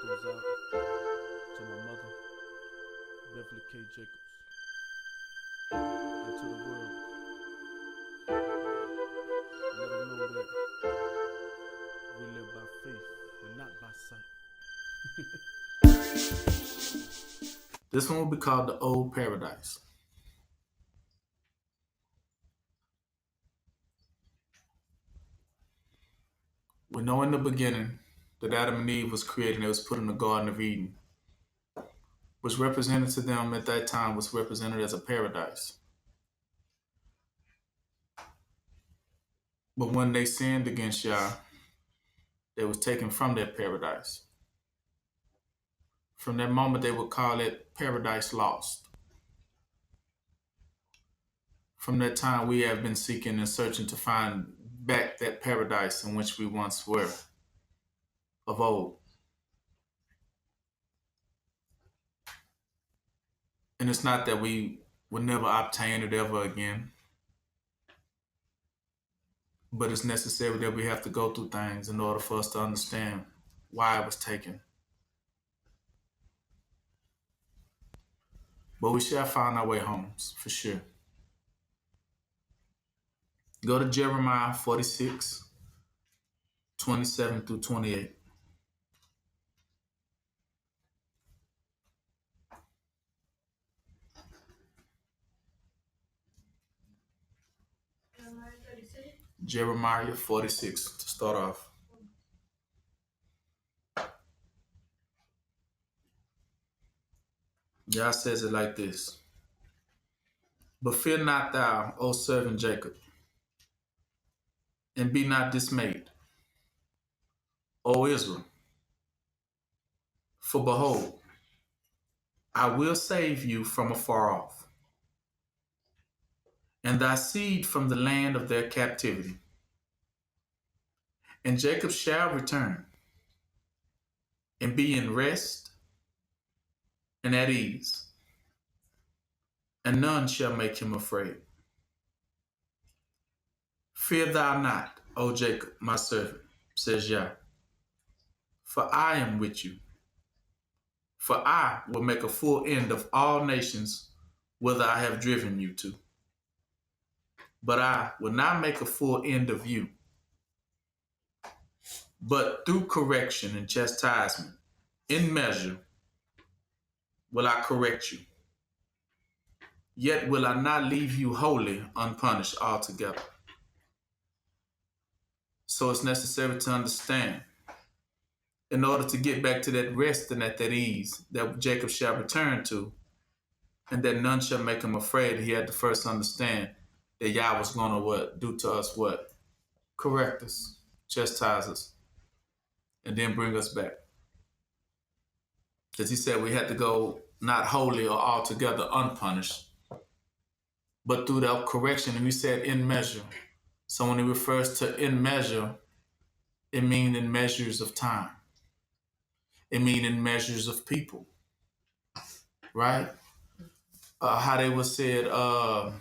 goes out to my mother, Beverly K. Jacobs, and to the world. Let them know that we live by faith and not by sight. This one will be called the Old Paradise. We know in the beginning that Adam and Eve was created and it was put in the Garden of Eden, which represented to them at that time was represented as a paradise. But when they sinned against Yah, they was taken from that paradise. From that moment, they would call it paradise lost. From that time, we have been seeking and searching to find back that paradise in which we once were of old. And it's not that we will never obtain it ever again, but it's necessary that we have to go through things in order for us to understand why it was taken. But we shall find our way home, for sure. Go to Jeremiah 46, 27 through 28. Jeremiah 46 to start off. Yah says it like this. But fear not thou, O servant Jacob, and be not dismayed, O Israel. For behold, I will save you from afar off, and thy seed from the land of their captivity. And Jacob shall return, and be in rest and at ease, and none shall make him afraid. Fear thou not, O Jacob, my servant, says Yah, for I am with you. For I will make a full end of all nations whither I have driven you to. But I will not make a full end of you. But through correction and chastisement, in measure, will I correct you. Yet will I not leave you wholly unpunished altogether. So it's necessary to understand, in order to get back to that rest and at that ease that Jacob shall return to, and that none shall make him afraid, he had to first understand that Yah was going to do to us what? Correct us, chastise us, and then bring us back. Because he said we had to go not wholly or altogether unpunished, but through that correction, and we said in measure. So when he refers to in measure, it means in measures of time. It means in measures of people, right? How they was said, a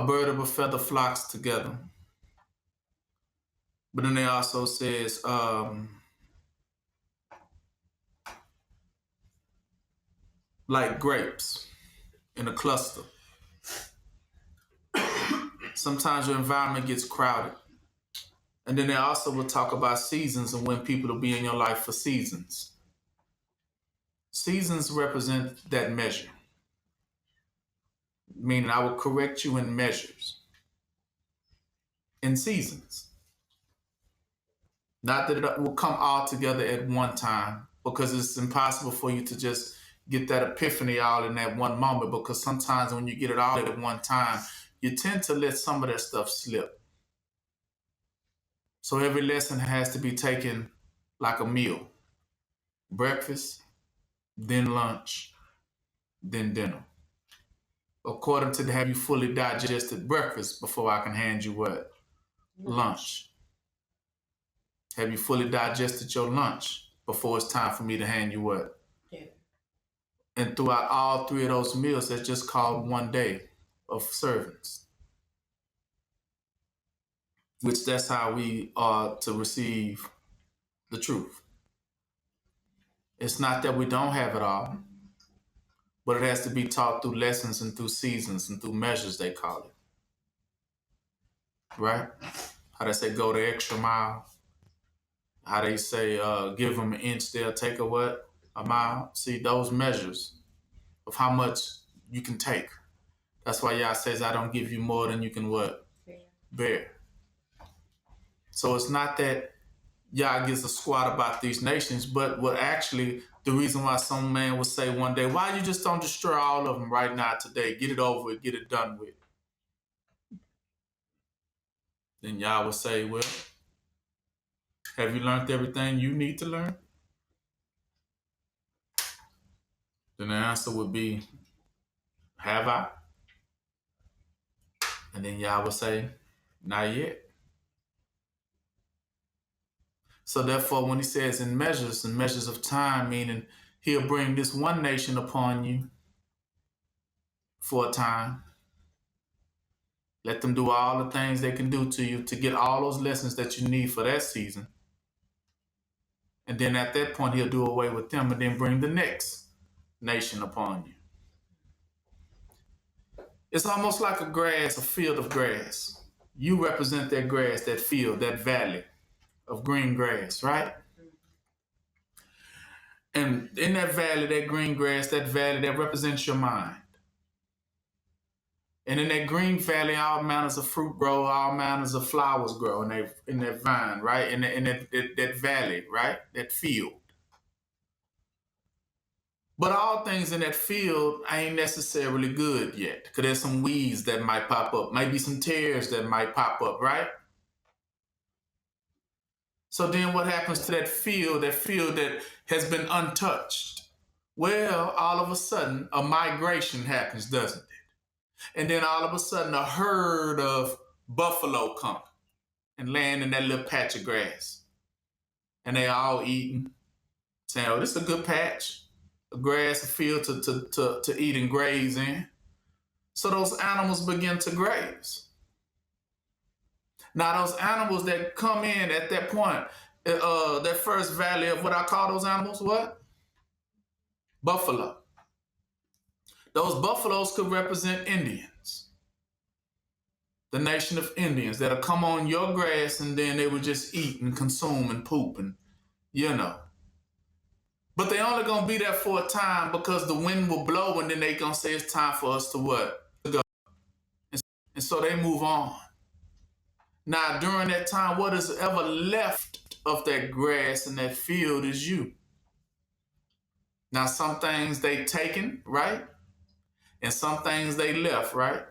bird of a feather flocks together. But then they also says, like grapes in a cluster. Sometimes your environment gets crowded. And then they also will talk about seasons and when people will be in your life for seasons. Seasons represent that measure, meaning I will correct you in measures, in seasons. Not that it will come all together at one time, because it's impossible for you to just get that epiphany all in that one moment, because sometimes when you get it all at one time, you tend to let some of that stuff slip. So every lesson has to be taken like a meal. Breakfast, then lunch, then dinner. According to have you fully digested breakfast before I can hand you what? Lunch. Have you fully digested your lunch before it's time for me to hand you what? Dinner. And throughout all three of those meals, that's just called one day of servants. which that's how we are to receive the truth. It's not that we don't have it all, but it has to be taught through lessons and through seasons and through measures, they call it. Right? How they say go the extra mile. How they say give them an inch, they'll take a what? A mile. See, those measures of how much you can take. That's why Yah says, I don't give you more than you can what? Bear. So it's not that Yah gives a squat about these nations, but what actually the reason why some man would say one day, why you just don't destroy all of them right now today? Get it over with, get it done with. Then Yah would say, well, have you learned everything you need to learn? Then the answer would be, have I? And then Yah would say, not yet. So therefore, when he says in measures of time, meaning he'll bring this one nation upon you for a time. Let them do all the things they can do to you to get all those lessons that you need for that season. And then at that point, he'll do away with them and then bring the next nation upon you. It's almost like a field of grass. You represent that grass, that field, that valley of green grass, right? And in that valley, that green grass, that valley, that represents your mind. And in that green valley, all manners of fruit grow, all manners of flowers grow in that vine, right? In that valley, right? That field. But all things in that field ain't necessarily good yet, because there's some weeds that might pop up, maybe some tares that might pop up, right? So then what happens to that field that has been untouched? Well, all of a sudden, a migration happens, doesn't it? And then all of a sudden, a herd of buffalo come and land in that little patch of grass. And they all eating, saying, oh, this is a good patch. A grass, a field to eat and graze in. So those animals begin to graze. Now those animals that come in at that point, that first valley of what I call those animals, what? Buffalo. Those buffaloes could represent Indians. The nation of Indians that'll come on your grass and then they would just eat and consume and poop and, you know. But they only gonna be there for a time because the wind will blow and then they gonna say it's time for us to what? To go. And so they move on. Now during that time, what is ever left of that grass and that field is you. Now some things they taken, right? And some things they left, right?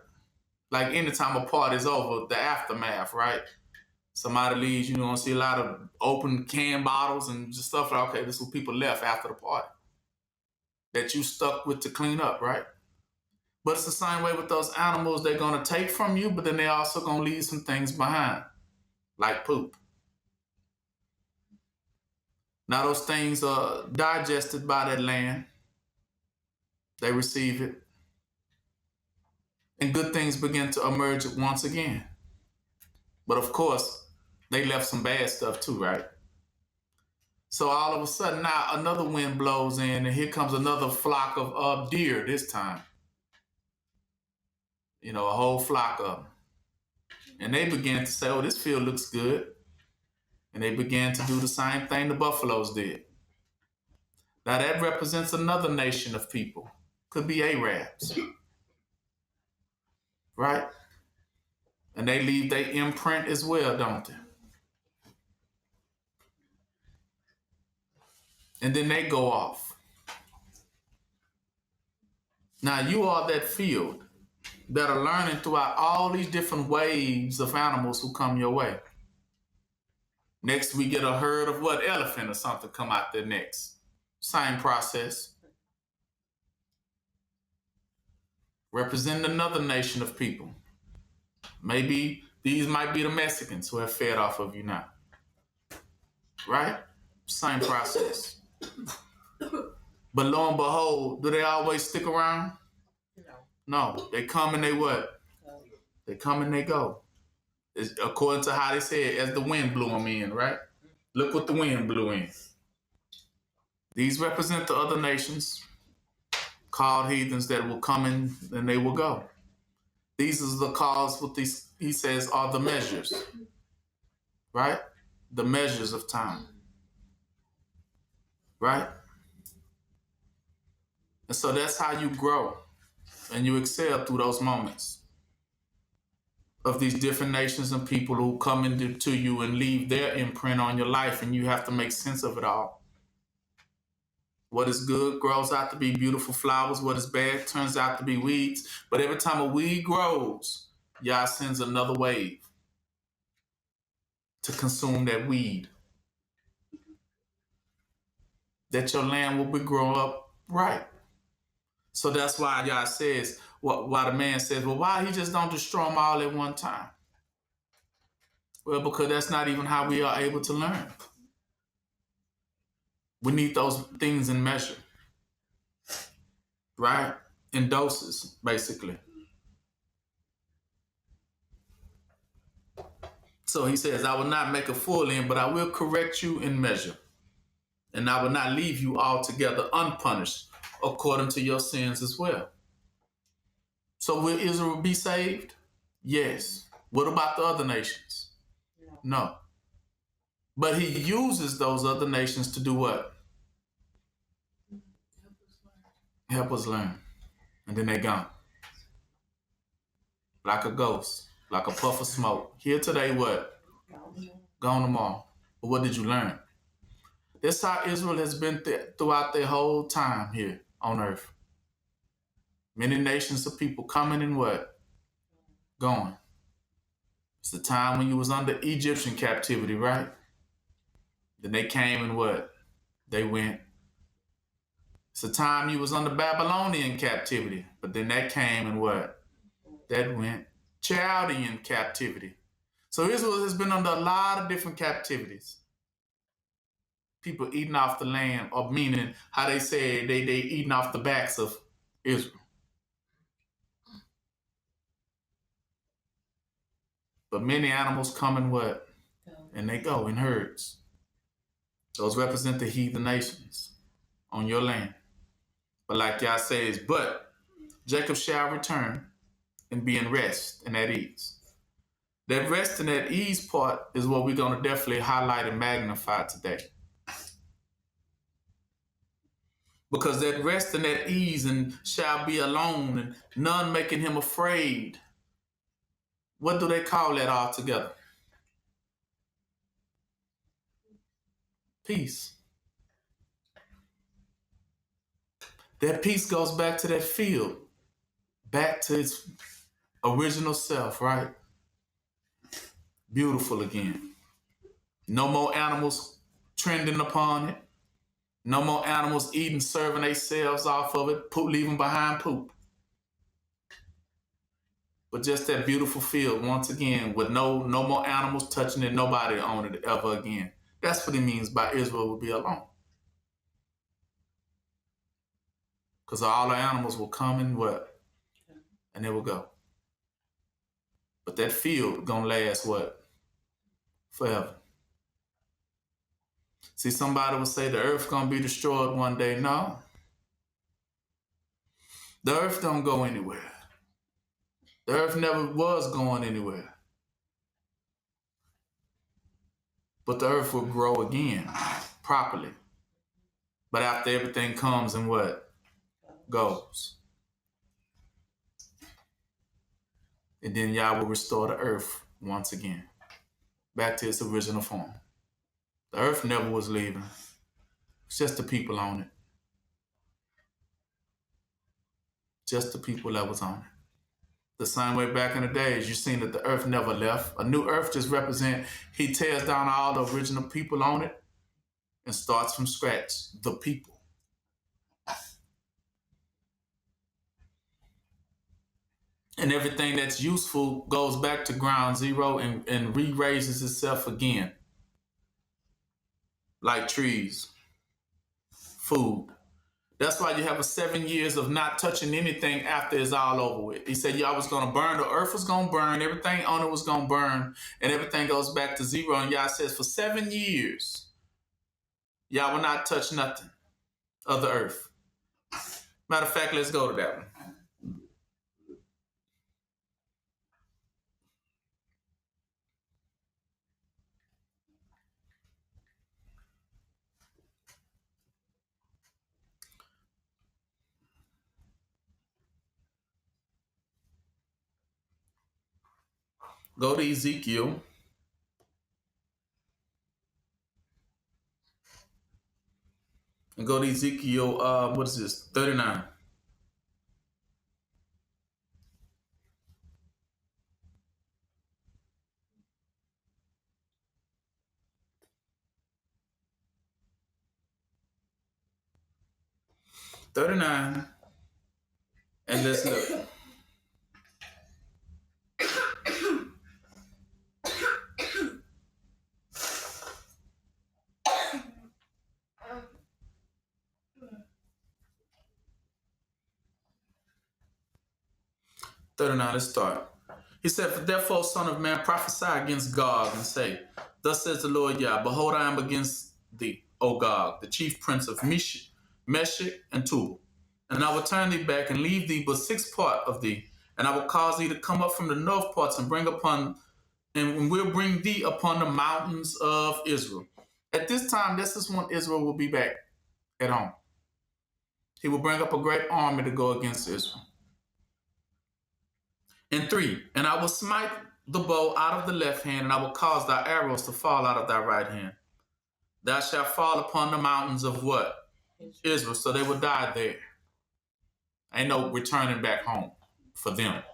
Like anytime a party's over, the aftermath, right? Somebody leaves, you're gonna see a lot of open can bottles and just stuff like, okay, this is what people left after the party that you stuck with to clean up, right? But it's the same way with those animals. They're gonna take from you, but then they also gonna leave some things behind, like poop. Now those things are digested by that land. They receive it. And good things begin to emerge once again. But of course, they left some bad stuff too, right? So all of a sudden now another wind blows in and here comes another flock of deer this time. You know, a whole flock of them. And they began to say, oh, this field looks good. And they began to do the same thing the buffaloes did. Now that represents another nation of people. Could be Arabs. Right? And they leave their imprint as well, don't they? And then they go off. Now you are that field that are learning throughout all these different waves of animals who come your way. Next, we get a herd of what? Elephant or something come out there next. Same process. Representing another nation of people. Maybe these might be the Mexicans who have fed off of you now. Right? Same process. But lo and behold, do they always stick around? No. They come and they what? They come and they go. according to how they said, as the wind blew them in, right? Look what the wind blew in. These represent the other nations called heathens that will come in and they will go. These are the cause, what these, he says, are the measures, right? The measures of time, right? And so that's how you grow and you excel through those moments of these different nations and people who come into you and leave their imprint on your life, and you have to make sense of it all. What is good grows out to be beautiful flowers. What is bad turns out to be weeds. But every time a weed grows, Yah sends another wave to consume that weed, that your land will be grown up right. So that's why Yah says, why the man says, well, why he just don't destroy them all at one time? Well, because that's not even how we are able to learn. We need those things in measure, right? In doses, basically. So he says, I will not make a full end, but I will correct you in measure. And I will not leave you altogether unpunished according to your sins as well. So will Israel be saved? Yes. What about the other nations? No. But he uses those other nations to do what? Help us learn. And then they're gone. Like a ghost, like a puff of smoke. Here today, what? Gone tomorrow. But what did you learn? That's how Israel has been throughout their whole time here on earth. Many nations of people coming and what? Going. It's the time when you was under Egyptian captivity, right? Then they came and what? They went. It's the time you was under Babylonian captivity, but then that came and what? That went. Chaldean captivity. So Israel has been under a lot of different captivities. People eating off the land, or meaning how they say they eating off the backs of Israel. But many animals come and what? And they go in herds. Those represent the heathen nations on your land. But like Yah says, but Jacob shall return and be in rest and at ease. That rest and at ease part is what we're going to definitely highlight and magnify today. Because that rest and that ease and shall be alone and none making him afraid. What do they call that all together? Peace. That peace goes back to that field, back to its original self, right? Beautiful again. No more animals trending upon it. No more animals eating, serving themselves off of it, leaving behind poop. But just that beautiful field, once again, with no more animals touching it, nobody on it ever again. That's what he means by Israel will be alone. Because all the animals will come and what? And they will go. But that field gonna last what? Forever. See, somebody will say the earth gonna be destroyed one day. No. The earth don't go anywhere. The earth never was going anywhere. But the earth will grow again, properly. But after everything comes and what? Goes. And then Yah will restore the earth once again, back to its original form. The earth never was leaving. It's just the people on it. Just the people that was on it. The same way back in the days, you've seen that the earth never left. A new earth just represents, he tears down all the original people on it and starts from scratch, the people. And everything that's useful goes back to ground zero and re-raises itself again. Like trees, food. That's why you have a 7 years of not touching anything after it's all over with. He said y'all was gonna burn, the earth was gonna burn, everything on it was gonna burn, and everything goes back to zero. And y'all says for 7 years, y'all will not touch nothing of the earth. Matter of fact, let's go to that one. Go to Ezekiel. And go to Ezekiel, what is this? 39. And let's look. Let's start. He said, therefore, son of man, prophesy against Gog and say, thus says the Lord Yah, behold, I am against thee, O Gog, the chief prince of Meshech and Tubal. And I will turn thee back and leave thee but 6 part of thee. And I will cause thee to come up from the north parts and will bring thee upon the mountains of Israel. At this time, this is when Israel will be back at home. He will bring up a great army to go against Israel. And 3, and I will smite the bow out of the left hand, and I will cause thy arrows to fall out of thy right hand. Thou shalt fall upon the mountains of what? Israel. So they will die there. Ain't no returning back home for them.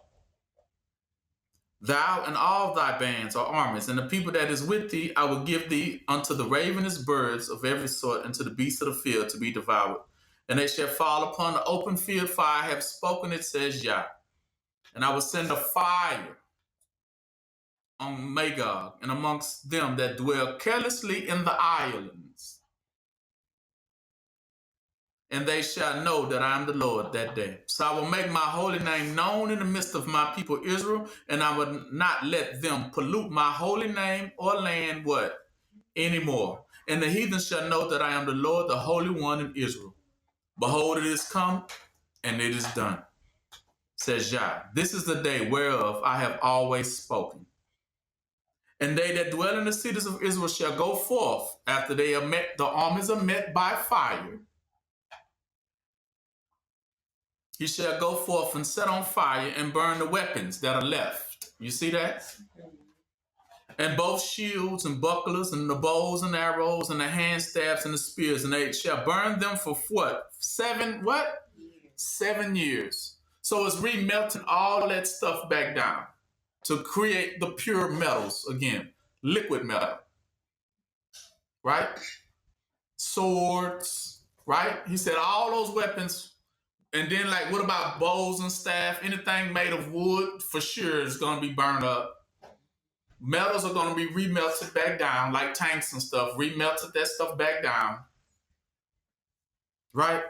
Thou and all thy bands or armies, and the people that is with thee, I will give thee unto the ravenous birds of every sort, and to the beasts of the field to be devoured. And they shall fall upon the open field, for I have spoken, it says Yah. And I will send a fire on Magog and amongst them that dwell carelessly in the islands. And they shall know that I am the Lord that day. So I will make my holy name known in the midst of my people Israel, and I will not let them pollute my holy name or land what? Anymore. And the heathen shall know that I am the Lord, the Holy One in Israel. Behold, it is come, and it is done, says Yah. This is the day whereof I have always spoken. And they that dwell in the cities of Israel shall go forth after they are met, the armies are met by fire. He shall go forth and set on fire and burn the weapons that are left. You see that? And both shields and bucklers and the bows and arrows and the hand staffs and the spears, and they shall burn them for what? 7 what? 7 years. So it's remelting all that stuff back down to create the pure metals again, liquid metal, right? Swords, right? He said all those weapons. And then, like, what about bows and staff? Anything made of wood, for sure, is going to be burned up. Metals are going to be remelted back down, like tanks and stuff. Remelted that stuff back down. Right?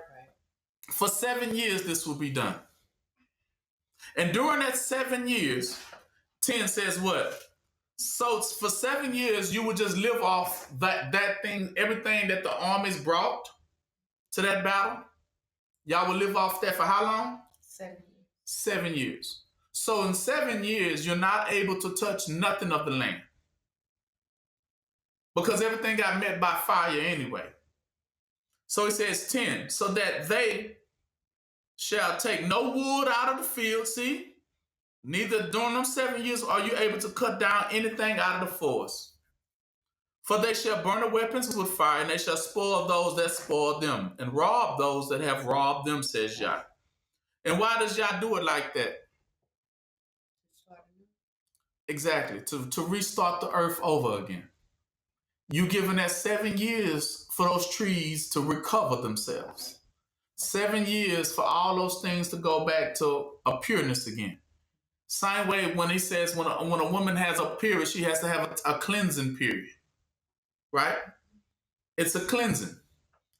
For 7 years, this will be done. And during that 7 years, 10 says what? So for 7 years, you would just live off that thing, everything that the armies brought to that battle. Y'all will live off that for how long? 7 years. 7 years. So in 7 years, you're not able to touch nothing of the land. Because everything got met by fire anyway. So he says 10, so that they shall take no wood out of the field, see? Neither during them 7 years are you able to cut down anything out of the forest. For they shall burn the weapons with fire, and they shall spoil those that spoil them, and rob those that have robbed them, says Yah. And why does Yah do it like that? Exactly, to restart the earth over again. You giving that 7 years for those trees to recover themselves. 7 years for all those things to go back to a pureness again. Same way when he says when a woman has a period, she has to have a cleansing period. Right? It's a cleansing.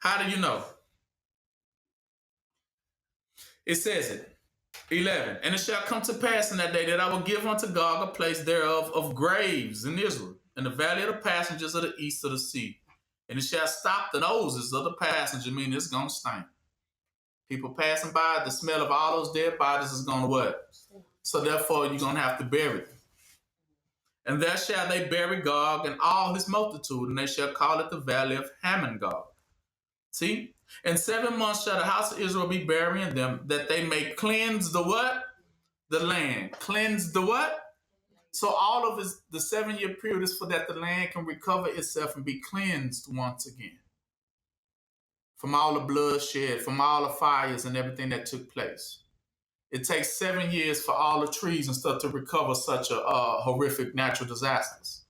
How do you know? It says it. 11. And it shall come to pass in that day that I will give unto Gog a place thereof of graves in Israel, in the valley of the passengers of the east of the sea. And it shall stop the noses of the passenger, meaning it's going to stink. People passing by, the smell of all those dead bodies is going to what? So therefore, you're going to have to bury them. And there shall they bury Gog and all his multitude, and they shall call it the valley of Hamon-Gog. See? In 7 months shall the house of Israel be burying them, that they may cleanse the what? The land. Cleanse the what? So all of the 7-year period is for that the land can recover itself and be cleansed once again. From all the bloodshed, from all the fires and everything that took place. It takes 7 years for all the trees and stuff to recover such a horrific natural disasters.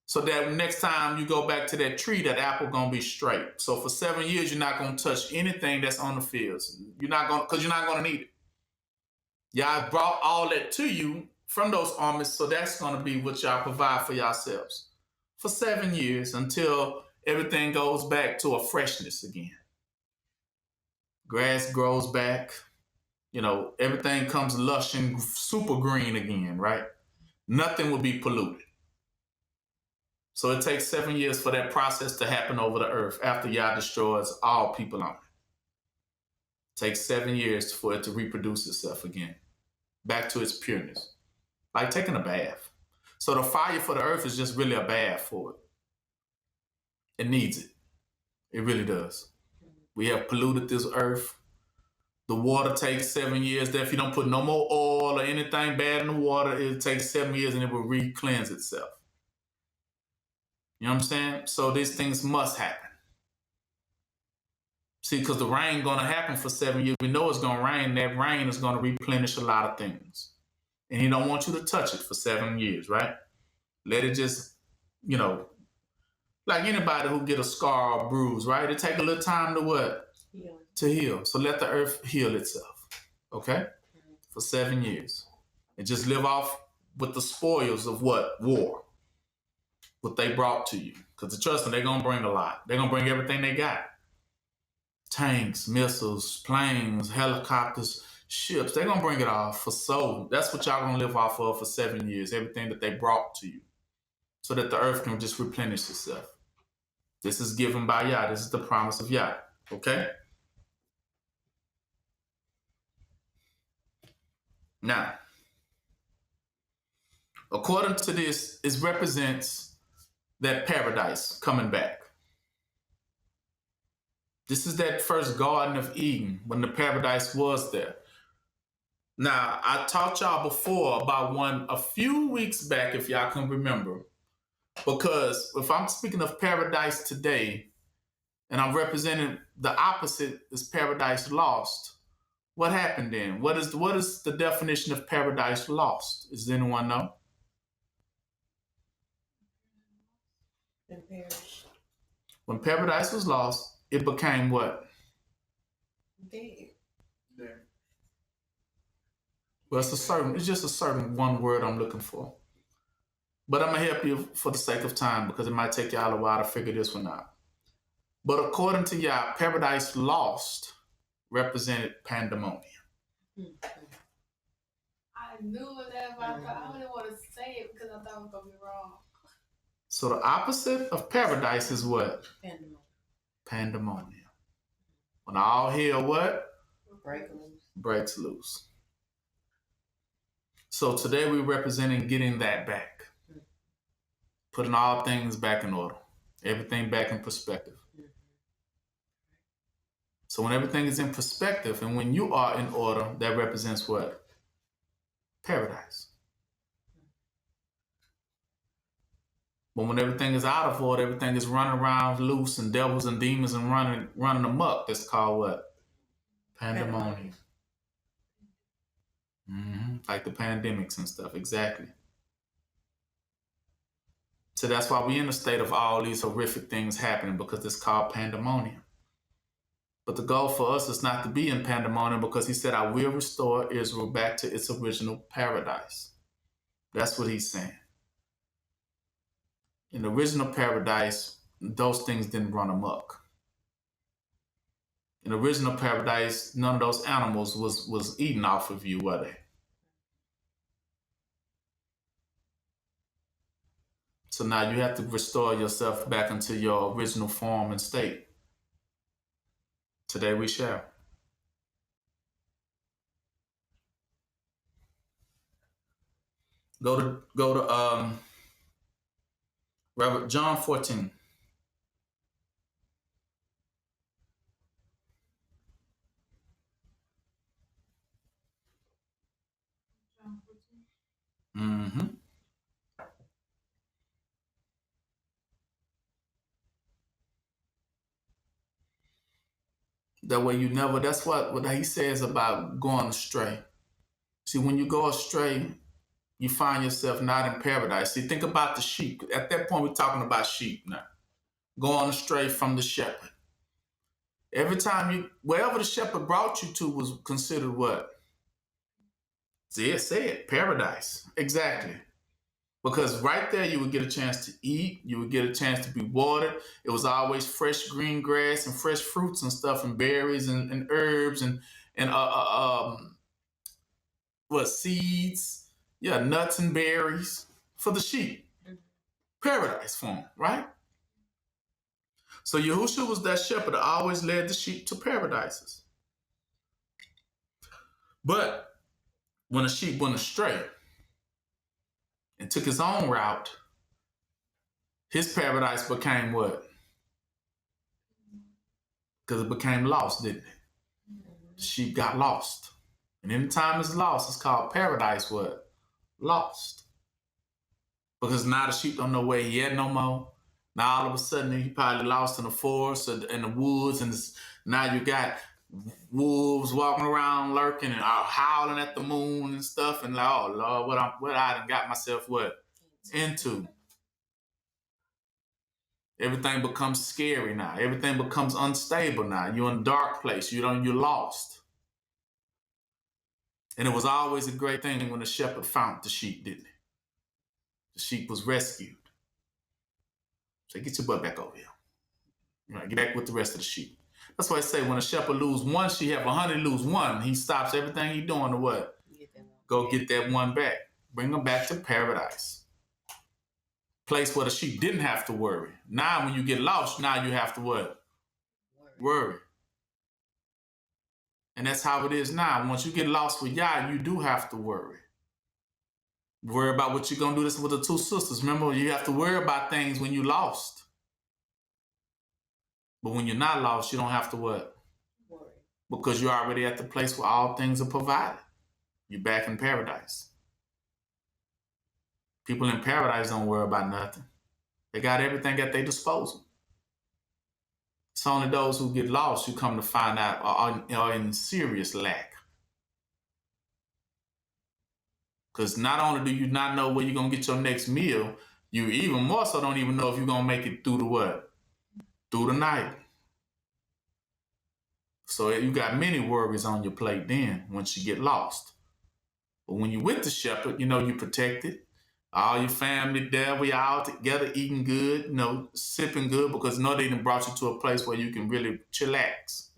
So that next time you go back to that tree, that apple gonna be straight. So for 7 years, you're not gonna touch anything that's on the fields. Because you're not gonna need it. Y'all brought all that to you from those armies, so that's gonna be what y'all provide for yourselves for 7 years until everything goes back to a freshness again. Grass grows back. Everything comes lush and super green again, right? Nothing will be polluted. So it takes 7 years for that process to happen over the earth after Yah destroys all people on it. It takes 7 years for it to reproduce itself again, back to its pureness, like taking a bath. So the fire for the earth is just really a bath for it. It needs it. It really does. We have polluted this earth. The water takes 7 years. That if you don't put no more oil or anything bad in the water, it takes 7 years and it will re-cleanse itself. You know what I'm saying? So these things must happen. See, because the rain going to happen for 7 years. We know it's going to rain. That rain is going to replenish a lot of things. And he don't want you to touch it for 7 years, right? Let it just, like anybody who get a scar or bruise, right? It take a little time to what? Heal. To heal. So let the earth heal itself, okay? For 7 years. And just live off with the spoils of what? War. What they brought to you. Because trust me, they're going to bring a lot. They're going to bring everything they got. Tanks, missiles, planes, helicopters, ships. They're going to bring it all for soul. That's what y'all going to live off of for 7 years. Everything that they brought to you. So that the earth can just replenish itself. This is given by Yah. This is the promise of Yah. Okay? Now, according to this, it represents that paradise coming back. This is that first Garden of Eden when the paradise was there. Now, I taught y'all before about one a few weeks back, if y'all can remember. Because if I'm speaking of paradise today, and I'm representing the opposite is paradise lost, what happened then? What is the definition of paradise lost? Does anyone know? And perish. When paradise was lost, it became what? Dead. Well, it's just a certain one word I'm looking for. But I'm going to help you for the sake of time because it might take y'all a while to figure this one out. But according to Yah, paradise lost represented pandemonium. I knew that, but I didn't want to say it because I thought it was going to be wrong. So the opposite of paradise is what? Pandemonium. Pandemonium. When all hell what? Breaks loose. So today we're representing getting that back. Putting all things back in order. Everything back in perspective. So when everything is in perspective and when you are in order, that represents what? Paradise. But when everything is out of order, everything is running around loose and devils and demons and running amok, that's called what? Pandemonium. Like the pandemics and stuff, exactly. So that's why we're in a state of all these horrific things happening because it's called pandemonium. But the goal for us is not to be in pandemonium because he said, I will restore Israel back to its original paradise. That's what he's saying. In the original paradise, those things didn't run amok. In the original paradise, none of those animals was eating off of you, were they? So now you have to restore yourself back into your original form and state. Today we shall. Go to John 14. Mm-hmm. That way you never, that's what he says about going astray. See, when you go astray, you find yourself not in paradise. See, think about the sheep. At that point, we're talking about sheep now. Going astray from the shepherd. Every time wherever the shepherd brought you to was considered what? See, it said paradise. Exactly. Because right there, you would get a chance to eat. You would get a chance to be watered. It was always fresh green grass and fresh fruits and stuff and berries and herbs and seeds. Yeah, nuts and berries for the sheep. Paradise for them, right? So Yahushua was that shepherd that always led the sheep to paradises. But when a sheep went astray and took his own route, his paradise became what? Because it became lost, didn't it? The sheep got lost. And anytime it's lost, it's called paradise what? Lost. Because now the sheep don't know where he at no more. Now all of a sudden he probably lost in the forest or in the woods, and now you got wolves walking around lurking and howling at the moon and stuff, and like, oh Lord, what I done got myself into. Everything becomes scary now. Everything becomes unstable now. You're in a dark place. You're lost. And it was always a great thing when the shepherd found the sheep, didn't it? The sheep was rescued. So get your butt back over here. You know, get back with the rest of the sheep. That's why I say when a shepherd lose one sheep, have 100 lose one. He stops everything he's doing to what? Go get that one back. Bring them back to paradise. Place where the sheep didn't have to worry. Now when you get lost, now you have to what? Worry. And that's how it is now. Once you get lost with Yah, you do have to worry. Worry about what you're going to do this with the two sisters. Remember, you have to worry about things when you're lost. But when you're not lost, you don't have to what? Worry. Because you're already at the place where all things are provided. You're back in paradise. People in paradise don't worry about nothing. They got everything at their disposal. It's only those who get lost you come to find out are in serious lack. Because not only do you not know where you're going to get your next meal, you even more so don't even know if you're going to make it through the what? Through the night. So you got many worries on your plate then once you get lost. But when you're with the shepherd, you know you're protected. All your family there, we all together eating good, you know, sipping good, because you know they done brought you to a place where you can really chillax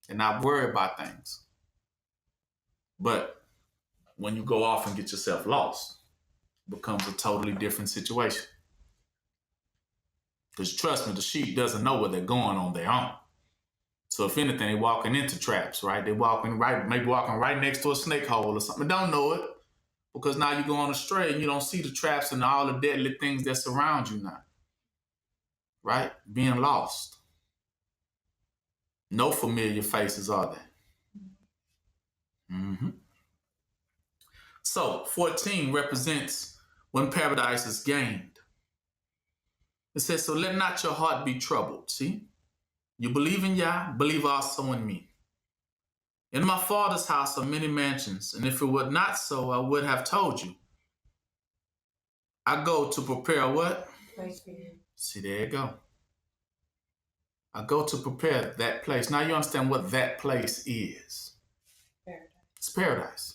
and not worry about things. But when you go off and get yourself lost, it becomes a totally different situation. Because trust me, the sheep doesn't know where they're going on their own. So if anything, they're walking into traps, right? They're maybe walking right next to a snake hole or something. They don't know it. Because now you're going astray and you don't see the traps and all the deadly things that surround you now. Right? Being lost. No familiar faces are there. Mm-hmm. So 14 represents when paradise is gained. It says, so let not your heart be troubled. See? You believe in Yah, believe also in me. In my Father's house are many mansions, and if it were not so, I would have told you. I go to prepare what? Place for you. See, there you go. I go to prepare that place. Now you understand what that place is. Paradise. It's paradise.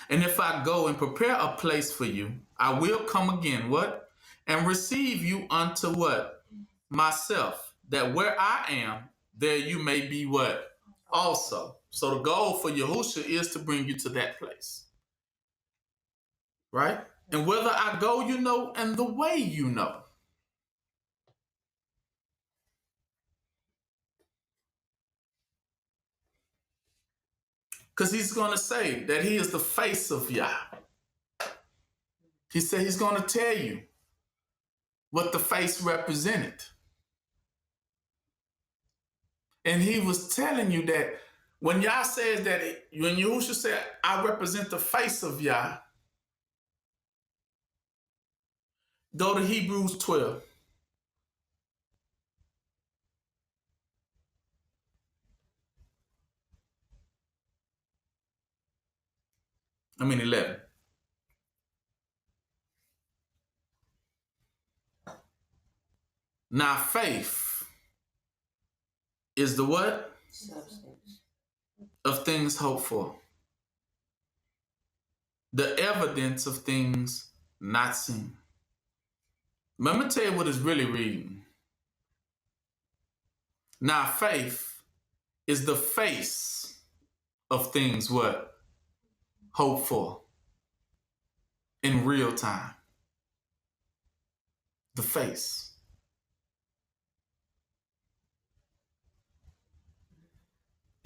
And if I go and prepare a place for you, I will come again, what? And receive you unto what? Myself, that where I am, there you may be what? Also. So the goal for Yahushua is to bring you to that place. Right? And whether I go, you know, and the way you know. Because he's going to say that he is the face of Yah. He said he's going to tell you what the face represented. And he was telling you that when Yah says that, when Yahushua said, I represent the face of Yah, go to Hebrews 12. I mean 11. Now faith is the what? Substance. Of things hoped for. The evidence of things not seen. Let me tell you what it's really reading. Now faith is the face of things what? Hoped for. In real time. The face.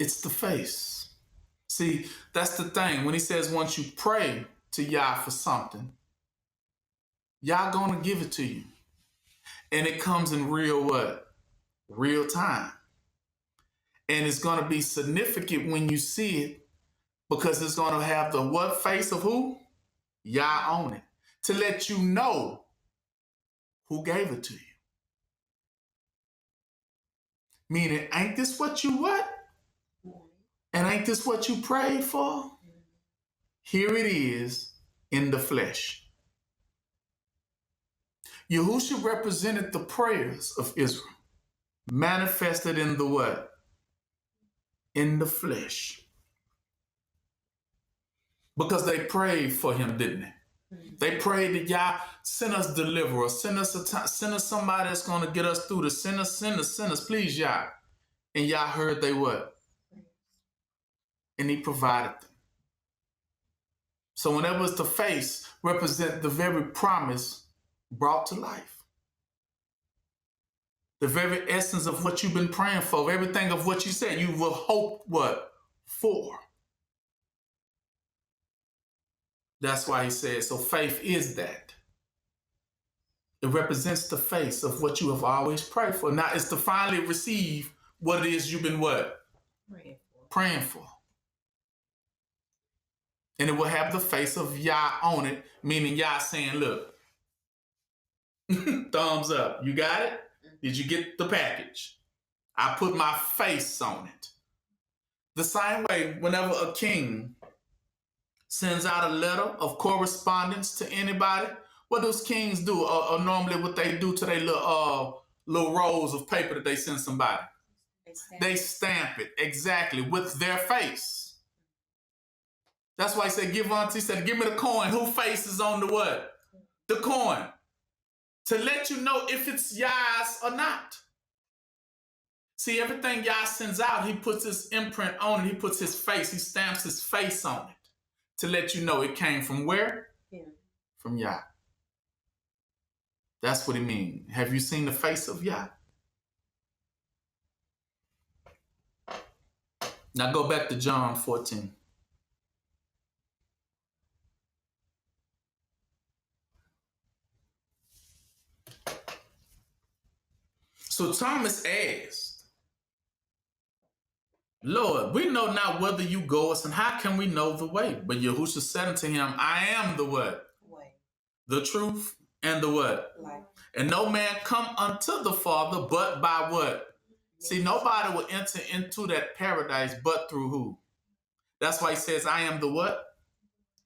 It's the face. See, that's the thing. When he says once you pray to Yah for something, Yah gonna give it to you. And it comes in real what? Real time. And it's gonna be significant when you see it because it's gonna have the what face of who? Yah on it. To let you know who gave it to you. Meaning, ain't this what you what? And ain't this what you prayed for? Here it is in the flesh. Yahushua represented the prayers of Israel, manifested in the what? In the flesh. Because they prayed for him, didn't they? They prayed that Yah send us deliverers, send us somebody that's going to get us through the send us, please, Yah. And Yah heard they what? And he provided them. So whenever it's the face, represent the very promise brought to life. The very essence of what you've been praying for, everything of what you said, you will hope what? For. That's why he said, so faith is that. It represents the face of what you have always prayed for. Now it's to finally receive what it is you've been what? Praying for. And it will have the face of Yah on it, meaning Yah saying, look, thumbs up. You got it? Did you get the package? I put my face on it. The same way, whenever a king sends out a letter of correspondence to anybody, what those kings do, or normally what they do to their little rolls of paper that they send somebody. They stamp it, exactly, with their face. That's why he said, he said, give me the coin. Who face is on the what? The coin. To let you know if it's Yah's or not. See, everything Yah sends out, he puts his imprint on it. He puts his face, he stamps his face on it. To let you know it came from where? Yeah. From Yah. That's what it means. Have you seen the face of Yah? Now go back to John 14. So Thomas asked, Lord, we know not whither you go us, and how can we know the way? But Yahushua said unto him, I am the what? Way. The truth and the what? Life. And no man come unto the Father but by what? See, nobody will enter into that paradise but through who? That's why he says, I am the what?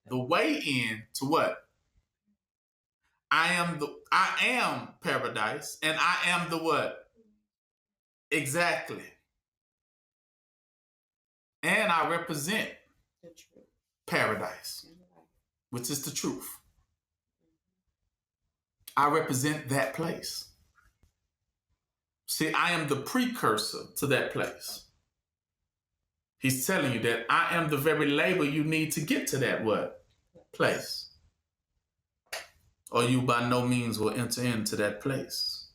The way in to what? I am paradise, and I am the what? Exactly. And I represent The truth. paradise, which is the truth. I represent that place. See, I am the precursor to that place. He's telling you that I am the very labor you need to get to that what? Place. Or you by no means will enter into that place.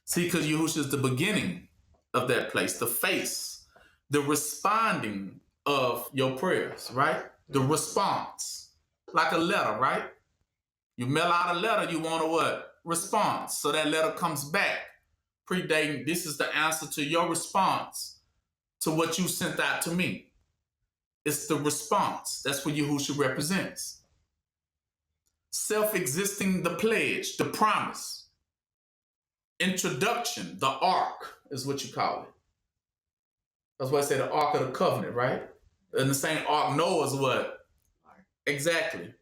See, because Yahushua is the beginning of that place, the face, the responding of your prayers, right? The response. Like a letter, right? You mail out a letter, you want a what? Response. So that letter comes back, predating, this is the answer to your response to what you sent out to me. It's the response. That's what Yahushua represents. Self-existing, the pledge, the promise. Introduction, the ark is what you call it. That's why I say the Ark of the Covenant, right? And the same Ark Noah's what? Exactly.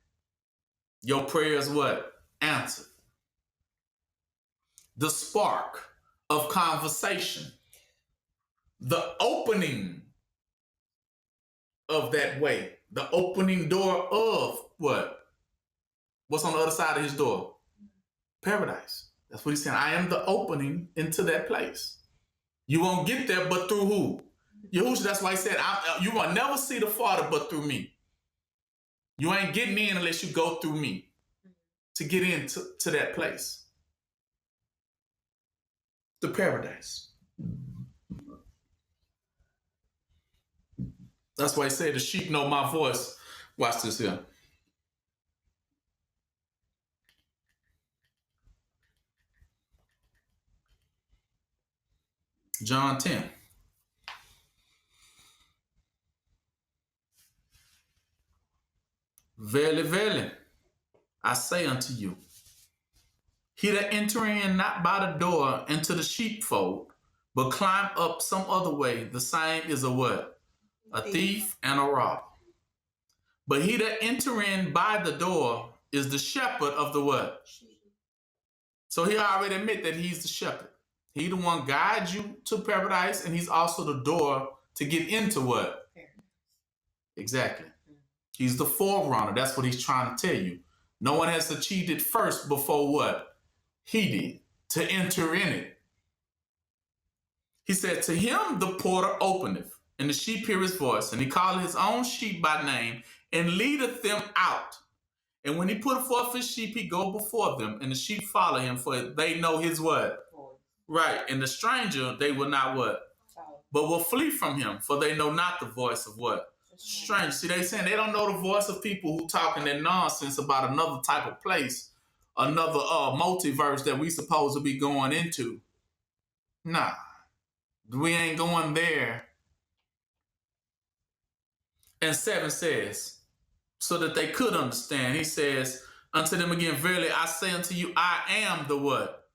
Your prayers what? Answered. The spark of conversation. The opening of that way. The opening door of what? What's on the other side of his door? Paradise. That's what he's saying. I am the opening into that place. You won't get there but through who? Yahushua. That's why he said, you will never see the Father but through me. You ain't getting in unless you go through me to get into that place. The paradise. That's why he said the sheep know my voice. Watch this here. John 10. Verily, verily, I say unto you, he that enter in not by the door into the sheepfold, but climb up some other way, the same is a what? A thief and a robber. But he that enter in by the door is the shepherd of the what? So he already admit that he's the shepherd. He the one guides you to paradise, and he's also the door to get into what? Exactly. He's the forerunner. That's what he's trying to tell you. No one has achieved it first before what? He did, to enter in it. He said, to him the porter openeth, and the sheep hear his voice, and he calleth his own sheep by name, and leadeth them out. And when he put forth his sheep, he go before them, and the sheep follow him, for they know his what? Right. And the stranger, they will not what? But will flee from him, for they know not the voice of what? Strange. See, they saying they don't know the voice of people who talking that nonsense about another type of place, another multiverse that we supposed to be going into. Nah, we ain't going there. And 7 says, so that they could understand, he says unto them again, verily I say unto you, I am the what?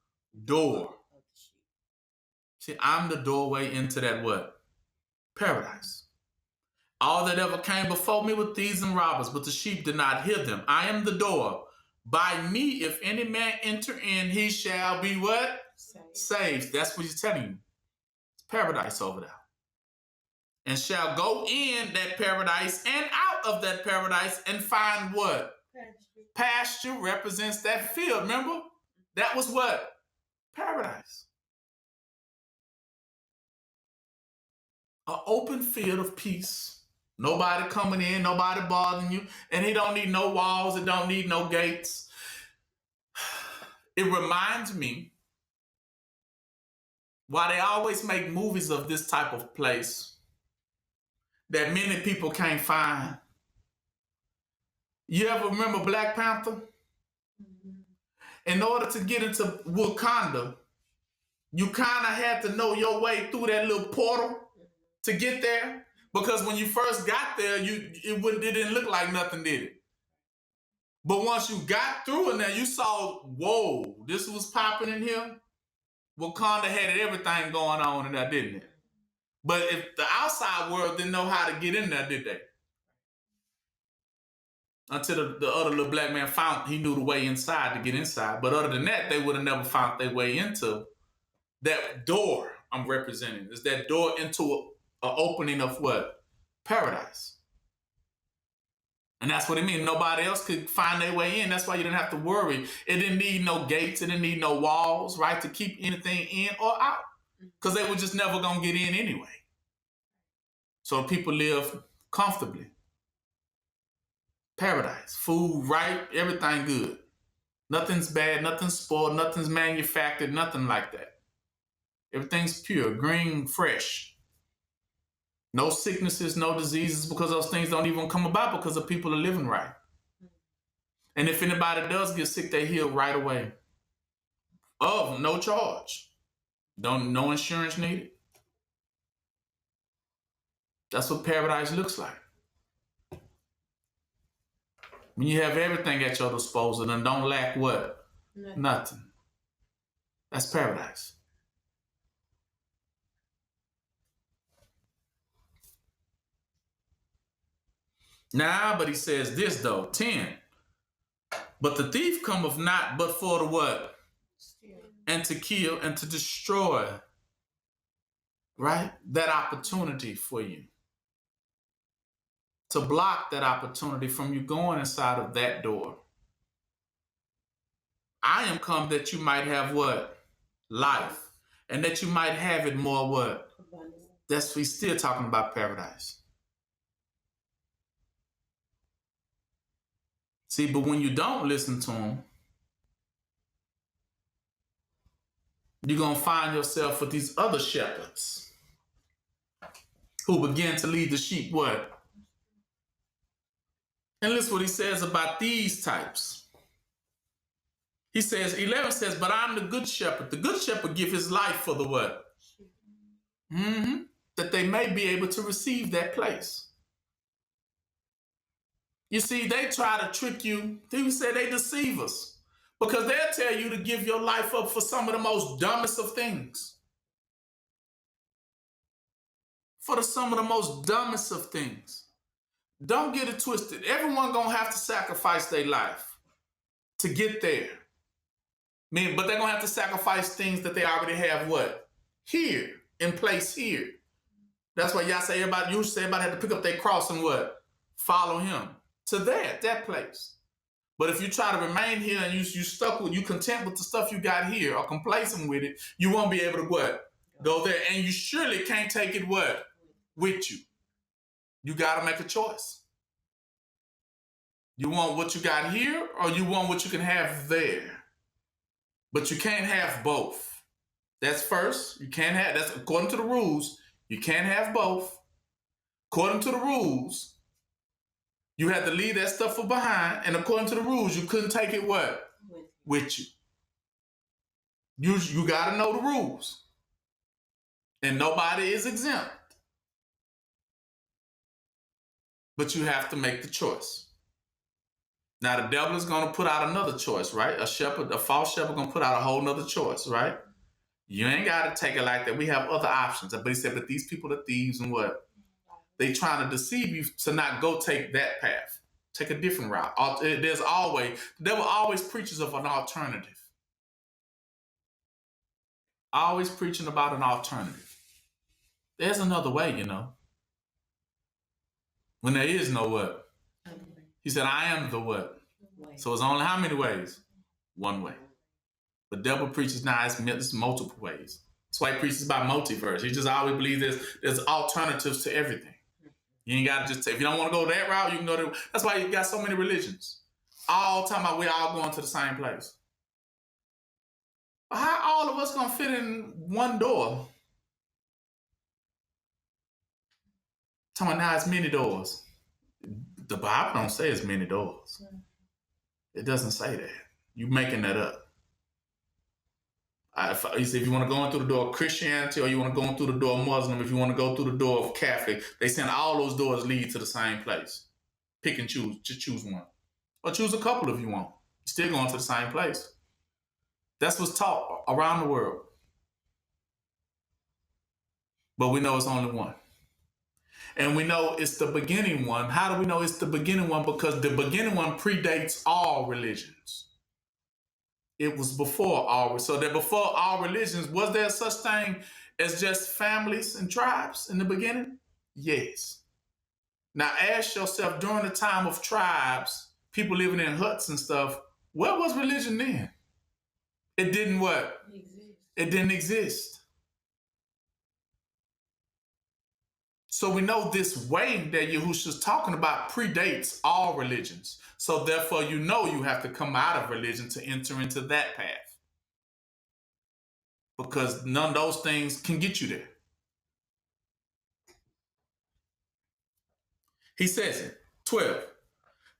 Door. See, I'm the doorway into that what? Paradise. All that ever came before me were thieves and robbers, but the sheep did not hear them. I am the door. By me, if any man enter in, he shall be what? Saved. That's what he's telling you. It's paradise over there. And shall go in that paradise and out of that paradise and find what? Pasture represents that field. Remember? That was what? Paradise. An open field of peace. Nobody coming in, nobody bothering you. And he don't need no walls, it don't need no gates. It reminds me why they always make movies of this type of place that many people can't find. You ever remember Black Panther? In order to get into Wakanda, you kind of had to know your way through that little portal to get there. Because when you first got there, it didn't look like nothing, did it? But once you got through in there, you saw, whoa, this was popping in here. Wakanda had everything going on in there, didn't it? But if the outside world didn't know how to get in there, did they? Until the other little black man he knew the way inside to get inside. But other than that, they would have never found their way into that door I'm representing. Is that door into an opening of what? Paradise. And that's what it means. Nobody else could find their way in. That's why you didn't have to worry. It didn't need no gates. It didn't need no walls, right, to keep anything in or out. Because they were just never going to get in anyway. So people live comfortably. Paradise. Food right, everything good. Nothing's bad, nothing's spoiled, nothing's manufactured, nothing like that. Everything's pure, green, fresh. No sicknesses, no diseases, because those things don't even come about because the people are living right. And if anybody does get sick, they heal right away. Of no charge. No insurance needed. That's what paradise looks like. When you have everything at your disposal and don't lack what? Nothing. That's paradise. Nah, but he says this though, 10. But the thief cometh not but for the what? And to kill and to destroy. Right? That opportunity for you. To block that opportunity from you going inside of that door. I am come that you might have what? Life. And that you might have it more what? That's we still talking about paradise. See, but when you don't listen to him, you're going to find yourself with these other shepherds who begin to lead the sheep what? And listen what he says about these types. He says, 11 says, but I'm the good shepherd. The good shepherd give his life for the what? That they may be able to receive that place. You see, they try to trick you. They say they deceive us. Because they'll tell you to give your life up for some of the most dumbest of things. For some of the most dumbest of things. Don't get it twisted. Everyone gonna have to sacrifice their life to get there. But they're gonna have to sacrifice things that they already have what? Here, in place here. That's why y'all say everybody had to pick up their cross and what? Follow him. To that place. But if you try to remain here and you content with the stuff you got here or complacent with it, you won't be able to what? Go there. And you surely can't take it what? With you. You got to make a choice. You want what you got here or you want what you can have there. But you can't have both. That's first. You can't have, that's according to the rules, you can't have both. According to the rules, you had to leave that stuff for behind, and according to the rules, you couldn't take it what? With you. You got to know the rules. And nobody is exempt. But you have to make the choice. Now, the devil is going to put out another choice, right? A false shepherd going to put out a whole nother choice, right? You ain't got to take it like that. We have other options. But he said, but these people are thieves and what? They trying to deceive you to not go take that path. Take a different route. The devil always preaches of an alternative. Always preaching about an alternative. There's another way, you know. When there is no what? He said, I am the what? So it's only how many ways? One way. The devil preaches now it's multiple ways. That's why he preaches about multiverse. He just always believes there's alternatives to everything. You ain't got to just, if you don't want to go that route, you can go to, that's why you got so many religions. All talking about we're all going to the same place. But how all of us going to fit in one door? Talking about now it's many doors. The Bible don't say it's many doors. It doesn't say that. You making that up. If you want to go in through the door of Christianity or you want to go in through the door of Muslim, if you want to go through the door of Catholic, they saying all those doors lead to the same place. Pick and choose. Just choose one. Or choose a couple if you want. You're still going to the same place. That's what's taught around the world. But we know it's only one. And we know it's the beginning one. How do we know it's the beginning one? Because the beginning one predates all religions. It was before all. So that before all religions, was there such thing as just families and tribes in the beginning? Yes. Now ask yourself, during the time of tribes, people living in huts and stuff, what was religion then? It didn't what? It didn't exist. So we know this way that Yahushua's talking about predates all religions. So therefore, you know you have to come out of religion to enter into that path. Because none of those things can get you there. He says it, 12.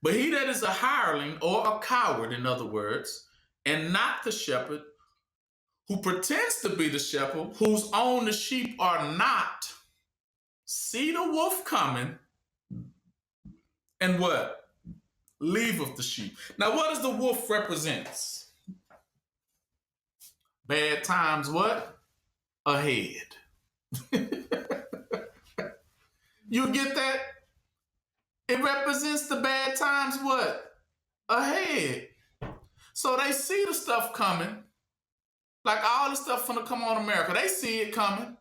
But he that is a hireling or a coward, in other words, and not the shepherd, who pretends to be the shepherd, whose own the sheep are not, see the wolf coming, and what? Leaveth the sheep. Now, what does the wolf represents? Bad times what? Ahead. You get that? It represents the bad times what? Ahead. So they see the stuff coming. Like all the stuff gonna come on America. They see it coming.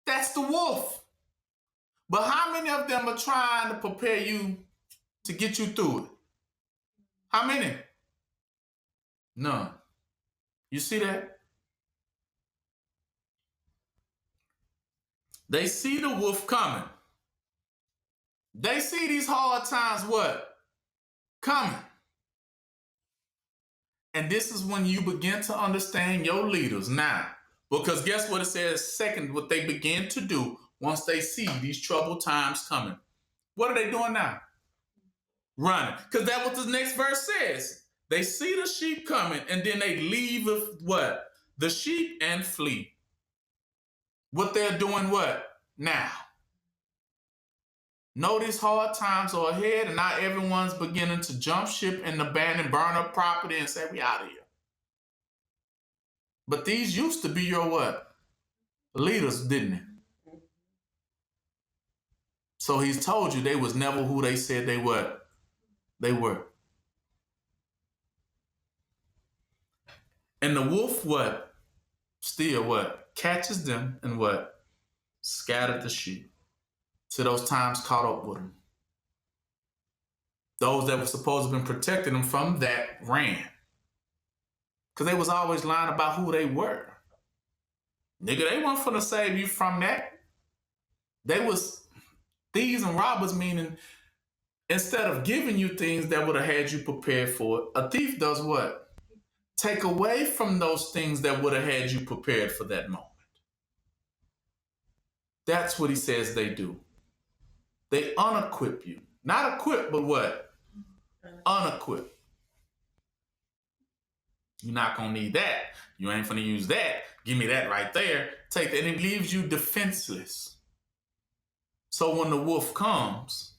That's the wolf. But how many of them are trying to prepare you to get you through it? How many? None. You see that? They see the wolf coming. They see these hard times what? Coming. And this is when you begin to understand your leaders now. Because guess what it says second, what they begin to do once they see these troubled times coming. What are they doing now? Running. Because that's what the next verse says. They see the sheep coming and then they leave with what? The sheep and flee. What they're doing what? Now. Know these hard times are ahead and now everyone's beginning to jump ship and abandon, burn up property and say, we out of here. But these used to be your what? Leaders, didn't it? So he's told you they was never who they said they what? They were. And the wolf what? Still what? Catches them and what? Scattered the sheep. So those times caught up with them. Those that were supposed to have been protecting them from that ran. Because they was always lying about who they were. Nigga, they weren't finna save you from that. They was thieves and robbers, meaning instead of giving you things that would have had you prepared for it, a thief does what? Take away from those things that would have had you prepared for that moment. That's what he says they do. They unequip you. Not equip, but what? Unequip. You're not going to need that. You ain't finna use that. Give me that right there. Take that. And it leaves you defenseless. So when the wolf comes,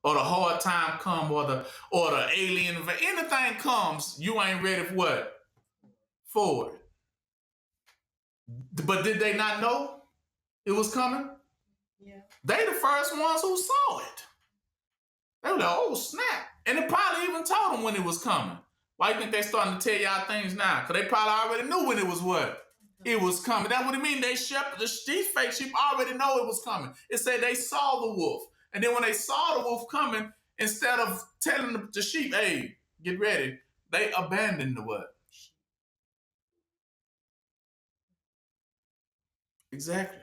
or the hard time comes, or the alien, anything comes, you ain't ready for what? For it. But did they not know it was coming? Yeah. They the first ones who saw it. They were like, oh, snap. And it probably even told them when it was coming. Why you think they starting to tell y'all things now? Because they probably already knew when it was what? It was coming. That's what it mean. These fake sheep already know it was coming. It said they saw the wolf. And then when they saw the wolf coming, instead of telling the sheep, hey, get ready, they abandoned the what? Exactly.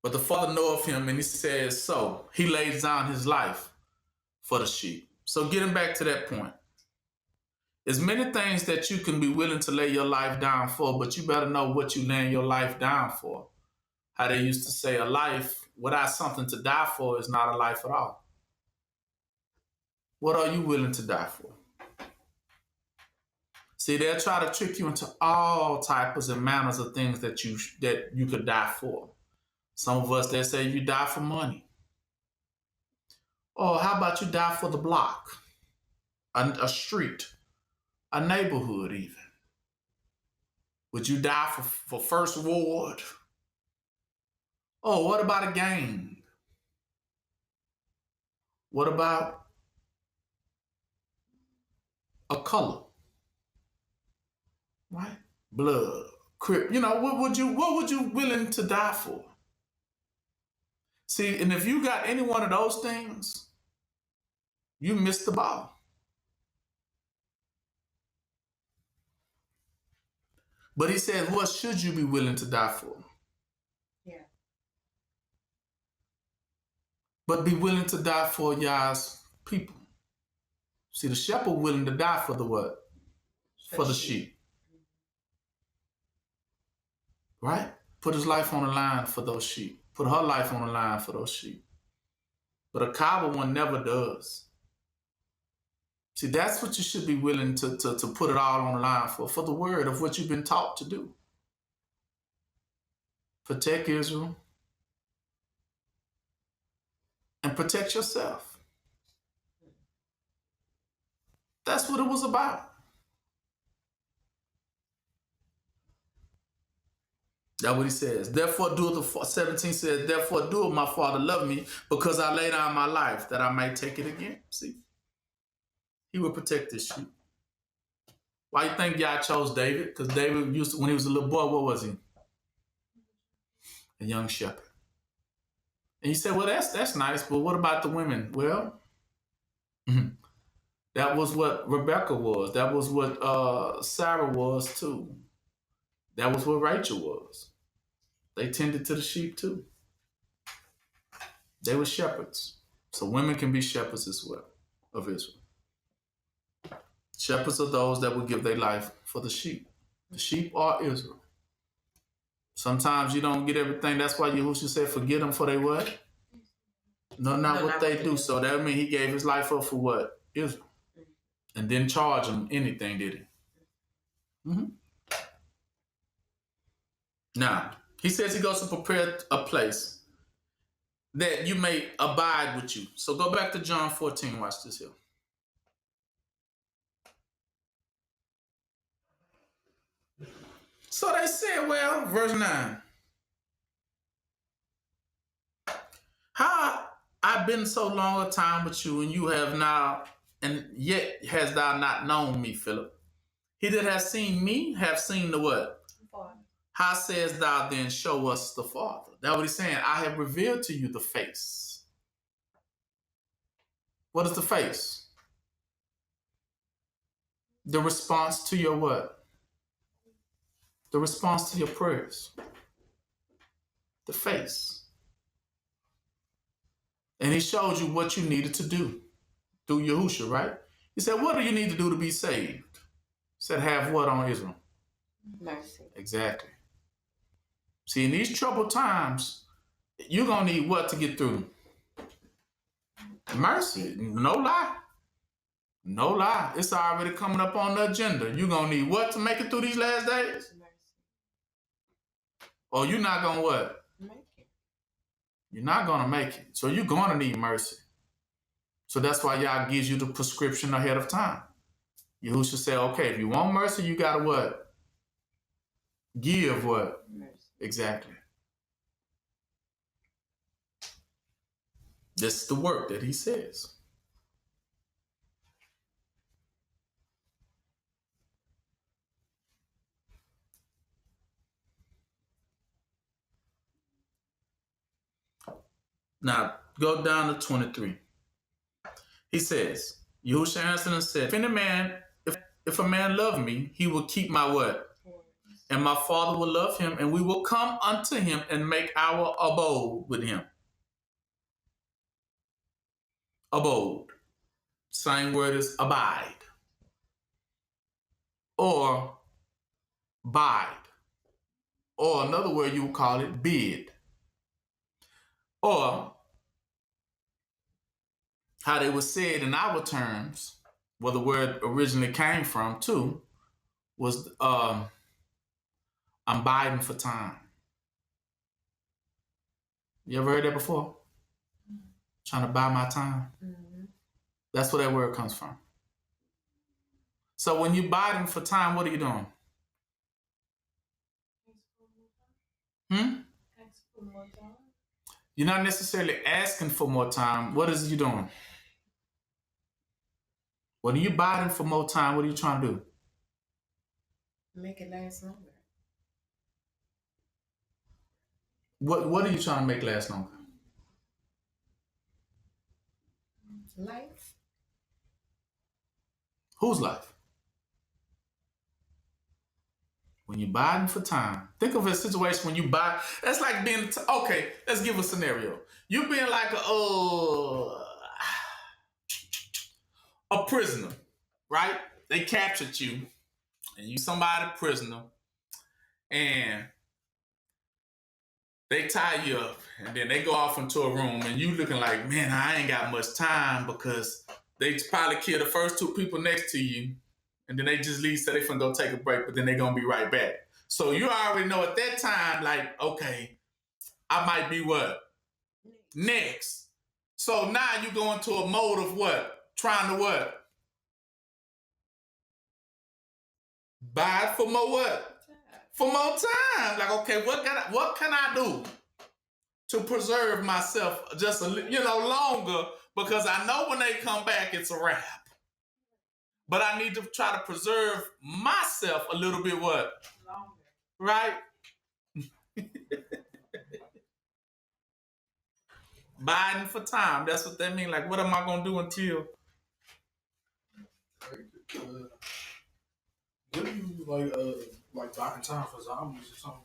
But the Father knoweth him, and he says so. He lays down his life for the sheep. So getting back to that point, there's many things that you can be willing to lay your life down for, but you better know what you're laying your life down for. How they used to say, a life without something to die for is not a life at all. What are you willing to die for? See, they'll try to trick you into all types and manners of things that you could die for. Some of us, they say you die for money. Or how about you die for the block, a street, a neighborhood even? Would you die for First Ward? Oh, what about a gang? What about a color? Right? Blood, You know, what would you willing to die for? See, and if you got any one of those things, you missed the ball. But he said, what should you be willing to die for? Yeah. But be willing to die for y'all's people. See, the shepherd willing to die for the what? For the sheep. Right? Put his life on the line for those sheep. Put her life on the line for those sheep. But a coward one never does. See, that's what you should be willing to put it all on the line for the word of what you've been taught to do. Protect Israel. And protect yourself. That's what it was about. That's what he says. Therefore doeth 17 says, therefore doeth my Father love me, because I lay down my life that I might take it again. See? He would protect his sheep. Why you think God chose David? Because David used to, when he was a little boy, what was he? A young shepherd. And you said, well, that's nice, but what about the women? Well, that was what Rebecca was. That was what Sarah was too. That was what Rachel was. They tended to the sheep too. They were shepherds. So women can be shepherds as well of Israel. Shepherds are those that will give their life for the sheep. The sheep are Israel. Sometimes you don't get everything. That's why Yahushua said, forget them for they what? No, not what they do. So that means he gave his life up for what? Israel. And didn't charge them anything, did he? Mm-hmm. Now, he says he goes to prepare a place that you may abide with you. So go back to John 14. Watch this here. So they said, well, verse 9. How I've been so long a time with you, and you have now, and yet has thou not known me, Philip? He that has seen me have seen the what? Father. How sayest thou then, show us the Father? That's what he's saying. I have revealed to you the face. What is the face? The response to your what? The response to your prayers. The face. And he showed you what you needed to do through Yahushua, right? He said, what do you need to do to be saved? He said, have what on Israel? Mercy. Exactly. See, in these troubled times, you're going to need what to get through? Mercy. No lie. No lie. It's already coming up on the agenda. You're going to need what to make it through these last days? Mercy. Or you're not going to what? Make it. You're not going to make it. So you're going to need mercy. So that's why Yah gives you the prescription ahead of time. Yahushua said, okay, if you want mercy, you got to what? Give what? Mercy. Exactly. This is the work that he says. Now, go down to 23. He says, Yahushua answered and said, if a man love me, he will keep my what? And my Father will love him, and we will come unto him and make our abode with him. Abode. Same word as abide. Or bide. Or another word you would call it bid. Or how they were said in our terms, where the word originally came from too, was I'm biding for time. You ever heard that before? Trying to buy my time. Mm-hmm. That's where that word comes from. So when you're biding for time, what are you doing? Ask for more time. You're not necessarily asking for more time. What is you doing? When you're biding for more time, what are you trying to do? Make it last longer. What are you trying to make last longer? Life. Whose life? When you're biding for time, think of a situation when you buy. That's like being okay. Let's give a scenario. You being like a prisoner, right? They captured you, and you somebody prisoner, and they tie you up, and then they go off into a room, and you looking like, man, I ain't got much time because they probably killed the first two people next to you, and then they just leave, so they finna go take a break, but then they gonna be right back. So you already know at that time, like, okay, I might be what? Next. So now you go into a mode of what? Trying to what? Buy for more what? For more time. Like, okay, what can I do to preserve myself just longer? Because I know when they come back, it's a wrap. But I need to try to preserve myself a little bit what? Longer. Right? Biding for time. That's what that means. Like, what am I gonna do until? What do you like buying time for zombies or something?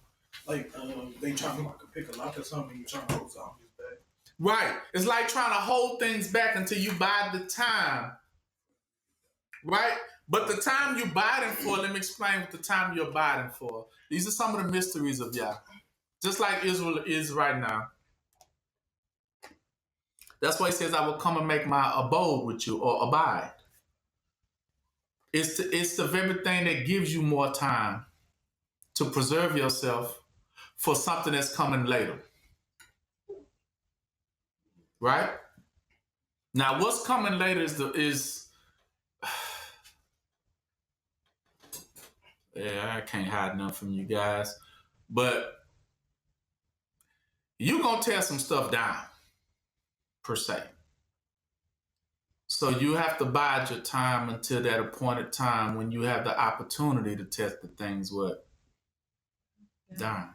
Like they trying to pick a lock or something, you trying to hold zombies back. Right. It's like trying to hold things back until you buy the time. Right? But the time you're biding for, let me explain what the time you're biding for. These are some of the mysteries of Yah. Just like Israel is right now. That's why he says, I will come and make my abode with you, or abide. It's the very thing that gives you more time to preserve yourself for something that's coming later. Right? Now, what's coming later yeah, I can't hide nothing from you guys, but you're going to tear some stuff down, per se. So you have to bide your time until that appointed time when you have the opportunity to test the things what? Down.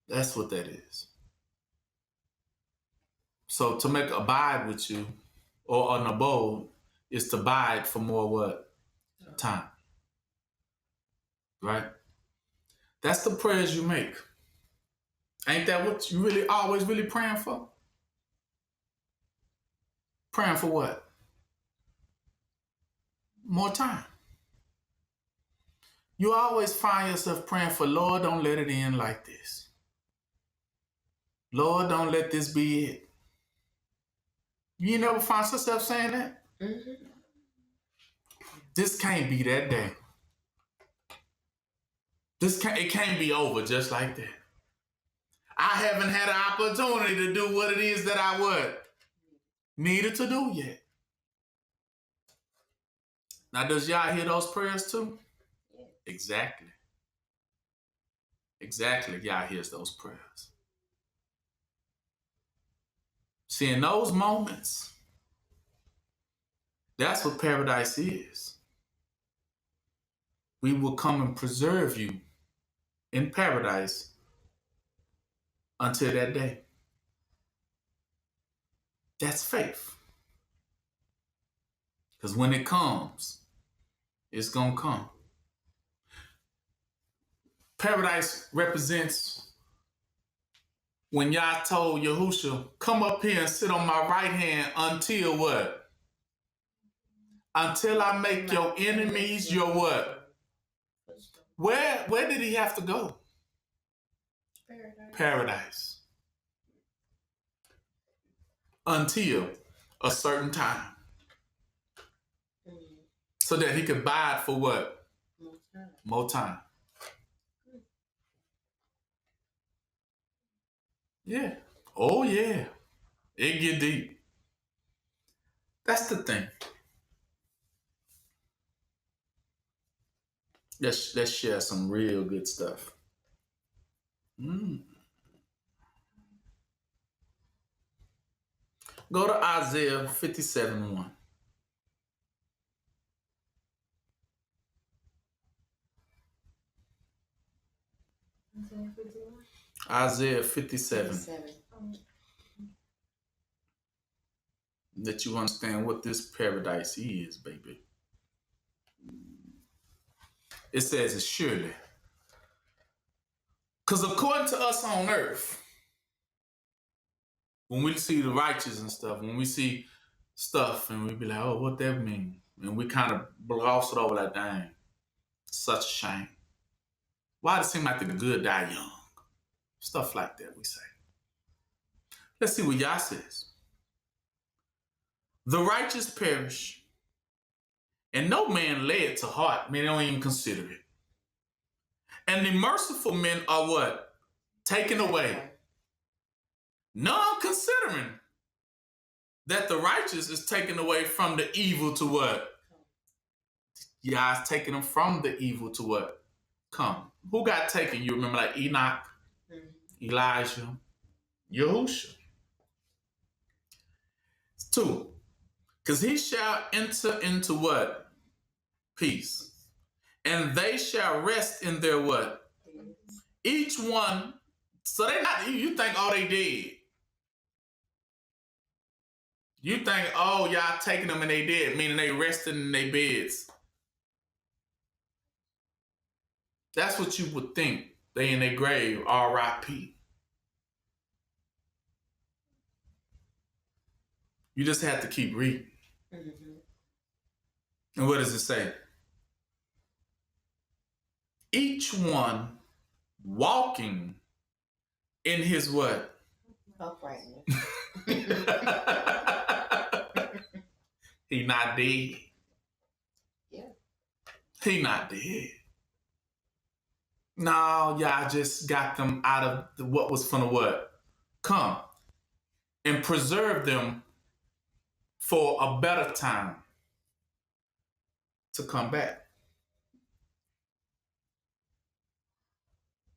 That's what that is. So to make abide with you, or an abode, is to bide for more what? Time. Right? That's the prayers you make. Ain't that what you really always really praying for? Praying for what? More time. You always find yourself praying for, Lord, don't let it end like this. Lord, don't let this be it. You never find yourself saying that? Mm-hmm. This can't be that day. It can't be over just like that. I haven't had an opportunity to do what it is that I would needed to do yet. Now, does y'all hear those prayers too? Yeah. Exactly. Exactly. Y'all hears those prayers. See, in those moments, that's what paradise is. We will come and preserve you in paradise until that day. That's faith. Because when it comes, it's going to come. Paradise represents when Yah told Yahushua, come up here and sit on my right hand until what? Until I make your enemies your what? Where did he have to go? Paradise. Until a certain time. So that he could bide for what? More time. Yeah. Oh yeah. It get deep. That's the thing. Let's share some real good stuff. Go to Isaiah 57:1. Isaiah 57. 57. That you understand what this paradise is, baby. It says it surely. Because according to us on earth, when we see the righteous and stuff, when we see stuff and we be like, oh, what that mean? And we kind of gloss it over like, dang, such a shame. Why does it seem like the good die young? Stuff like that we say. Let's see what Yah says. The righteous perish, and no man lay it to heart. Man, they don't even consider it. And the merciful men are what? Taken away. None considering that the righteous is taken away from the evil to what? Yah's taking them from the evil to what? Come. Who got taken? You remember like Enoch, Elijah, Yahusha. 2. Because he shall enter into what? Peace. And they shall rest in their what? Each one. So they not, you think, oh, they dead. You think, oh, y'all taking them and they dead, meaning they resting in their beds. That's what you would think. They in their grave, R.I.P. You just have to keep reading. And what does it say? Each one walking in his what? Uprightness. He not dead. Yeah. He not dead. No, y'all just got them out of what was finna what? Come. And preserve them for a better time to come back.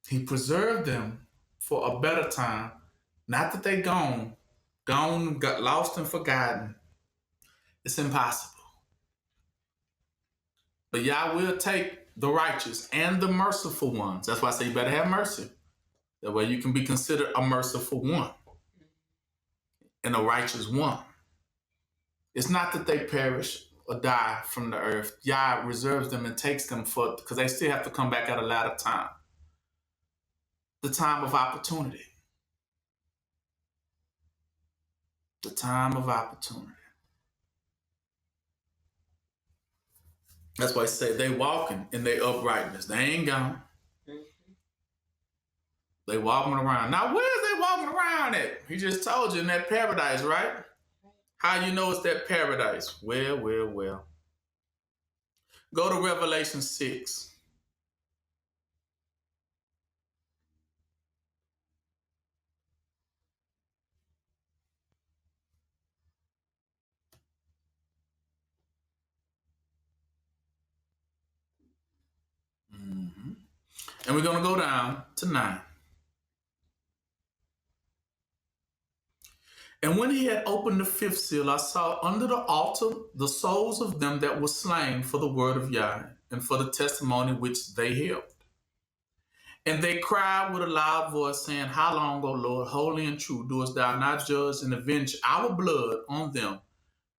He preserved them for a better time. Not that they gone, got lost and forgotten. It's impossible. But Yah will take the righteous and the merciful ones. That's why I say you better have mercy. That way you can be considered a merciful one and a righteous one. It's not that they perish or die from the earth. Yah reserves them and takes them for, because they still have to come back at a later time. The time of opportunity. The time of opportunity. That's why I say they walking in their uprightness. They ain't gone. They walking around. Now, where is they walking around at? He just told you in that paradise, right? How you know it's that paradise? Well. Go to Revelation 6. And we're going to go down to 9. And when he had opened the 5th seal, I saw under the altar the souls of them that were slain for the word of Yah and for the testimony which they held. And they cried with a loud voice, saying, How long, O Lord, holy and true, doest thou not judge and avenge our blood on them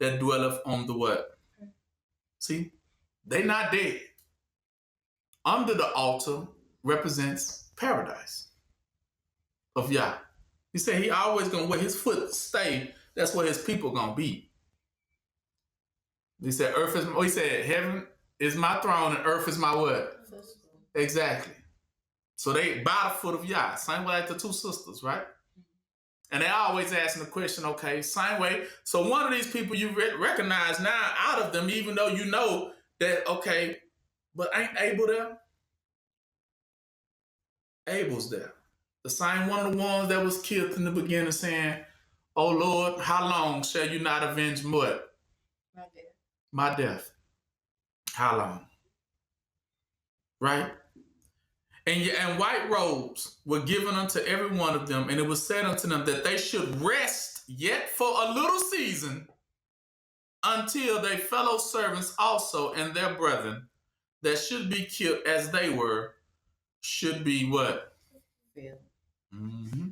that dwelleth on the what? See, they not dead. Under the altar represents paradise of Yah. He said he always gonna where his foot stay. That's where his people gonna be. He said he said heaven is my throne and earth is my what? Exactly. So they by the foot of Yah. Same way like the 2 sisters, right? And they always asking the question, okay, same way. So one of these people you recognize now out of them, even though you know that, okay, but ain't Abel there? Abel's there. The same one of the ones that was killed in the beginning saying, Oh Lord, how long shall you not avenge what? My death. My death. How long? Right? And white robes were given unto every one of them, and it was said unto them that they should rest yet for a little season until their fellow servants also and their brethren that should be killed as they were, should be what? fulfilled. Mm-hmm.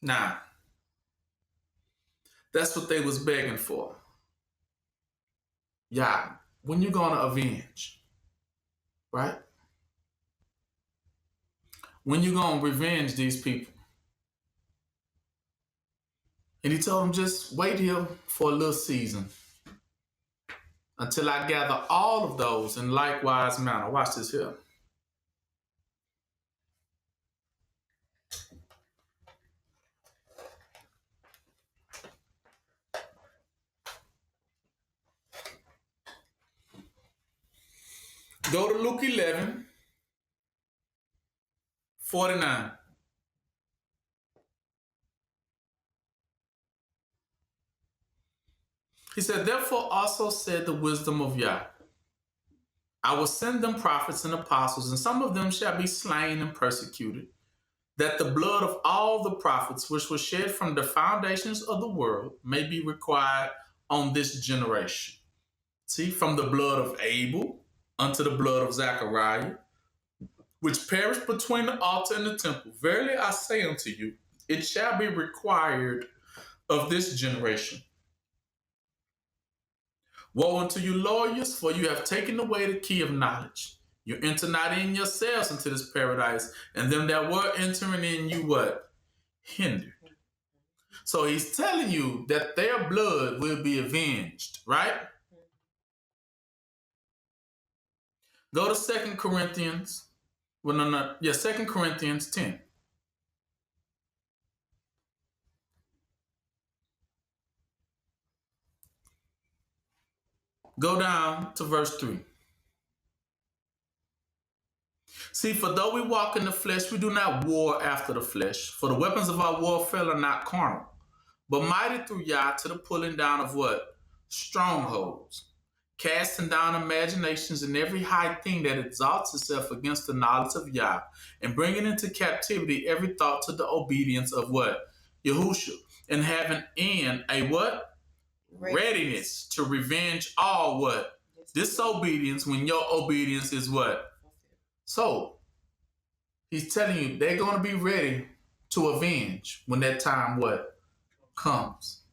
Now, that's what they was begging for. Yeah, when you gonna avenge, right? When you gonna revenge these people? And he told them, just wait here for a little season until I gather all of those in likewise manner. Watch this here. Go to Luke 11:49. He said, therefore also said the wisdom of Yah, I will send them prophets and apostles, and some of them shall be slain and persecuted, that the blood of all the prophets which was shed from the foundations of the world may be required on this generation. See, from the blood of Abel unto the blood of Zechariah, which perished between the altar and the temple. Verily I say unto you, it shall be required of this generation. Woe unto you, lawyers, for you have taken away the key of knowledge. You enter not in yourselves into this paradise, and them that were entering in you what? Hindered. So he's telling you that their blood will be avenged, right? Go to 2 Corinthians. Well, no. Yeah, 2 Corinthians 10. Go down to verse 3. See, for though we walk in the flesh, we do not war after the flesh. For the weapons of our warfare are not carnal, but mighty through Yah to the pulling down of what? Strongholds. Casting down imaginations and every high thing that exalts itself against the knowledge of Yah, and bringing into captivity every thought to the obedience of what? Yahushua. And having in a what? Readiness to revenge all what? Disobedience, when your obedience is what? So, he's telling you they're going to be ready to avenge when that time what? Comes.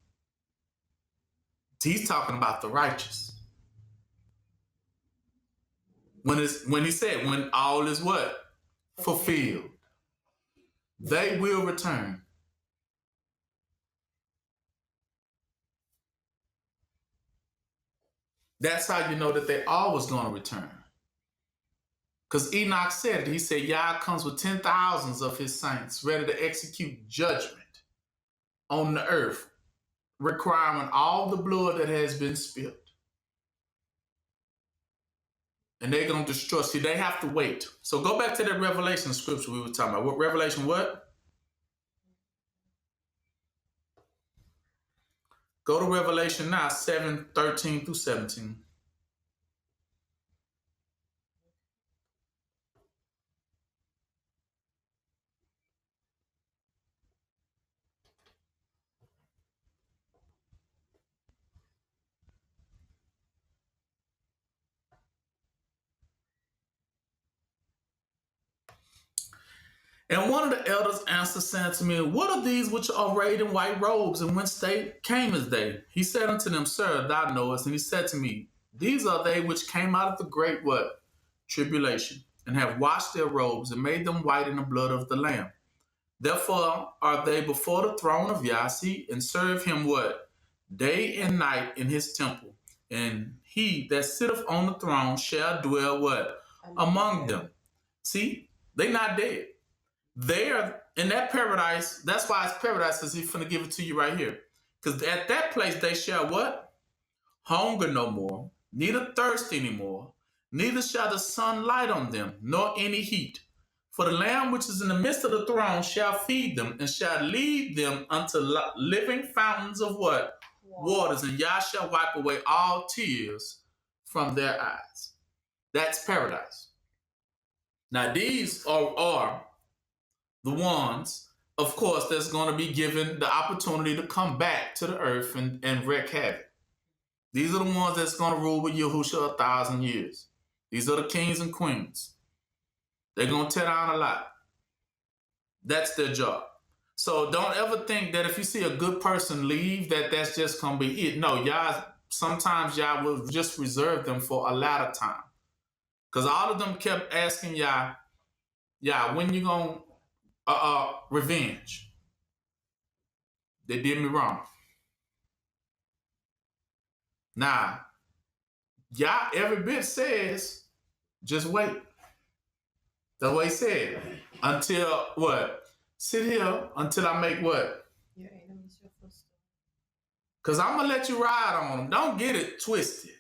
He's talking about the righteous. When he said, when all is what? Fulfilled. They will return. That's how you know that they always going to return. Because Enoch said it. He said, Yah comes with 10,000s of his saints ready to execute judgment on the earth, requiring all the blood that has been spilled. And they're going to destroy. See, they have to wait. So go back to that Revelation scripture we were talking about. What Revelation what? Go to Revelation now, 7:13 through 17. And one of the elders answered, saying to me, what are these which are arrayed in white robes, and whence they came as they? He said unto them, Sir, thou knowest. And he said to me, these are they which came out of the great what? Tribulation, and have washed their robes, and made them white in the blood of the Lamb. Therefore are they before the throne of Yahweh, and serve him what? Day and night in his temple. And he that sitteth on the throne shall dwell what? Among them. See, they not dead. They're in that paradise. That's why it's paradise, because he's finna give it to you right here. Because at that place they shall what? Hunger no more, neither thirst anymore, neither shall the sun light on them, nor any heat. For the Lamb which is in the midst of the throne shall feed them, and shall lead them unto living fountains of what? Waters. And Yah shall wipe away all tears from their eyes. That's paradise. Now these are the ones, of course, that's going to be given the opportunity to come back to the earth and wreak havoc. These are the ones that's going to rule with Yahushua 1,000 years. These are the kings and queens. They're going to tear down a lot. That's their job. So don't ever think that if you see a good person leave, that that's just going to be it. No, y'all, sometimes y'all will just reserve them for a latter time. Because all of them kept asking y'all, when you going to revenge? They did me wrong. Now, y'all every bit says, just wait. That's what he said. Until what? Sit here until I make what? Your enemies your footstool. Because I'm going to let you ride on them. Don't get it twisted.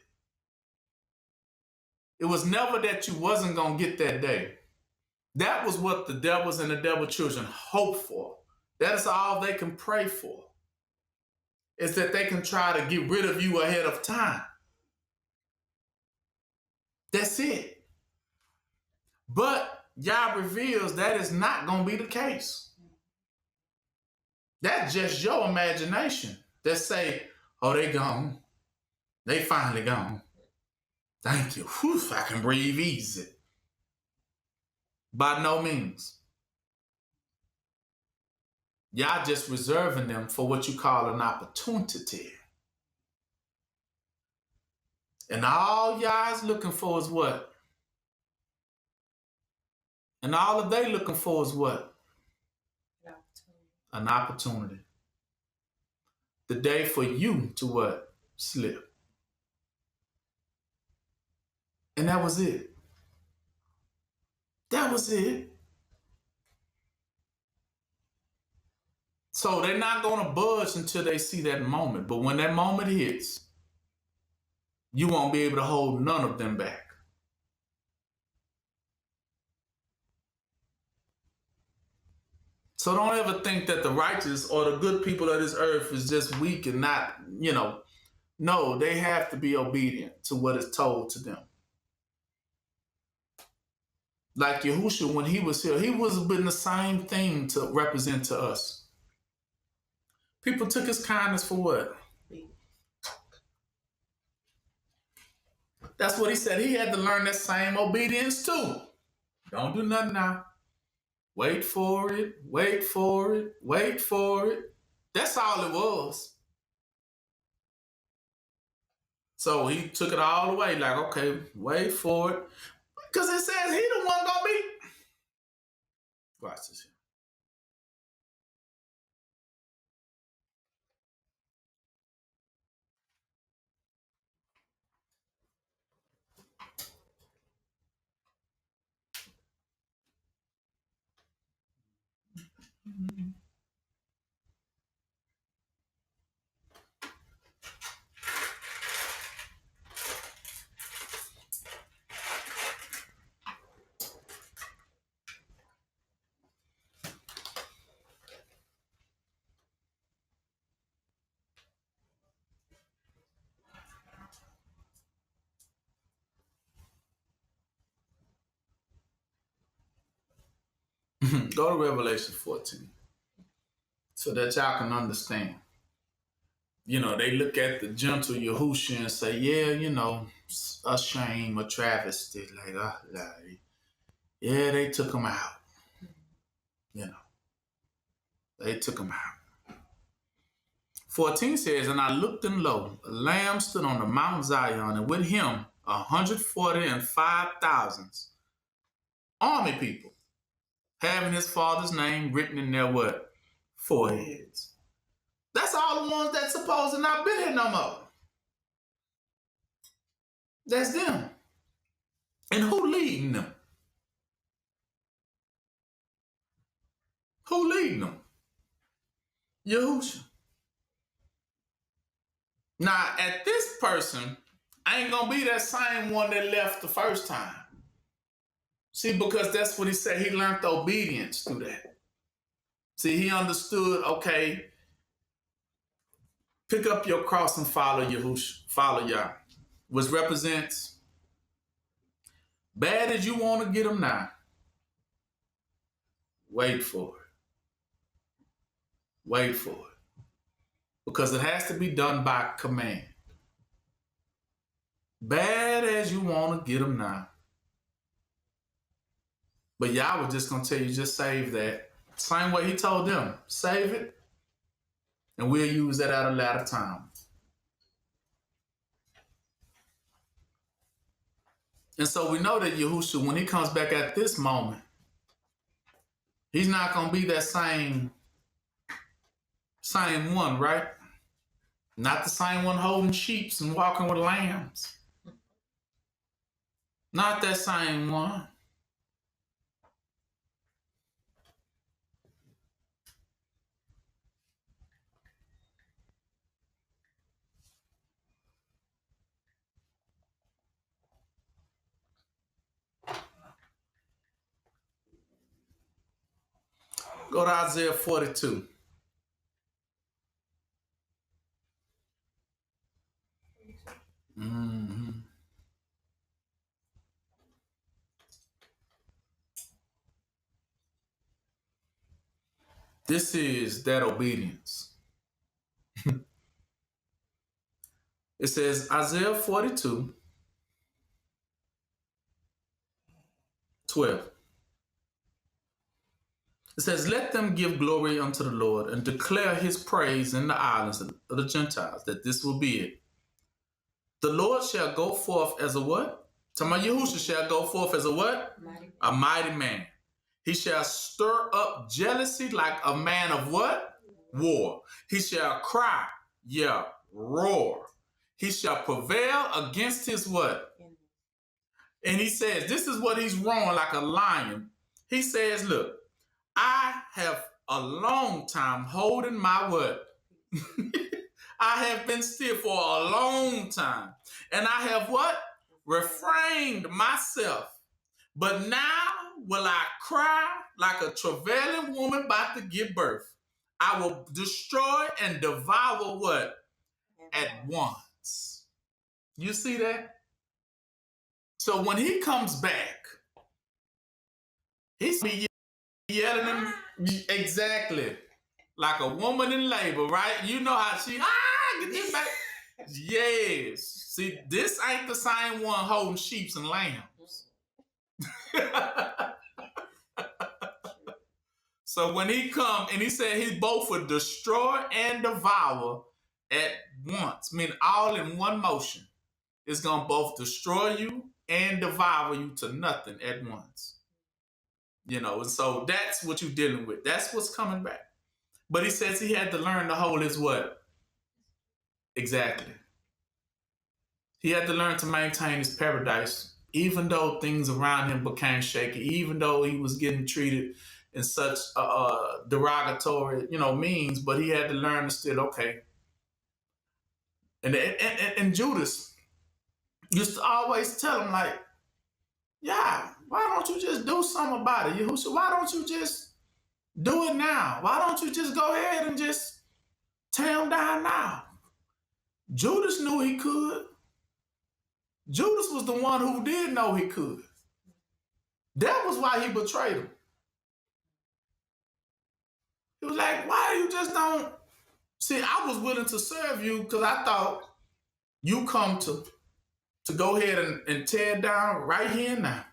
It was never that you wasn't going to get that day. That was what the devils and the devil children hope for. That is all they can pray for. Is that they can try to get rid of you ahead of time. That's it. But Yah reveals that is not going to be the case. That's just your imagination that say, oh, they gone. They finally gone. Thank you. Whew, I can breathe easy. By no means. Y'all just reserving them for what you call an opportunity. And all y'all's looking for is what? And all of they looking for is what? An opportunity. The day for you to what? Slip. And that was it. That was it. So they're not going to budge until they see that moment. But when that moment hits, you won't be able to hold none of them back. So don't ever think that the righteous or the good people of this earth is just weak and not, no, they have to be obedient to what is told to them. Like Yahushua, when he was here, he was been the same thing to represent to us. People took his kindness for what? That's what he said. He had to learn that same obedience too. Don't do nothing now. Wait for it, wait for it, wait for it. That's all it was. So he took it all the way, like, okay, wait for it. Because it says he the one gonna be. Watch this here. Go to Revelation 14 so that y'all can understand. They look at the gentle Yahushua and say, yeah, a shame, a travesty. Yeah, they took him out. They took him out. 14 says, and I looked and lo, a lamb stood on the Mount Zion, and with him 145,000 army people, having his father's name written in their what? Foreheads. That's all the ones that's supposed to not be here no more. That's them. And who leading them? Who leading them? Yahushua. Now, at this person, I ain't gonna be that same one that left the first time. See, because that's what he said. He learned obedience through that. See, he understood, okay, pick up your cross and follow Yahushua, follow Yah, which represents bad as you want to get them now. Wait for it. Wait for it. Because it has to be done by command. Bad as you want to get them now. But Yah was just gonna tell you, just save that. Same way he told them, save it, and we'll use that at a later time. And so we know that Yahushua, when he comes back at this moment, he's not gonna be that same one, right? Not the same one holding sheep and walking with lambs. Not that same one. Go to Isaiah 42. Mm-hmm. This is that obedience. It says Isaiah 42, 12. It says, let them give glory unto the Lord and declare his praise in the islands of the Gentiles, that this will be it. The Lord shall go forth as a what? Talking about Yahushua shall go forth as a what? A mighty man. He shall stir up jealousy like a man of what? War. He shall cry, yeah, roar. He shall prevail against his what? And he says, this is what he's roaring like a lion. He says, look, I have a long time holding my what? I have been still for a long time. And I have what? Refrained myself. But now will I cry like a travailing woman about to give birth. I will destroy and devour what? At once. You see that? So when he comes back, he's be yelling him exactly like a woman in labor, right? You know how she, get this back. Yes. See, this ain't the same one holding sheep and lambs. So when he come and he said he both would destroy and devour at once, I mean all in one motion, it's going to both destroy you and devour you to nothing at once. You know, and so that's what you're dealing with. That's what's coming back. But he says he had to learn to hold his what? Exactly. He had to learn to maintain his paradise, even though things around him became shaky, even though he was getting treated in such derogatory, means, but he had to learn to still, okay. And Judas used to always tell him, like, yeah, why don't you just do something about it? Yahushua, why don't you just do it now? Why don't you just go ahead and just tear him down now? Judas knew he could. Judas was the one who did know he could. That was why he betrayed him. He was like, why you just don't? See, I was willing to serve you because I thought you come to go ahead and tear it down right here and now.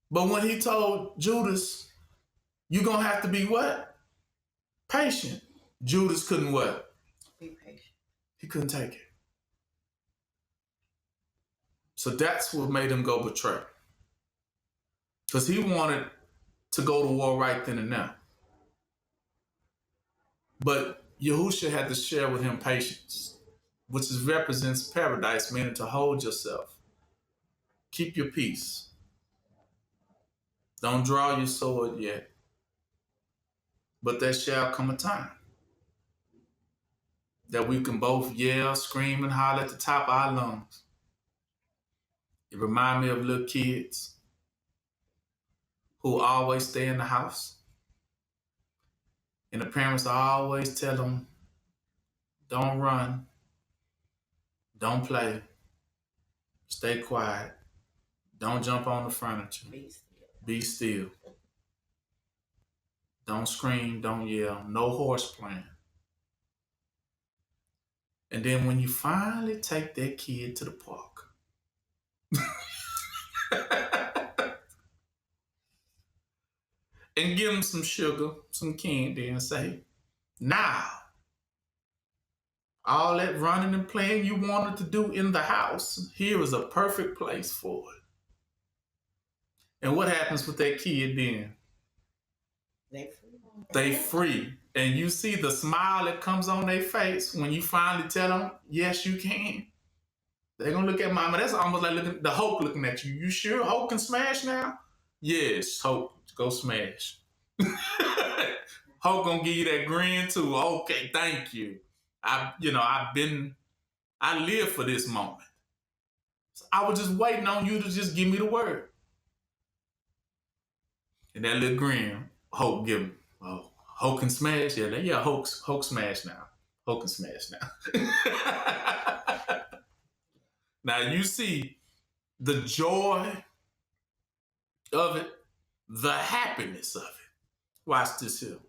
But when he told Judas, you're going to have to be what? Patient. Judas couldn't what? Be patient. He couldn't take it. So that's what made him go betray. Because he wanted to go to war right then and now. But Yahushua had to share with him patience, which represents paradise, meaning to hold yourself. Keep your peace. Don't draw your sword yet. But there shall come a time that we can both yell, scream, and holler at the top of our lungs. It reminds me of little kids who always stay in the house. And the parents always tell them, don't run, don't play, stay quiet, don't jump on the furniture, be still. Don't scream, don't yell, no horse playing. And then when you finally take that kid to the park, and give them some sugar, some candy, and say, now, all that running and playing you wanted to do in the house, here is a perfect place for it. And what happens with that kid then? They free. And you see the smile that comes on their face when you finally tell them, yes, you can. They're going to look at mama. That's almost like the Hulk looking at you. You sure Hulk can smash now? Yes, Hulk, go smash. Hulk gonna give you that grin too. Okay, thank you. I live for this moment. So I was just waiting on you to just give me the word. And that little grin, Hulk give him. Oh, Hulk can smash? Yeah, Hulk smash now. Hulk can smash now. Now you see the joy of it, the happiness of it. Watch this here.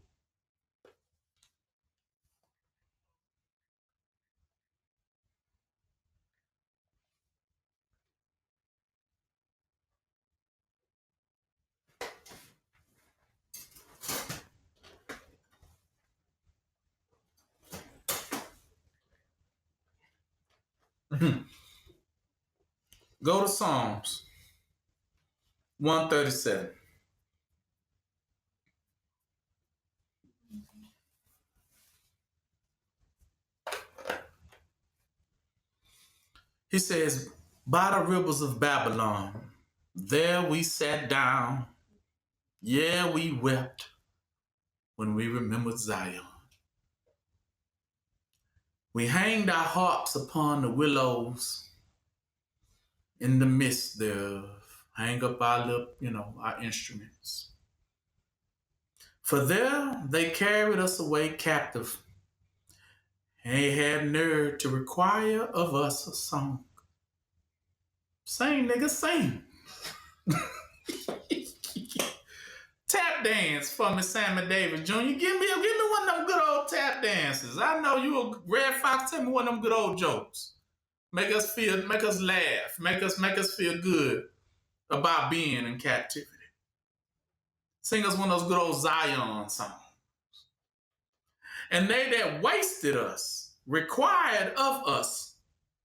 Go to Psalms 137. He says, by the rivers of Babylon, there we sat down. Yeah, we wept when we remembered Zion. We hanged our harps upon the willows in the midst thereof. Hang up our our instruments. For there they carried us away captive, and they had nerve to require of us a song. Sing, nigga, sing. Tap dance for me, Sammy Davis Jr. Give me one of them good old tap dances. I know you a Red Fox. Tell me one of them good old jokes. Make us laugh, make us feel good about being in captivity. Sing us one of those good old Zion songs. And they that wasted us required of us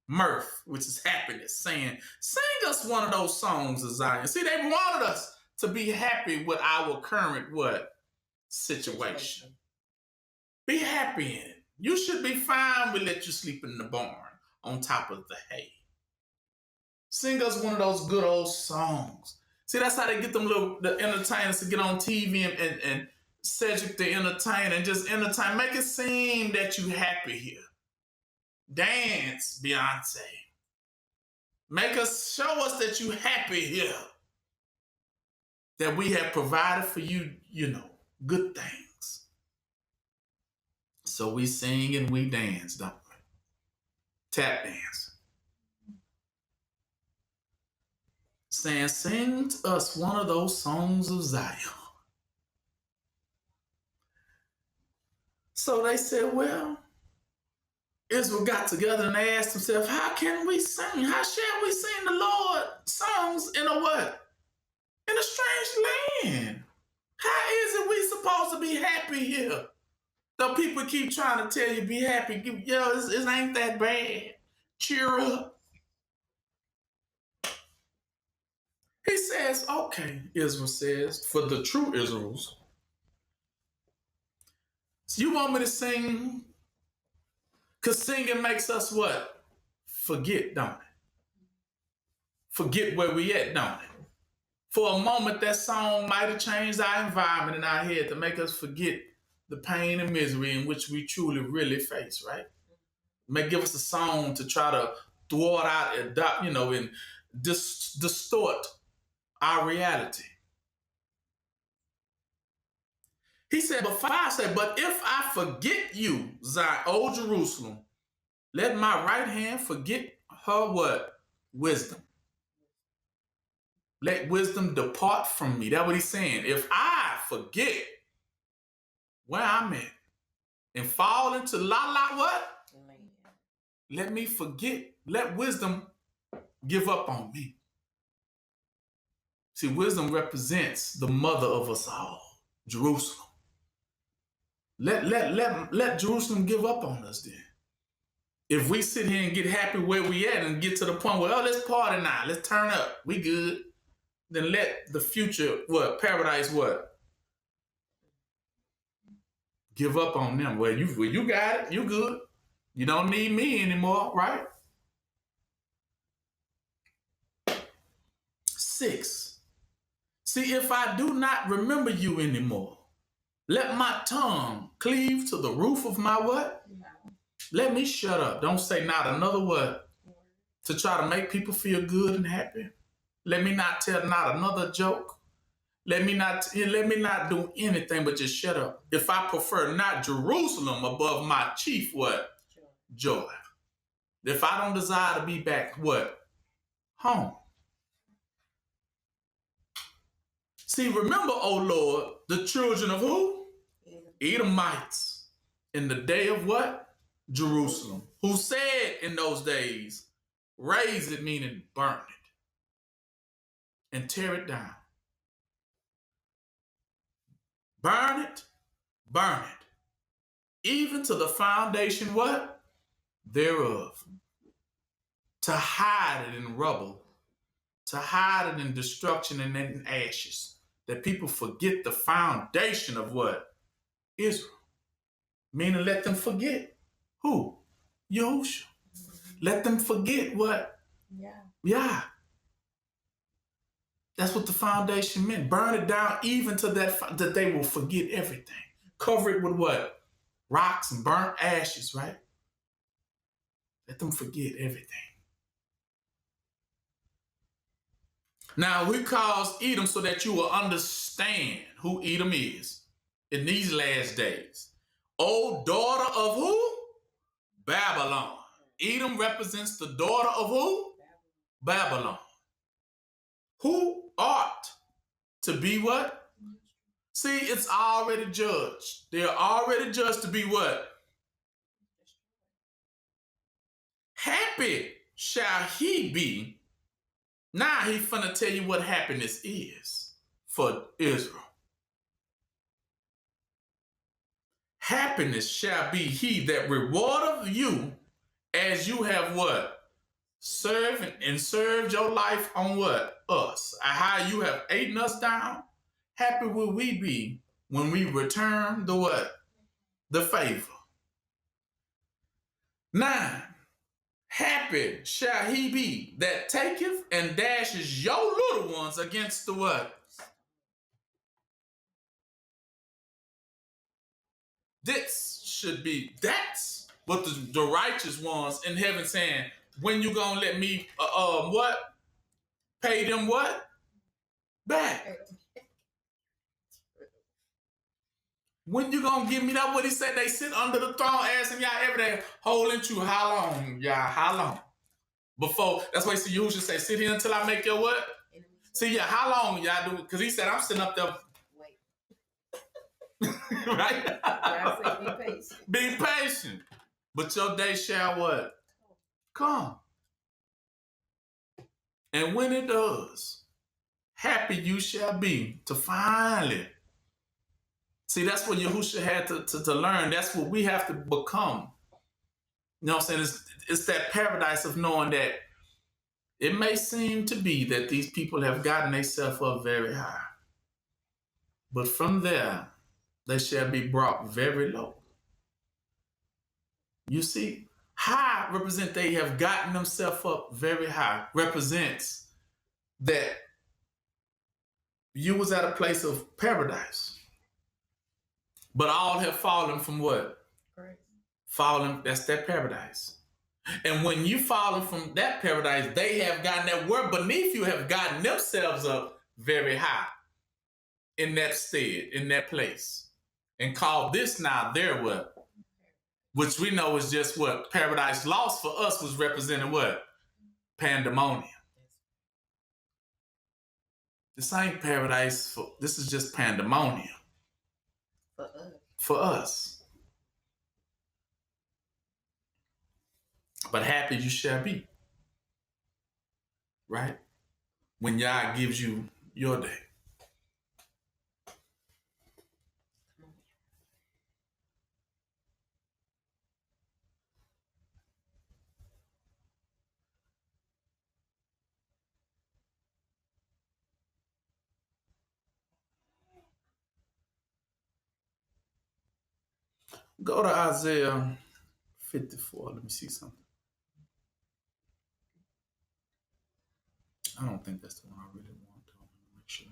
mirth, which is happiness, saying, sing us one of those songs of Zion. See, they wanted us to be happy with our current situation. Be happy in it. You should be fine. We let you sleep in the barn on top of the hay. Sing us one of those good old songs. See, that's how they get the entertainers to get on TV and Cedric to entertain and just entertain. Make it seem that you happy here. Dance, Beyonce. Show us that you happy here. That we have provided for you, good things. So we sing and we dance, don't we? Tap dance. Saying, sing to us one of those songs of Zion. So they said, well, Israel got together and they asked themselves, how can we sing? How shall we sing the Lord songs in a what? In a strange land. How is it we supposed to be happy here? Though people keep trying to tell you, be happy. It ain't that bad. Cheer up. He says, okay, Israel says, for the true Israels. So you want me to sing? Because singing makes us what? Forget, don't it? Forget where we at, don't it? For a moment, that song might have changed our environment in our head to make us forget the pain and misery in which we truly really face, right? It may give us a song to try to thwart out, adopt, and distort our reality. He said, but if I forget you, Zion, O Jerusalem, let my right hand forget her what? Wisdom. Let wisdom depart from me. That's what he's saying. If I forget where I'm at and fall into what? Let me forget. Let wisdom give up on me. See, wisdom represents the mother of us all. Jerusalem. Let Jerusalem give up on us then. If we sit here and get happy where we at and get to the point where, oh, let's party now, let's turn up, we good, then let the future, paradise, give up on them. Well, you got it, you good. You don't need me anymore, right? 6. See, if I do not remember you anymore, let my tongue cleave to the roof of my what? Let me shut up. Don't say not another word to try to make people feel good and happy. Let me not tell not another joke. Let me not do anything but just shut up. If I prefer not Jerusalem above my chief what? Joy. If I don't desire to be back what? Home. See, remember, O Lord, the children of who? Edomites. In the day of what? Jerusalem. Who said in those days, raise it, meaning burn it, and tear it down. Burn it, even to the foundation what? Thereof. To hide it in rubble, to hide it in destruction and in ashes. That people forget the foundation of what? Israel. Meaning let them forget. Who? Yahushua. Let them forget what? Yeah. That's what the foundation meant. Burn it down even to that they will forget everything. Cover it with what? Rocks and burnt ashes, right? Let them forget everything. Now, we cause Edom so that you will understand who Edom is in these last days. O daughter of who? Babylon. Edom represents the daughter of who? Babylon. Who ought to be what? See, it's already judged. They're already judged to be what? Happy shall he be. Now he's finna tell you what happiness is for Israel. Happiness shall be he that rewardeth you as you have what? Served your life on what? Us. How you have eaten us down. Happy will we be when we return the what? The favor. 9. Happy shall he be that taketh and dashes your little ones against the what? That's what the righteous ones in heaven saying, when you gonna let me, what? Pay them what? Back. When you gonna give me that? What he said, they sit under the throne asking y'all every day, holding you, how long, y'all, how long? Before, that's why you usually say, sit here until I make your what? See, yeah, how long y'all do? Because he said, I'm sitting up there. Wait. Right? Be patient. Be patient. But your day shall what? Come. And when it does, happy you shall be to finally. See, that's what Yahushua had to learn. That's what we have to become. You know what I'm saying? It's that paradise of knowing that it may seem to be that these people have gotten themselves up very high. But from there, they shall be brought very low. You see, high represent they have gotten themselves up very high. Represents that you was at a place of paradise. But all have fallen from what? Great. Fallen, that's that paradise. And when you fallen from that paradise, they have gotten that word beneath you have gotten themselves up very high in that stead, in that place. And called this now their what? Which we know is just what? Paradise lost for us was representing what? Pandemonium. This ain't paradise, this is just pandemonium. For us. But happy you shall be. Right? When Yah gives you your day. Go to Isaiah 54. Let me see something. I don't think that's the one I really want. Though. Let me make sure.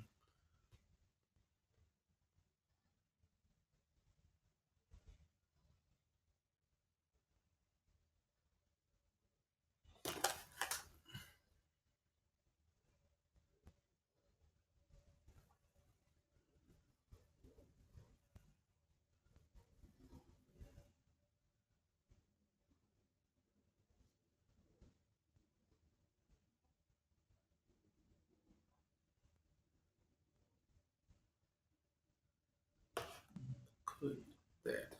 Could that.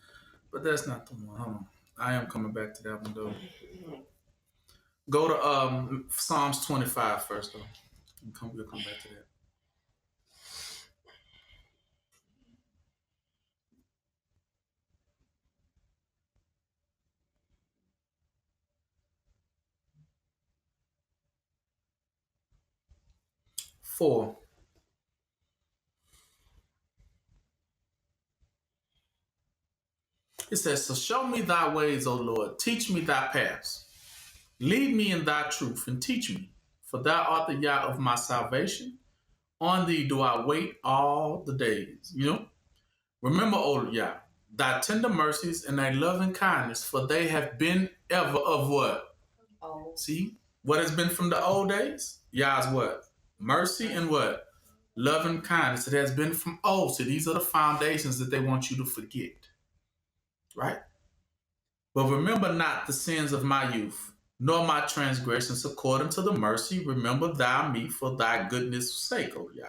But that's not the one. Hold on. I am coming back to that one though. Go to Psalms 25 first though. We'll come back to that. Four. It says, "So show me thy ways, O Lord. Teach me thy paths. Lead me in thy truth and teach me. For thou art the Yah of my salvation. On thee do I wait all the days." You know? Remember, O Yah, thy tender mercies and thy loving kindness, for they have been ever of what? Oh, See? What has been from the old days? Yah's what? Mercy and what? Loving kindness. It has been from old. So these are the foundations that they want you to forget. Right? But remember not the sins of my youth, nor my transgressions according to the mercy. Remember thou me for thy goodness' sake, O Yah.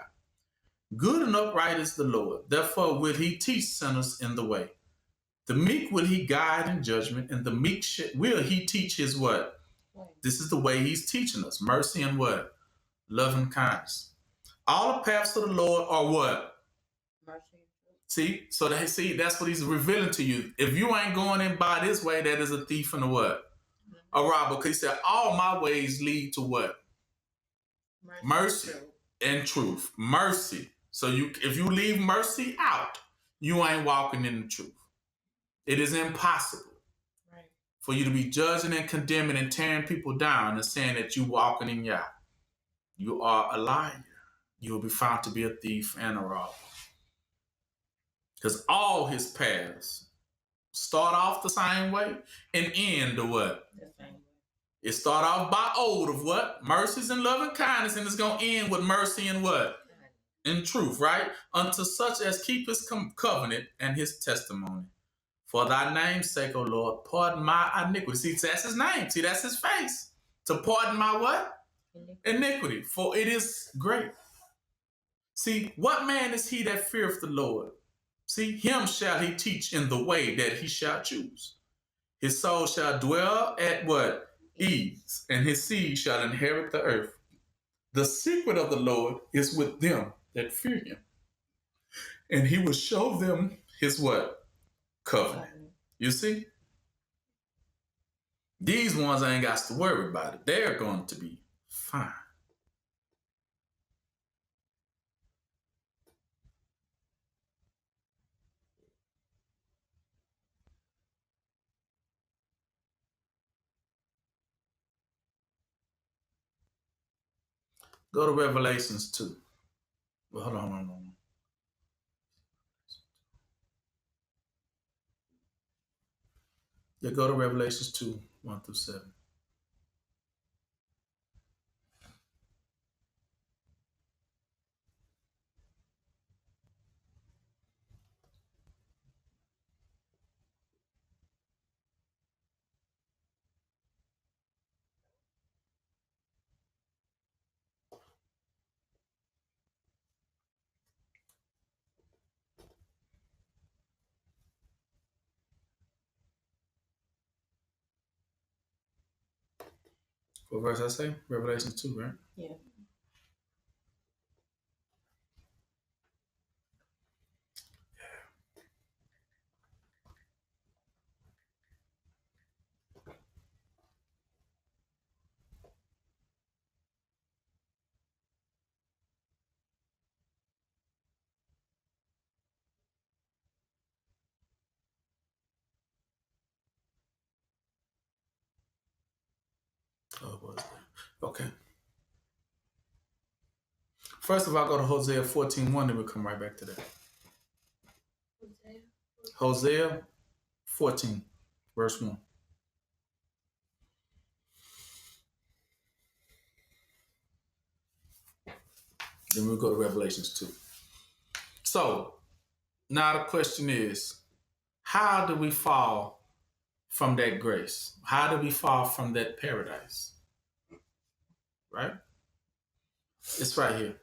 Good and upright is the Lord. Therefore will he teach sinners in the way. The meek will he guide in judgment, and the meek will he teach his what? This is the way he's teaching us. Mercy and what? Love and kindness. All the paths of the Lord are what? mercy. See? So that's what he's revealing to you. If you ain't going in by this way, that is a thief and a what? A robber. Because he said, all my ways lead to what? Mercy and truth. Mercy. So if you leave mercy out, you ain't walking in the truth. It is impossible for you to be judging and condemning and tearing people down and saying that you walking in Yah. You are a liar. You will be found to be a thief and a robber. Because all his paths start off the same way and end the what? The same way. It start off by old of what? Mercies and love and kindness, and it's going to end with mercy and what? In truth, right? Unto such as keep his covenant and his testimony. For thy name's sake, O Lord, pardon my iniquity. See, that's his name. See, that's his face. To pardon my what? Iniquity. For it is great. See, what man is he that feareth the Lord? See, him shall he teach in the way that he shall choose. His soul shall dwell at what? Ease, and his seed shall inherit the earth. The secret of the Lord is with them that fear him, and he will show them his what? Covenant. You see? These ones ain't got to worry about it. They're going to be fine. Go to Revelations 2. Well, hold on. Yeah, go to Revelations 2, 1 through 7. What verse I say? Revelation 2, right? Yeah. Oh, was that? Okay. First of all, go to Hosea 14:1, then we'll come right back to that. Hosea 14, verse 1. Then we'll go to Revelations 2. So, now the question is, how do we fall from that grace? How do we fall from that paradise? Right? It's right here.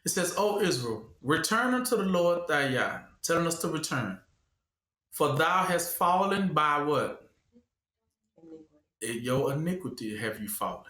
It says, O Israel, return unto the Lord thy Yah, telling us to return. For thou hast fallen by what? In your iniquity have you fallen.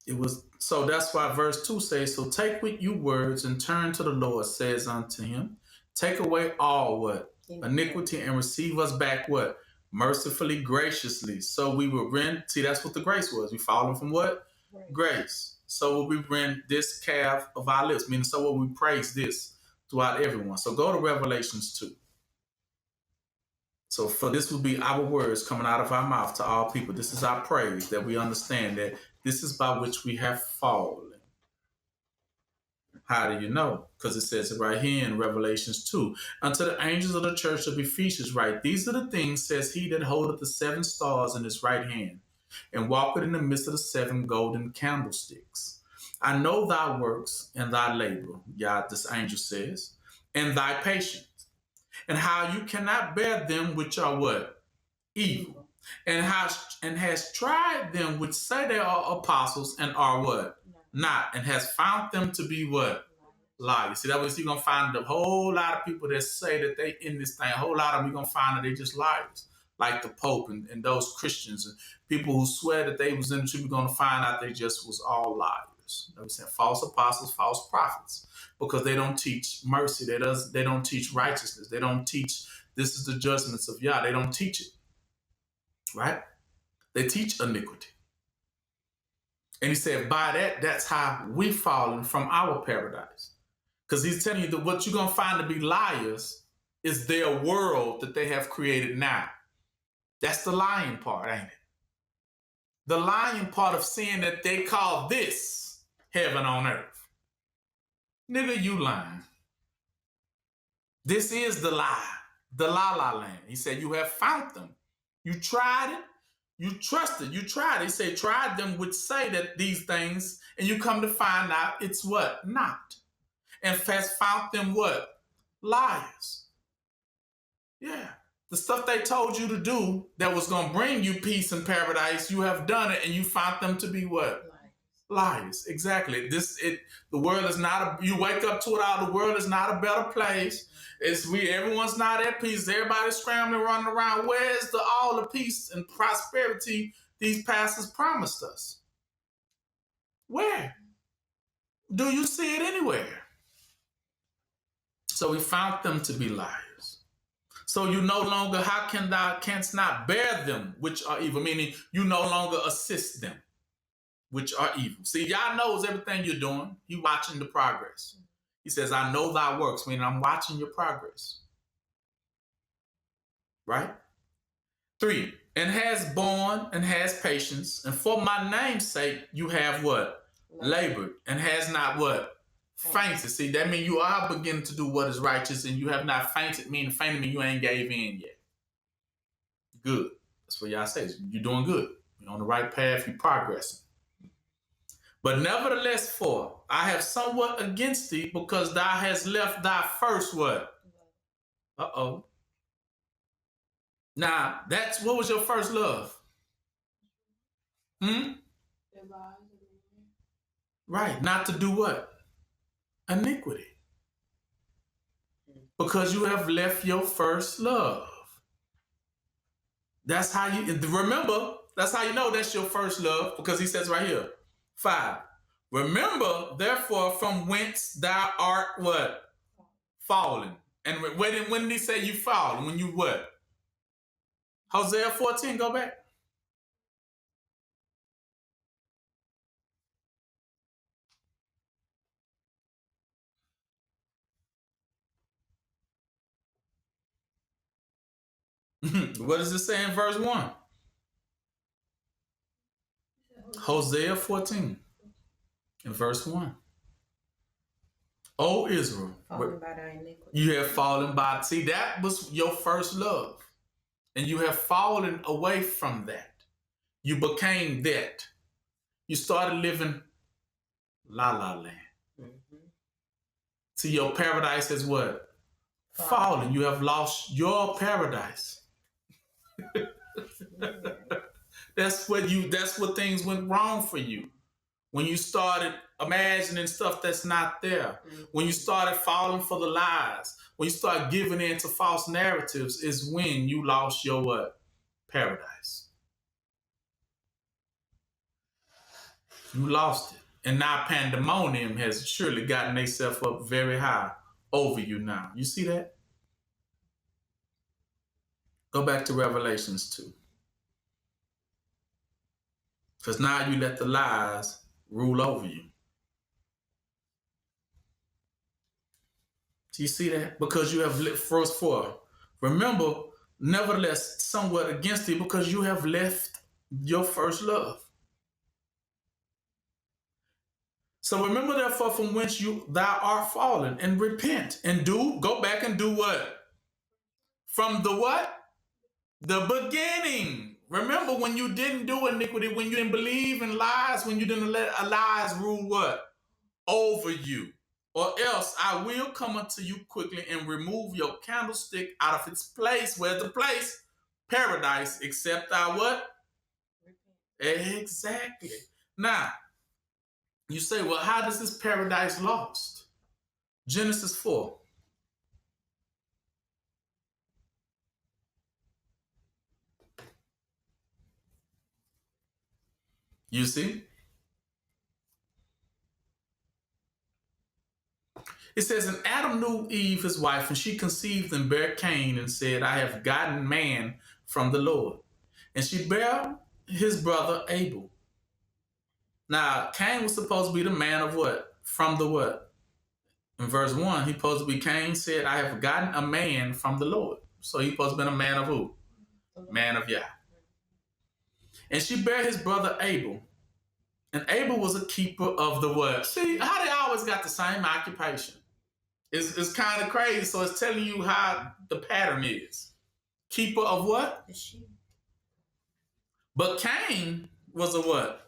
It was so that's why verse 2 says, so take with you words and turn to the Lord, says unto him, take away all what? Iniquity, and receive us back what? Mercifully, graciously. So we will rend. See, that's what the grace was. We fallen from what? Grace. So will we rend this calf of our lips, meaning so will we praise this throughout everyone. So go to Revelations 2. So for this will be our words coming out of our mouth to all people. This is our praise, that we understand that this is by which we have fallen. How do you know? Because it says it right here in Revelations 2. Unto the angels of the church of Ephesus write, these are the things, says he that holdeth the 7 stars in his right hand, and walketh in the midst of the 7 golden candlesticks. I know thy works and thy labor, Yah, this angel says, and thy patience, and how you cannot bear them which are what? Evil. And has tried them which say they are apostles and are what? Not. And has found them to be what? Liars. See, that was you're gonna find a whole lot of people that say that they in this thing. A whole lot of them you're gonna find that they just liars. Like the Pope and those Christians and people who swear that they was in the truth, you're gonna find out they just was all liars. You know what I'm saying? False apostles, false prophets. Because they don't teach mercy. They don't teach righteousness. They don't teach this is the judgments of Yah. They don't teach it. Right? They teach iniquity. And he said, by that, that's how we fallen from our paradise. Because he's telling you that what you're going to find to be liars is their world that they have created now. That's the lying part, ain't it? The lying part of saying that they call this heaven on earth. Nigga, you lying. This is the lie, the la land. He said, you have found them. You tried it. You trusted. You tried it. He said, tried them which say that these things, and you come to find out it's what? Not. And has found them what? Liars. Yeah. The stuff they told you to do that was going to bring you peace and paradise, you have done it, and you found them to be what? Liars. Exactly. The world is not you wake up to it all, the world is not a better place. Everyone's not at peace. Everybody's scrambling, running around. Where's all the peace and prosperity these pastors promised us? Where? Do you see it anywhere? So we found them to be liars. So you no longer, how can thou canst not bear them which are evil? Meaning you no longer assist them which are evil. See, Yah knows everything you're doing. He watching the progress. He says, I know thy works, meaning I'm watching your progress. Right? 3, and has borne and has patience, and for my name's sake you have what? Labored, and has not what? Fainted. See, that means you are beginning to do what is righteous, and you have not fainted, meaning fainted means you ain't gave in yet. Good. That's what Yah says. You're doing good. You're on the right path, you're progressing. But nevertheless, for I have somewhat against thee, because thou hast left thy first what? Uh-oh. Now, what was your first love? Right, not to do what? Iniquity. Because you have left your first love. That's how remember, that's how you know that's your first love, because he says right here, 5. Remember, therefore, from whence thou art what? Fallen. And when did he say you fall? When you what? Hosea 14, go back. What does it say in verse 1? Hosea 14 in verse 1. O Israel, Falling by thy iniquity. you have fallen by. See, that was your first love. And you have fallen away from that. You became that. You started living la la land. Mm-hmm. See, your paradise has what? Fallen. You have lost your paradise. That's what things went wrong for you. When you started imagining stuff that's not there. Mm-hmm. When you started falling for the lies. When you start giving in to false narratives is when you lost your what? Paradise. You lost it. And now pandemonium has surely gotten themselves up very high over you now. You see that? Go back to Revelations 2. Because now you let the lies rule over you. Do you see that? Because you have verse 4. Remember, nevertheless, somewhat against it, because you have left your first love. So remember therefore from whence thou art fallen, and repent, and go back and do what? From the what? The beginning. Remember when you didn't do iniquity, when you didn't believe in lies, when you didn't let lies rule what? Over you. Or else I will come unto you quickly and remove your candlestick out of its place. Where's the place? Paradise, except I what? Exactly. Now, you say, well, how does this paradise lost? Genesis 4. You see? It says, and Adam knew Eve, his wife, and she conceived and bare Cain and said, I have gotten man from the Lord. And she bare his brother Abel. Now, Cain was supposed to be the man of what? From the what? In verse 1, he supposed to be Cain said, I have gotten a man from the Lord. So he supposed to be a man of who? Man of Yah. And she bare his brother Abel. And Abel was a keeper of the what? See, how they always got the same occupation. It's kind of crazy. So it's telling you how the pattern is. Keeper of what? The sheep. But Cain was a what?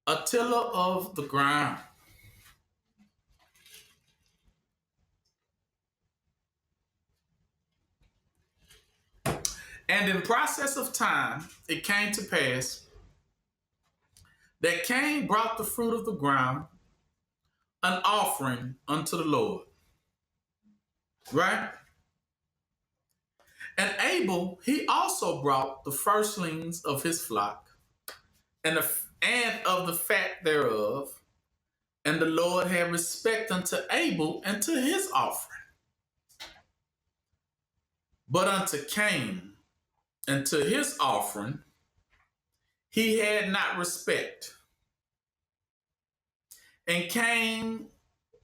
A tiller of the ground. And in process of time, it came to pass that Cain brought the fruit of the ground an offering unto the Lord. Right? And Abel, he also brought the firstlings of his flock and of the fat thereof. And the Lord had respect unto Abel and to his offering. But unto Cain and to his offering, he had not respect. And Cain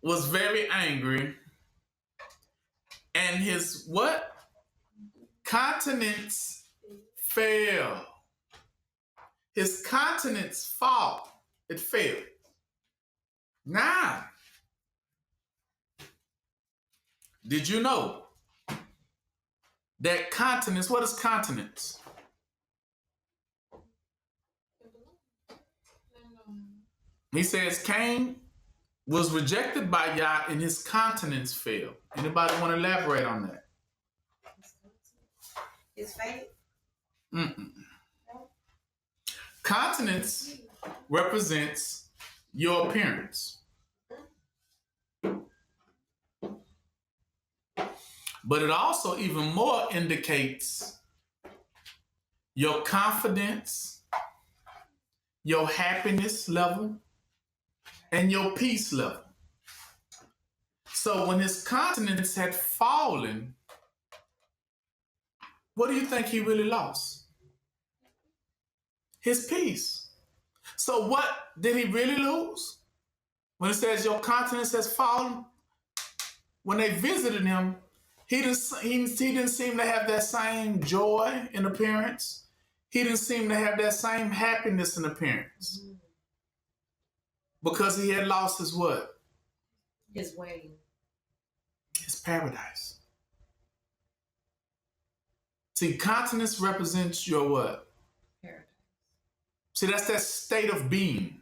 was very angry, and his what? Countenance fell. His countenance fall. It fell. Now, did you know that countenance, what is countenance? He says Cain was rejected by Yah and his countenance fell. Anybody want to elaborate on that? His faith. Countenance represents your appearance. But it also even more indicates your confidence, your happiness level, and your peace level. So when his countenance had fallen, what do you think he really lost? His peace. So what did he really lose? When it says your countenance has fallen, when they visited him, he didn't seem to have that same joy in appearance. he didn't seem to have that same happiness and appearance Mhm. because he had lost his what? His way. His paradise. See, continence represents your what? Paradise. See, that's that state of being.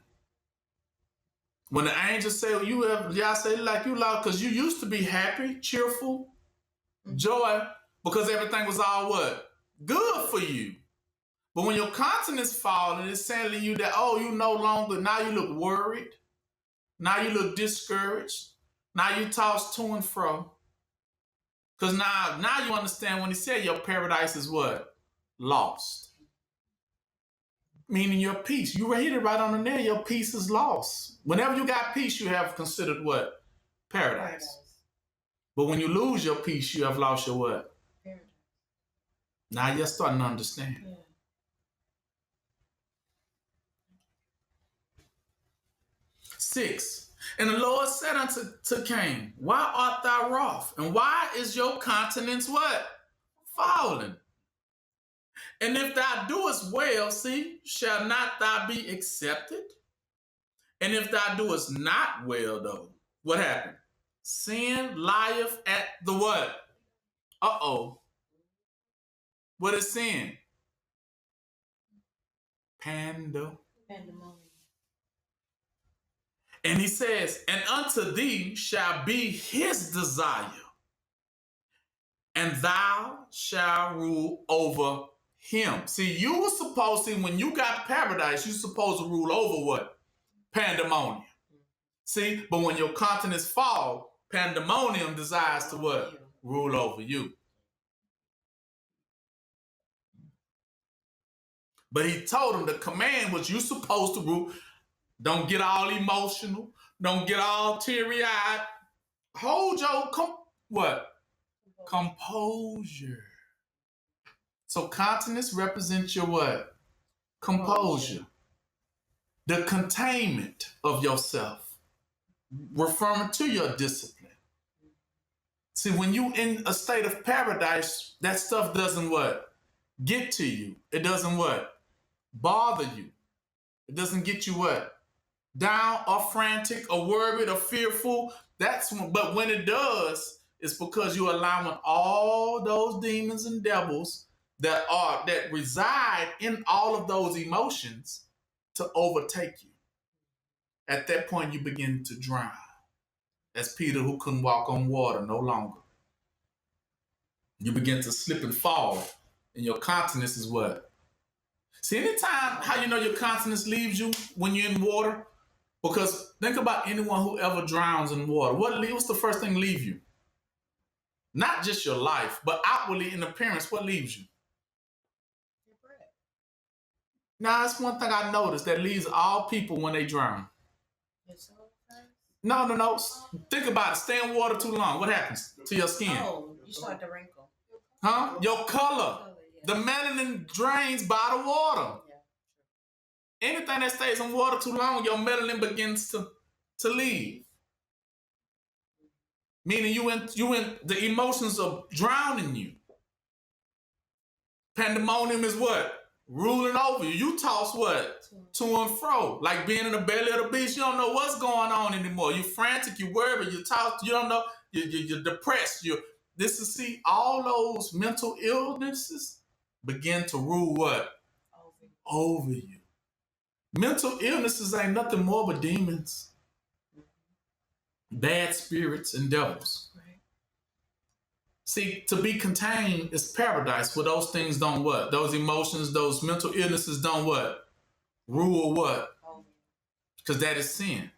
When the angels say, y'all say like you lost, because you used to be happy, cheerful, joy, because everything was all what? Good for you. But when your continence falls, and it's telling you that, oh, you no longer, now you look worried. Now you look discouraged. Now you toss to and fro. Because now you understand when he said your paradise is what? Lost. Meaning your peace. You hit it right on the nail. Your peace is lost. Whenever you got peace, you have considered what? Paradise. But when you lose your peace, you have lost your what? Paradise. Now you're starting to understand. Yeah. 6. And the Lord said unto Cain, why art thou wroth? And why is your countenance what? Fallen. And if thou doest well, see, shall not thou be accepted? And if thou doest not well, though, what happened? Sin lieth at the what? Uh-oh. What is sin? Pandemonium. And he says, and unto thee shall be his desire, and thou shalt rule over him. See, you were supposed to, when you got paradise, you're supposed to rule over what? Pandemonium. See, but when your continents fall, pandemonium desires to what? Rule over you. But he told him the command was you supposed to rule. Don't get all emotional. Don't get all teary-eyed. Hold your composure. So continence represents your what? Composure. The containment of yourself. Referring to your discipline. See, when you in a state of paradise, that stuff doesn't what? Get to you. It doesn't what? Bother you. It doesn't get you what? Down or frantic or worried or fearful. But when it does, it's because you're allowing all those demons and devils that reside in all of those emotions to overtake you. At that point, you begin to drown. As Peter, who couldn't walk on water no longer. You begin to slip and fall, and your continence is what? See, anytime, how you know your continence leaves you when you're in water? Because think about anyone who ever drowns in water. What's the first thing leave you? Not just your life, but outwardly in appearance, what leaves you? Your breath. Now, that's one thing I noticed that leaves all people when they drown. Your soul first? No. Think about it. Stay in water too long. What happens to your skin? Oh, you start to wrinkle. Huh? Your color. Yeah. The melanin drains by the water. Yeah. Anything that stays in water too long, your melanin begins to leave. Meaning you in the emotions of drowning you. Pandemonium is what? Ruling over you. You toss what? To and fro. Like being in the belly of the beast. You don't know what's going on anymore. You're frantic, you're worried, you toss, you don't know, you're depressed. See, all those mental illnesses begin to rule what? Over you. Mental illnesses ain't nothing more but demons. Bad spirits and devils. Right. See, to be contained is paradise where those things don't what? Those emotions, those mental illnesses don't what? Rule what? Because that is sin.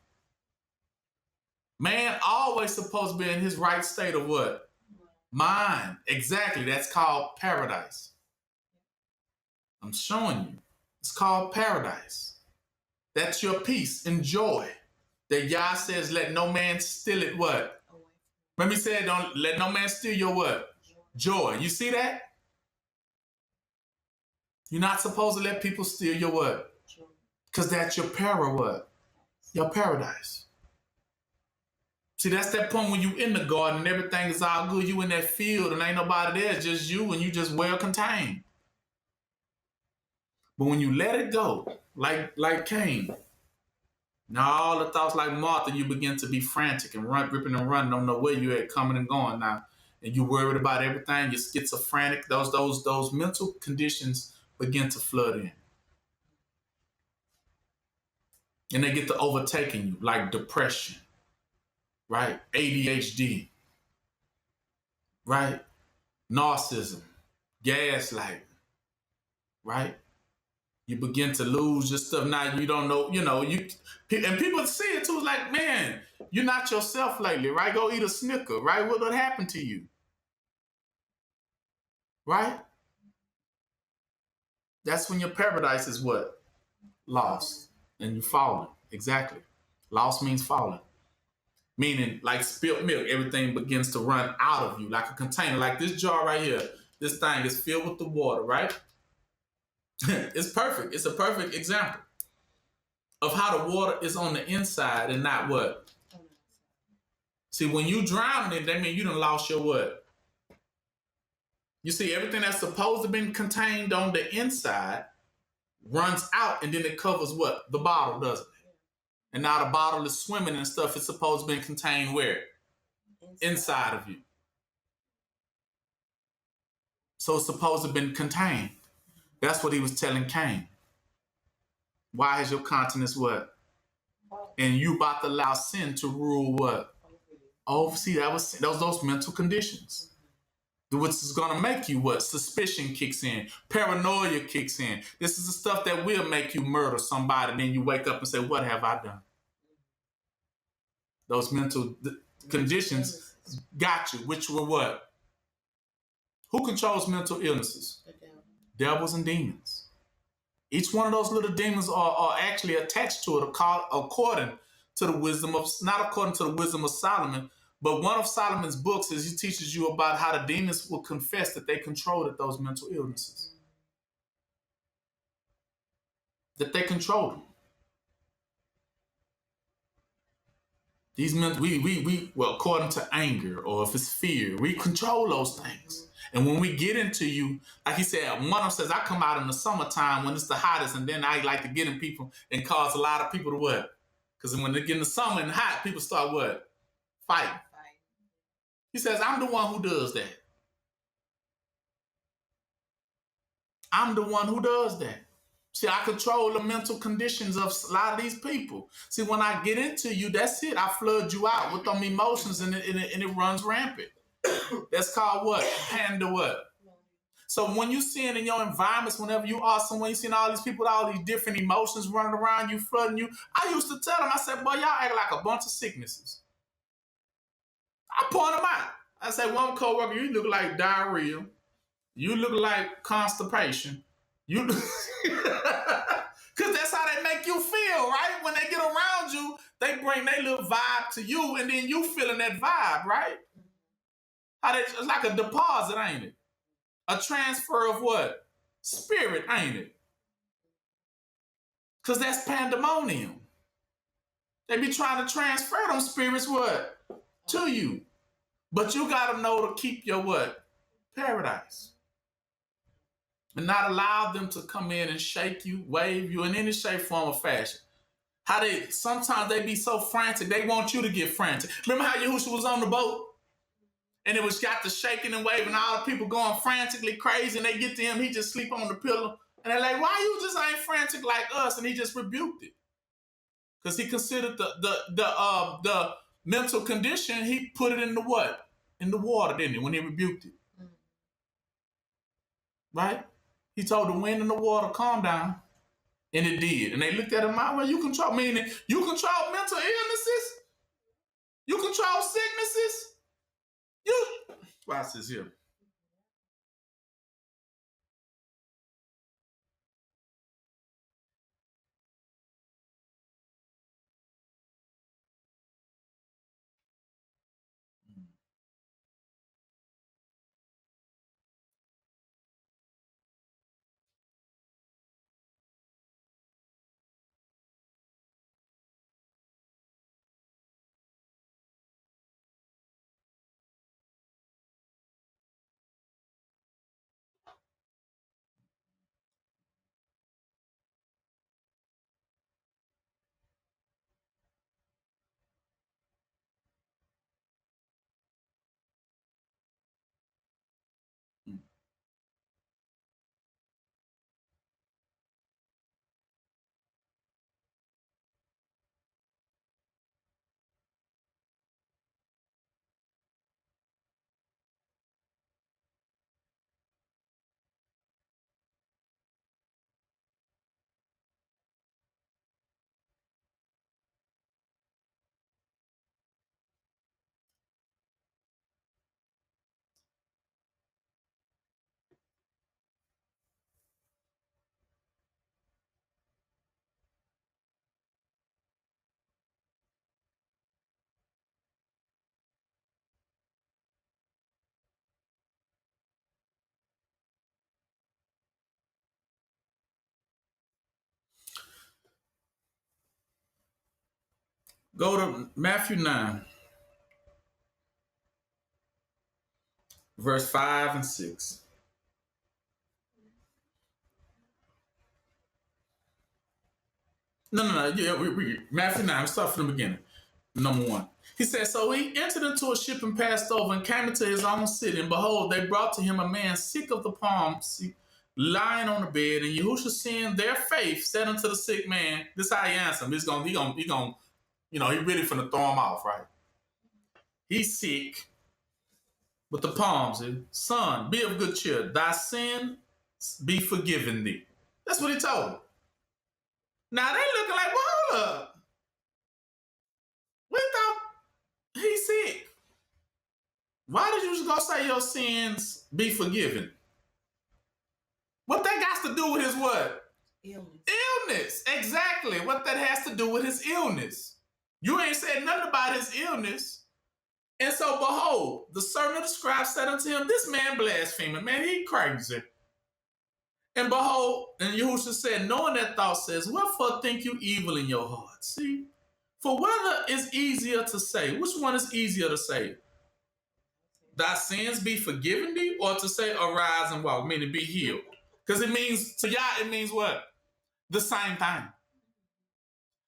Man always supposed to be in his right state of what? Mind. Exactly. That's called paradise. I'm showing you. It's called paradise. That's your peace and joy. That Yah says, let no man steal it what? Remember he said, don't let no man steal your what? Joy. You see that? You're not supposed to let people steal your what? Because that's your what? Your paradise. See, that's that point when you in the garden and everything is all good. You in that field and ain't nobody there. It's just you and you just well contained. But when you let it go, like Cain, now all the thoughts like Martha, you begin to be frantic and ripping and running, don't know where you at, coming and going now, and you worried about everything. You're schizophrenic. Those mental conditions begin to flood in, and they get to overtaking you, like depression, right? ADHD, right? Narcissism, gaslighting, right? You begin to lose your stuff. Now you don't know, and people see it too. It's like, man, you're not yourself lately, right? Go eat a Snicker, right? What happened to you, right? That's when your paradise is what? Lost. And you falling. Exactly. Lost means falling. Meaning, like spilt milk, everything begins to run out of you like a container. Like this jar right here, this thing is filled with the water, right? It's perfect. It's a perfect example of how the water is on the inside and not what? See, when you drown in it, that means you done lost your what? You see, everything that's supposed to be contained on the inside runs out, and then it covers what? The bottle, doesn't it? And now the bottle is swimming and stuff. It's supposed to be contained where? Inside of you. So it's supposed to be contained. That's what he was telling Cain. Why is your countenance what? And you about to allow sin to rule what? Oh, see, that was those mental conditions. Which is going to make you what? Suspicion kicks in. Paranoia kicks in. This is the stuff that will make you murder somebody. And then you wake up and say, what have I done? Those mental conditions got you, which were what? Who controls mental illnesses? The devil. Devils and demons. Each one of those little demons are actually attached to it according to the wisdom of, not according to the wisdom of Solomon, but one of Solomon's books is he teaches you about how the demons will confess that they controlled those mental illnesses. That they control them. These men, well, according to anger or if it's fear, we control those things. And when we get into you, like he said, one of them says, I come out in the summertime when it's the hottest, and then I like to get in people and cause a lot of people to what? Because when they get in the summer and hot, people start what? Fighting. He says, I'm the one who does that. I'm the one who does that. See, I control the mental conditions of a lot of these people. See, when I get into you, that's it. I flood you out with them emotions and it runs rampant. That's called what? Panda what? So when you see it in your environments, whenever you are somewhere, you seeing all these people with all these different emotions running around you, flooding you. I used to tell them, I said, boy, y'all act like a bunch of sicknesses. I point them out. I say, one coworker, you look like diarrhea. You look like constipation. You, because that's how they make you feel, right? When they get around you, they bring their little vibe to you, and then you feeling that vibe, right? It's like a deposit, ain't it? A transfer of what? Spirit, ain't it? Because that's pandemonium. They be trying to transfer them spirits what? To you. But you got to know to keep your what? Paradise. And not allow them to come in and shake you, wave you in any shape, form, or fashion. Sometimes they be so frantic, they want you to get frantic. Remember how Yahushua was on the boat? And it was got the shaking and waving, all the people going frantically crazy, and they get to him, he just sleep on the pillow. And they're like, why you just ain't frantic like us? And he just rebuked it. Because he considered the mental condition, he put it in the what? In the water, didn't he, when he rebuked it? Right? He told the wind and the water, calm down. And it did. And they looked at him out, well, you control, meaning you control mental illnesses? You control sicknesses? Watch this here. Go to Matthew 9, verse 5 and 6. No. Yeah, Matthew 9, let's start from the beginning. Number 1. He said, so he entered into a ship and passed over and came into his own city. And behold, they brought to him a man sick of the palsy, lying on the bed. And Yahushua, seeing their faith, said unto the sick man, this is how he answered him. He really finna throw him off, right? He's sick with the palsy. Son, be of good cheer. Thy sin be forgiven thee. That's what he told him. Now they looking like, well, hold up. We thought he's sick. Why did you just go say your sins be forgiven? What that got to do with his what? Illness. Exactly. What that has to do with his illness. You ain't said nothing about his illness. And so, behold, the servant of the scribe said unto him, this man blaspheming. Man, he crazy. And behold, and Yahushua said, knowing that thought says, wherefore think you evil in your heart? See? For whether is easier to say, which one is easier to say? Thy sins be forgiven thee, or to say arise and walk, meaning be healed? Because it means, to Yah, it means what? The same thing.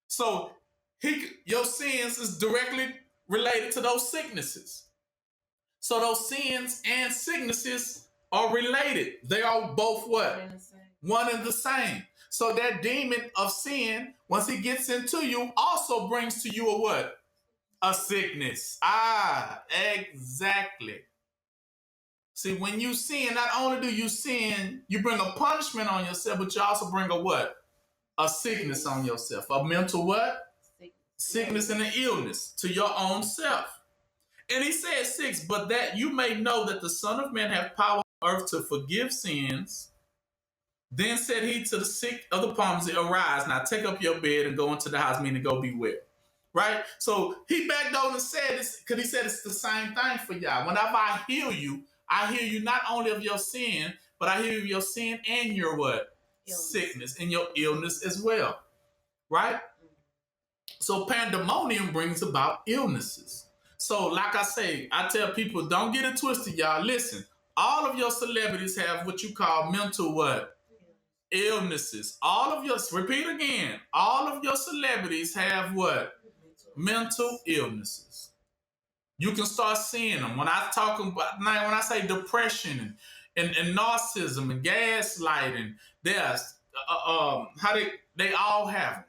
So your sins is directly related to those sicknesses. So those sins and sicknesses are related. They are both what? One and the same. So that demon of sin, once he gets into you, also brings to you a what? A sickness. Exactly. See, when you sin, not only do you sin, you bring a punishment on yourself, but you also bring a what? A sickness on yourself. A mental what? Sickness and an illness to your own self. And he said 6, but that you may know that the Son of Man hath power on earth to forgive sins. Then said he to the sick of the palsy, arise, now take up your bed and go into the house, meaning go be well. Right? So he backed over and said this, because he said it's the same thing for y'all. Whenever I heal you not only of your sin, but I heal you of your sin and your what? Sickness and your illness as well. Right? So pandemonium brings about illnesses. So like I say, I tell people, don't get it twisted, y'all. Listen, all of your celebrities have what you call mental what? Illnesses. Repeat again, all of your celebrities have what? Mental illnesses. You can start seeing them. When I say depression and narcissism and gaslighting, there's they all have them.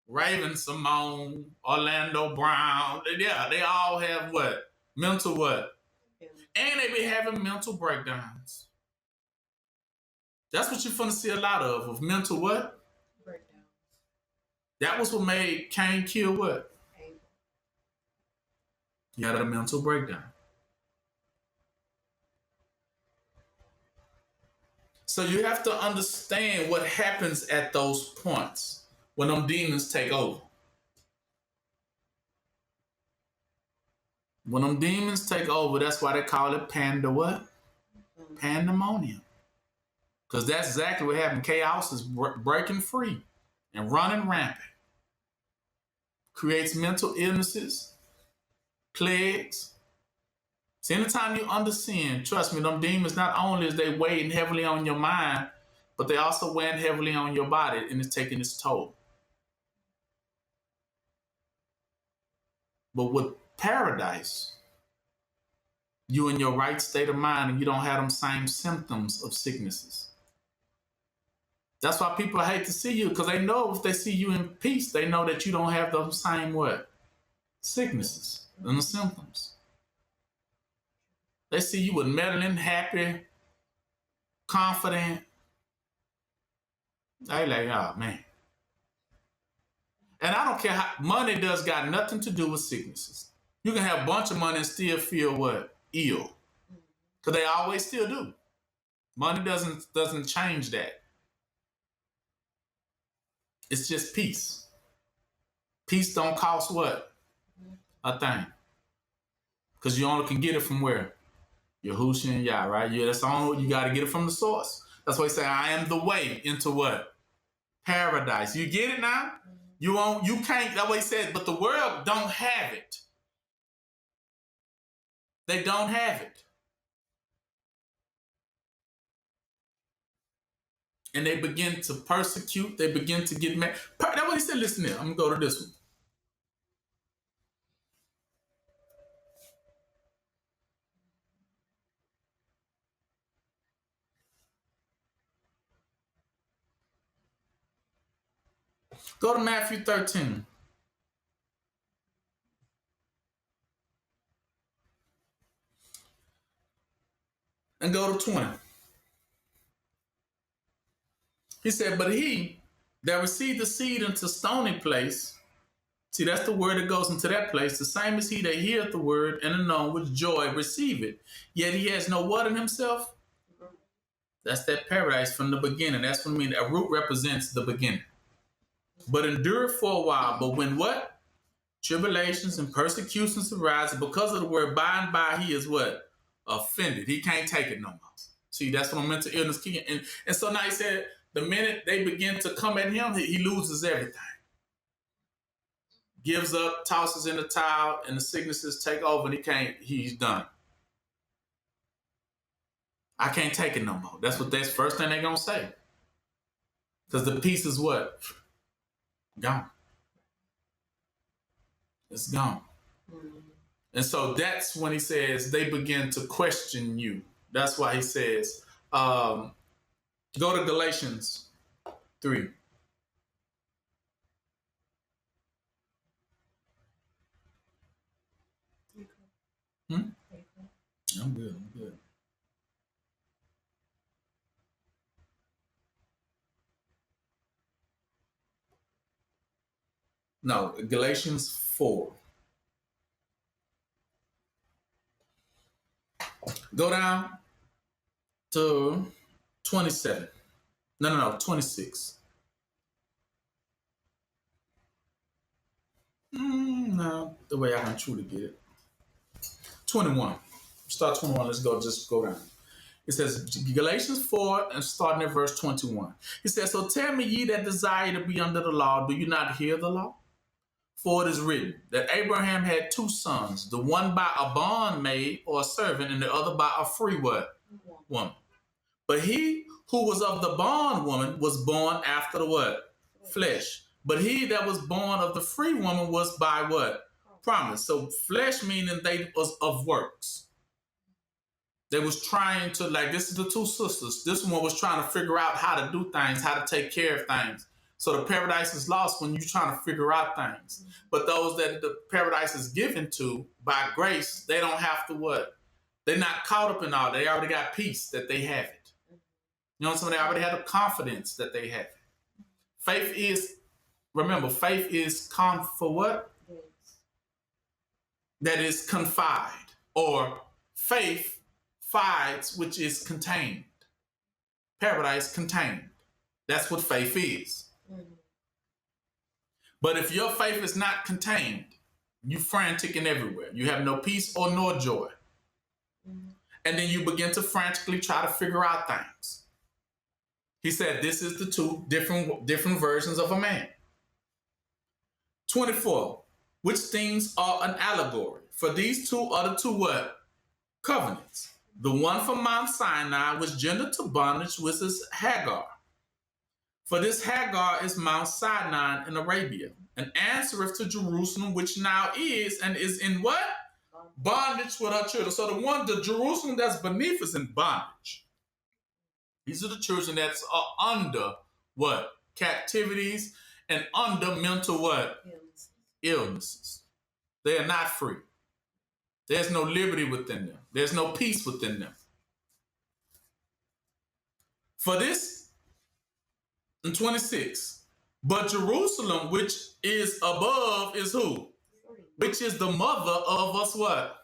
Raven Simone, Orlando Brown, they all have what? Mental what? And they be having mental breakdowns. That's what you're finna see a lot of mental what? Breakdowns. That was what made Cain kill what? Abel. He had a mental breakdown. So you have to understand what happens at those points when them demons take over. When them demons take over, that's why they call it pandemonium. Because that's exactly what happened. Chaos is breaking free and running rampant. Creates mental illnesses, plagues. See, anytime you under sin, trust me, them demons, not only is they weighing heavily on your mind, but they also weighing heavily on your body, and it's taking its toll. But with paradise, you in your right state of mind and you don't have them same symptoms of sicknesses. That's why people hate to see you, because they know if they see you in peace, they know that you don't have those same what? Sicknesses and the symptoms. They see you with meddling, happy, confident. They like, oh man. And I don't care how money does got nothing to do with sicknesses. You can have a bunch of money and still feel what? Ill. Because they always still do. Money doesn't change that. It's just peace. Peace don't cost what? A thing. Because you only can get it from where? Yahushua and Yah, right? Yeah, that's the only way. You got to get it from the source. That's why he say, I am the way into what? Paradise. You get it now? You can't, that's what he said, but the world don't have it. They don't have it. And they begin to persecute, they begin to get mad. That's what he said. Listen here, I'm gonna go to this one. Go to Matthew 13. And go to 20. He said, but he that received the seed into stony place, see, that's the word that goes into that place, the same as he that heareth the word and anon with joy receive it. Yet he has no what in himself? That's that paradise from the beginning. That's what I mean. A root represents the beginning. But endure for a while. But when what? Tribulations and persecutions arise, because of the word, by and by he is what? Offended. He can't take it no more. See, that's when mental illness kicking in. And so now he said, the minute they begin to come at him, he loses everything. Gives up, tosses in the towel, and the sicknesses take over, and he's done. I can't take it no more. That's first thing they're going to say. Because the peace is what? Gone. It's gone. Mm-hmm. And so that's when he says they begin to question you. That's why he says, go to Galatians 3. I'm good. No, Galatians 4. Go down to 27. No, 26. No, the way I can truly get it. 21. Start 21. Just go down. It says, Galatians 4, and starting at verse 21. He says, so tell me, ye that desire to be under the law, do you not hear the law? For it is written that Abraham had 2 sons, the one by a bondmaid or a servant, and the other by a free what? Woman. But he who was of the bondwoman was born after the what? Flesh. But he that was born of the free woman was by what? Promise. So flesh meaning they was of works. They was trying to, like, this is the 2 sisters. This one was trying to figure out how to do things, how to take care of things. So the paradise is lost when you're trying to figure out things. Mm-hmm. But those that the paradise is given to by grace, they don't have to what? They're not caught up in all. They already got peace that they have it. You know what I'm saying? They already have the confidence that they have it. Faith is for what? Yes. That is confide. Or faith fides, which is contained. Paradise contained. That's what faith is. Mm-hmm. But if your faith is not contained, you frantic and everywhere. You have no peace or nor joy. Mm-hmm. And then you begin to frantically try to figure out things. He said this is the 2 different versions of a man. 24, which things are an allegory. For these 2 are the 2 what? Covenants. The one from Mount Sinai was gendered to bondage, which is Hagar. For this Hagar is Mount Sinai in Arabia, and answereth to Jerusalem, which now is and is in what? Bondage with her children. So the Jerusalem that's beneath is in bondage. These are the children that are under what? Captivities and under mental what? Illnesses. They are not free. There's no liberty within them. There's no peace within them. For this, in 26, but Jerusalem, which is above, is who? Which is the mother of us what?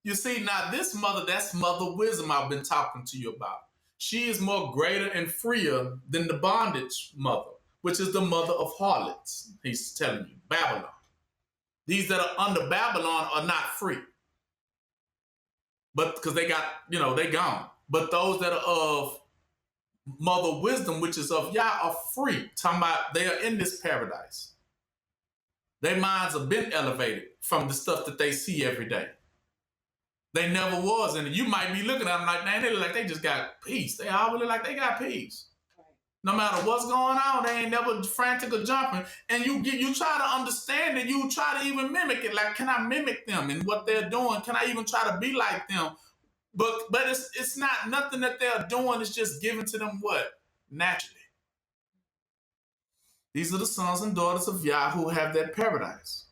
You see, now this mother, that's mother wisdom I've been talking to you about. She is more greater and freer than the bondage mother, which is the mother of harlots. He's telling you, Babylon. These that are under Babylon are not free. But because they got, they gone. But those that are of mother wisdom, which is of Yah, are free. Talking about they are in this paradise. Their minds have been elevated from the stuff that they see every day. They never was, and you might be looking at them like, man, they look like they just got peace. They always look like they got peace. No matter what's going on, they ain't never frantic or jumping. And you try to understand it. You try to even mimic it. Like, can I mimic them and what they're doing? Can I even try to be like them? But it's not nothing that they're doing. It's just given to them what? Naturally. These are the sons and daughters of Yah who have that paradise.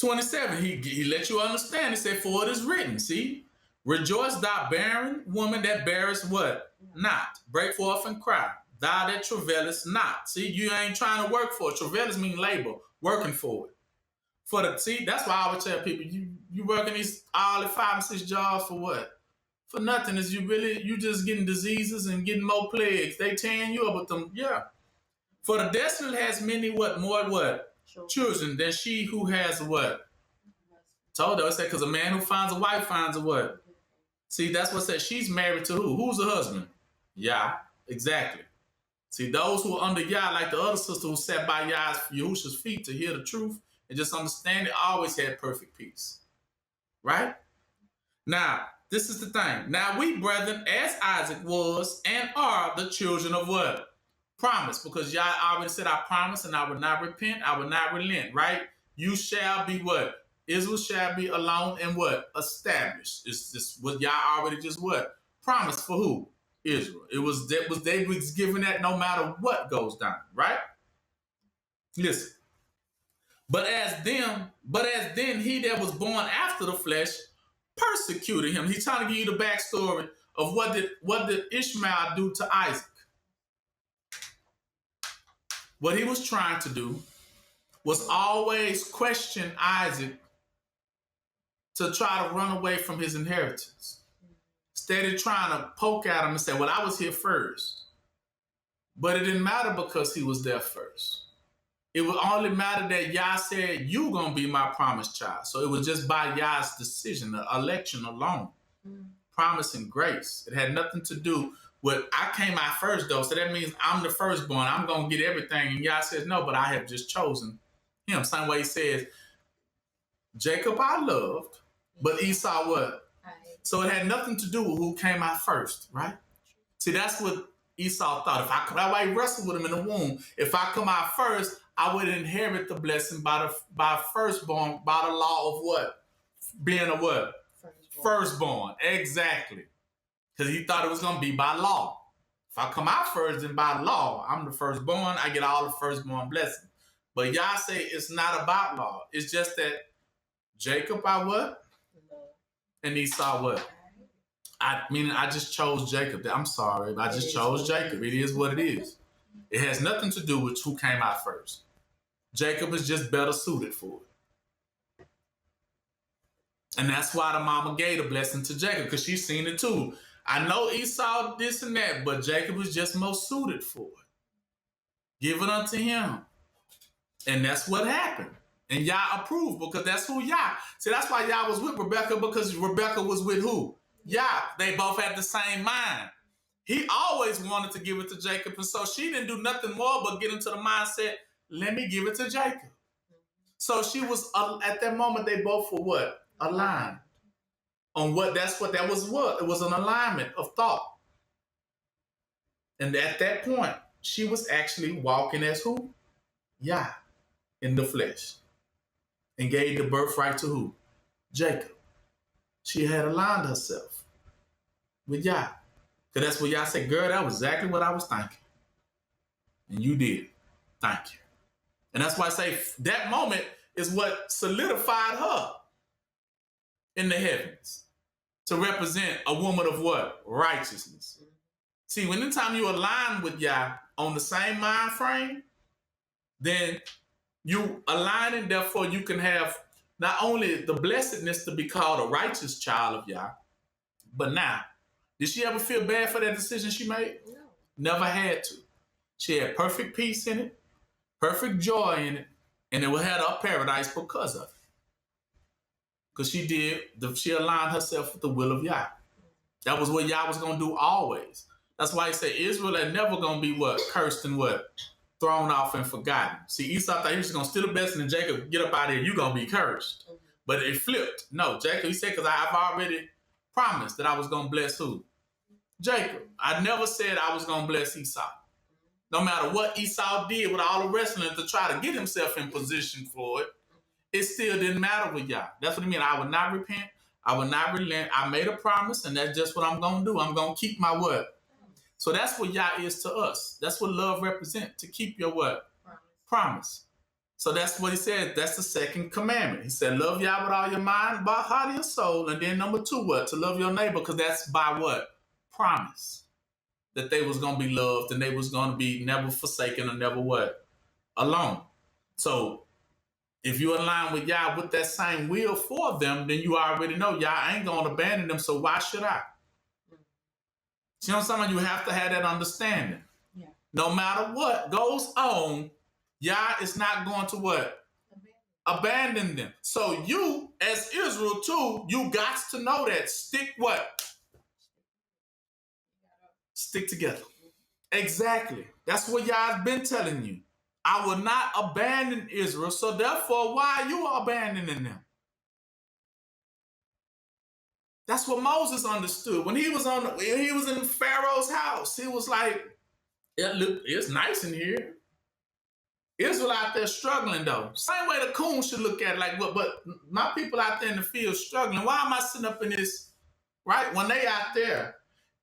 27, he let you understand. He said, for it is written, see? Rejoice, thou barren woman that bearest what? Not. Break forth and cry, thou that travailest not. See, you ain't trying to work for it. Travailest mean labor, working for it. See, that's why I always tell people, you working these all the 5 and 6 jobs for what? For nothing. Is you just getting diseases and getting more plagues. They tearing you up with them. Yeah. For the desolate has many what? More what? Children than she who has what? Told her, I said, because a man who finds a wife finds a what? See, that's what said. She's married to who? Who's the husband? Yah. Exactly. See, those who are under Yah, like the other sister who sat by Yahusha's feet to hear the truth and just understand it, always had perfect peace. Right? Now, this is the thing. Now we, brethren, as Isaac was and are the children of what? Promise. Because Yah already said, I promise and I will not repent. I will not relent. Right? You shall be what? Israel shall be alone and what? Established. It's just what Yah already just what? Promised for who? Israel. They was given that no matter what goes down, right? Listen. But as then he that was born after the flesh persecuted him. He's trying to give you the backstory of what did Ishmael do to Isaac. What he was trying to do was always question Isaac to try to run away from his inheritance. Instead of trying to poke at him and say, well, I was here first. But it didn't matter because he was there first. It would only matter that Yah said, you're going to be my promised child. So it was just by Yah's decision, the election alone. Promise and grace. It had nothing to do with, I came out first though. So that means I'm the firstborn. I'm going to get everything. And Yah says, no, but I have just chosen him. Same way he says, Jacob I loved, but Esau what? So it had nothing to do with who came out first, right? See, that's what Esau thought. That's why he wrestled with him in the womb. If I come out first, I would inherit the blessing by firstborn, by the law of what? Being a what? Firstborn. Exactly. Because he thought it was going to be by law. If I come out first, then by law, I'm the firstborn. I get all the firstborn blessings. But Yah say it's not about law. It's just that Jacob, I what? And Esau what? I just chose Jacob. I'm sorry. I just chose Jacob. It is what it is. It has nothing to do with who came out first. Jacob is just better suited for it. And that's why the mama gave the blessing to Jacob, because she's seen it too. I know Esau this and that, but Jacob is just most suited for it. Give it unto him. And that's what happened. And Yah approved, because that's who Yah. See, that's why Yah was with Rebekah, because Rebekah was with who? Yah. They both had the same mind. He always wanted to give it to Jacob, and so she didn't do nothing more but get into the mindset, let me give it to Jacob. So she was, at that moment, they both were what? Aligned. On what, that was what? It was an alignment of thought. And at that point, she was actually walking as who? Yah, in the flesh. And gave the birthright to who? Jacob. She had aligned herself with Yah. Because that's what Yah said, girl, that was exactly what I was thinking. And you did. Thank you. And that's why I say that moment is what solidified her in the heavens to represent a woman of what? Righteousness. See, when the time you align with Yah on the same mind frame, then you align, and therefore you can have not only the blessedness to be called a righteous child of Yah, but now, did she ever feel bad for that decision she made? No. Never had to. She had perfect peace in it, perfect joy in it, and it had her paradise because of it. Because she aligned herself with the will of Yah. That was what Yah was going to do always. That's why he said Israel ain't never gonna be what? Cursed and what? Thrown off and forgotten. See, Esau thought he was gonna steal the blessing and Jacob, get up out of here, you gonna be cursed. But it flipped. No, Jacob, he said, because I've already promised that I was gonna bless who? Jacob. I never said I was gonna bless Esau. No matter what Esau did with all the wrestling to try to get himself in position for it, it still didn't matter with Yah. That's what I mean. I would not repent. I would not relent. I made a promise, and that's just what I'm going to do. I'm going to keep my word. So that's what Yah is to us. That's what love represents, to keep your what? Promise. So that's what he said. That's the second commandment. He said, love Yah with all your mind, body, and soul. And then number 2, what? To love your neighbor, because that's by what? Promise. That they was going to be loved and they was going to be never forsaken or never what? Alone. So if you align with Yah with that same will for them, then you already know Yah ain't going to abandon them, so why should I? See what I'm saying? You have to have that understanding. Yeah. No matter what goes on, Yah is not going to what? Abandon them. So you, as Israel too, you got to know that. Stick what? Stick together. Exactly. That's what Yah's been telling you. I will not abandon Israel, so therefore, why are you abandoning them? That's what Moses understood. When he was in Pharaoh's house, he was like, yeah, look, it's nice in here. Israel out there struggling though. Same way the coon should look at it, like, but my people out there in the field struggling. Why am I sitting up in this, right? When they out there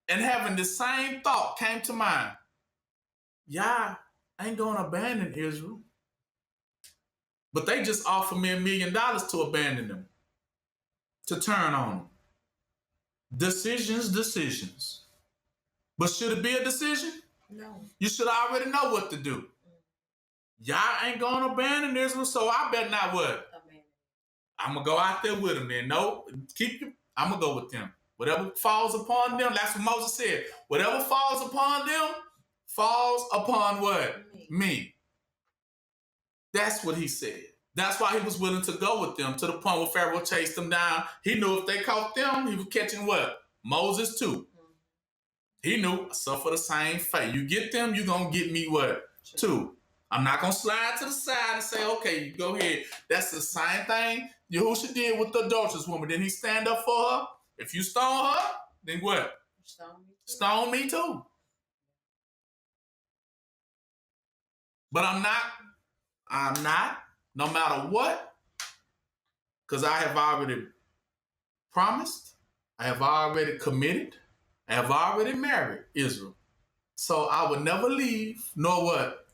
and having the same thought came to mind. Yah ain't going to abandon Israel. But they just offered me $1 million to abandon them, to turn on them. Decisions. But should it be a decision? No. You should already know what to do. Yah ain't going to abandon Israel, so I better not what? I'm going to go out there with them then. No, I'm going to go with them. Whatever falls upon them, that's what Moses said. Whatever falls upon them, falls upon what? Me. That's what he said. That's why he was willing to go with them to the point where Pharaoh chased them down. He knew if they caught them, he was catching what? Moses too. He knew, suffer the same fate. You get them, you're going to get me what? Too. I'm not going to slide to the side and say, okay, go ahead. That's the same thing Yahushua did with the adulterous woman. Didn't he stand up for her? If you stone her, then what? Stone me too. But I'm not, no matter what, because I have already promised, I have already committed, I have already married Israel. So I would never leave, nor what?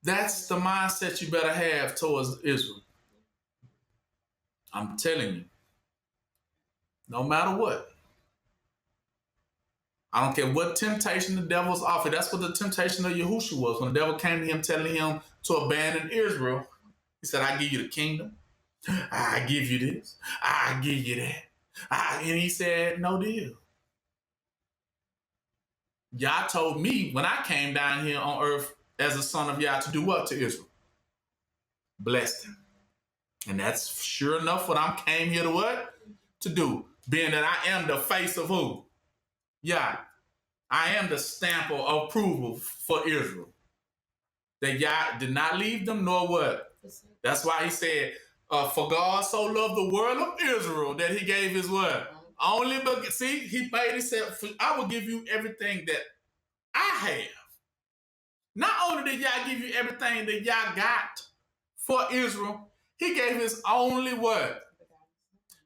That's the mindset you better have towards Israel. I'm telling you. No matter what. I don't care what temptation the devil's offered. That's what the temptation of Yahushua was. When the devil came to him telling him to abandon Israel, he said, I give you the kingdom. I give you this. I give you that. And he said, no deal. Yah told me when I came down here on earth as a son of Yah to do what to Israel? Bless them. And that's sure enough what I came here to what? To do. Being that I am the face of who? Yah. I am the stamp of approval for Israel. That Yah did not leave them nor what? That's why he said, for God so loved the world of Israel that he gave his what? Only, but see, he said, I will give you everything that I have. Not only did Yah give you everything that Yah got for Israel, he gave his only what?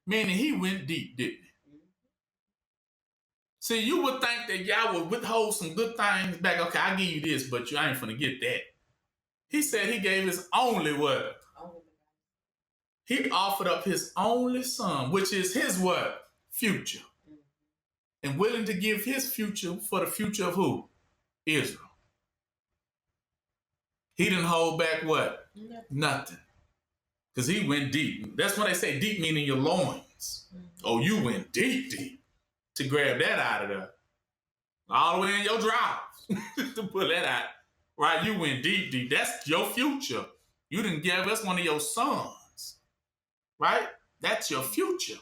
Meaning he went deep, didn't he? See, you would think that Yah would withhold some good things back. Okay, I give you this, but you ain't finna get that. He said he gave his only what? He offered up his only son, which is his what? Future. And willing to give his future for the future of who? Israel. He didn't hold back what? Nothing. Because he went deep. That's when they say deep meaning your loins. Oh, you went deep to grab that out of there. All the way in your drawers to pull that out. Right? You went deep. That's your future. You didn't give us one of your sons. Right? That's your future.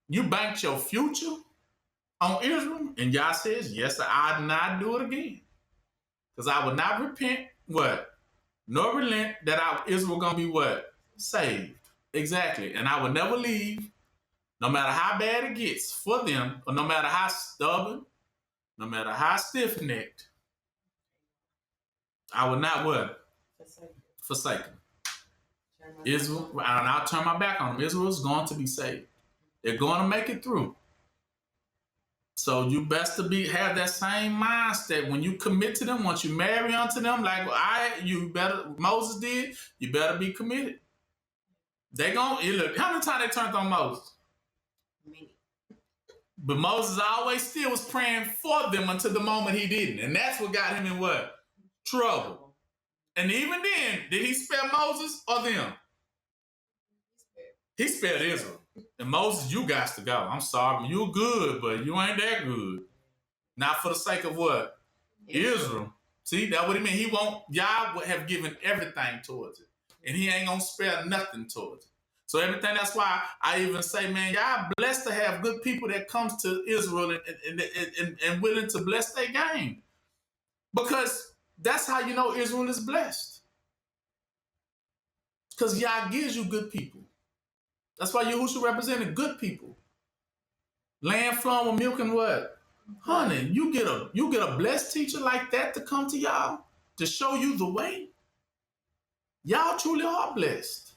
You banked your future on Israel, and Yah says, yes, I not do it again. Because I will not repent, what? Nor relent that Israel gonna be what? Saved. Exactly. And I will never leave, no matter how bad it gets for them, or no matter how stubborn, no matter how stiff-necked, I will not what? Forsake them. Israel, and I'll turn my back on them. Israel's going to be saved. They're going to make it through. So you best to have that same mindset when you commit to them. Once you marry unto them, like Moses did, you better be committed. They gonna look. How many times they turned on Moses? Many. But Moses always still was praying for them until the moment he didn't, and that's what got him in what? Trouble. And even then, did he spare Moses or them? He spared Israel. And Moses, you got to go. I'm sorry, you're good, but you ain't that good. Not for the sake of what? Israel. See, that's what he mean. Yah would have given everything towards it. And he ain't gonna spare nothing towards it. So everything, that's why I even say, man, y'all blessed to have good people that comes to Israel and willing to bless their game. Because that's how you know Israel is blessed. Because Yah gives you good people. That's why Yahushua represented good people. Land flowing with milk and what? Honey. You get a blessed teacher like that to come to y'all to show you the way. Y'all truly are blessed.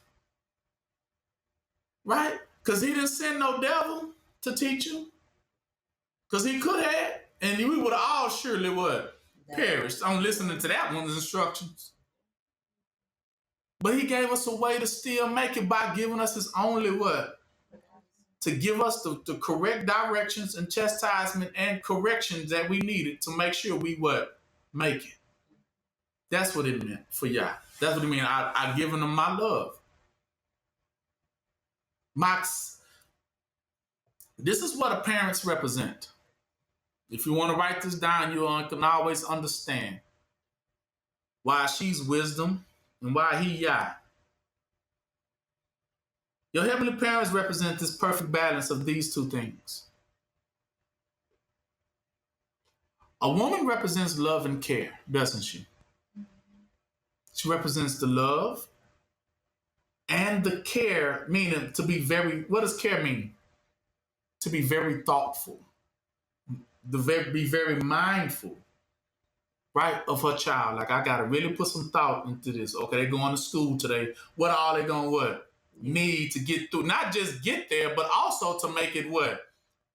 Right? Because he didn't send no devil to teach you. Because he could have. And we would have all surely what? Perished on listening to that one's instructions. But he gave us a way to still make it by giving us his only what? To give us the correct directions and chastisement and corrections that we needed to make sure we what? Make it. That's what it meant for y'all. That's what it meant. I given them my love. This is what a parents represent. If you want to write this down, you can always understand why she's wisdom and why he Yah. Your heavenly parents represent this perfect balance of these two things. A woman represents love and care, doesn't she? She represents the love and the care, meaning to be very, what does care mean? To be very thoughtful, be very mindful, right, of her child. Like, I got to really put some thought into this. Okay, they're going to school today. What are they going to what? Need to get through, not just get there, but also to make it what?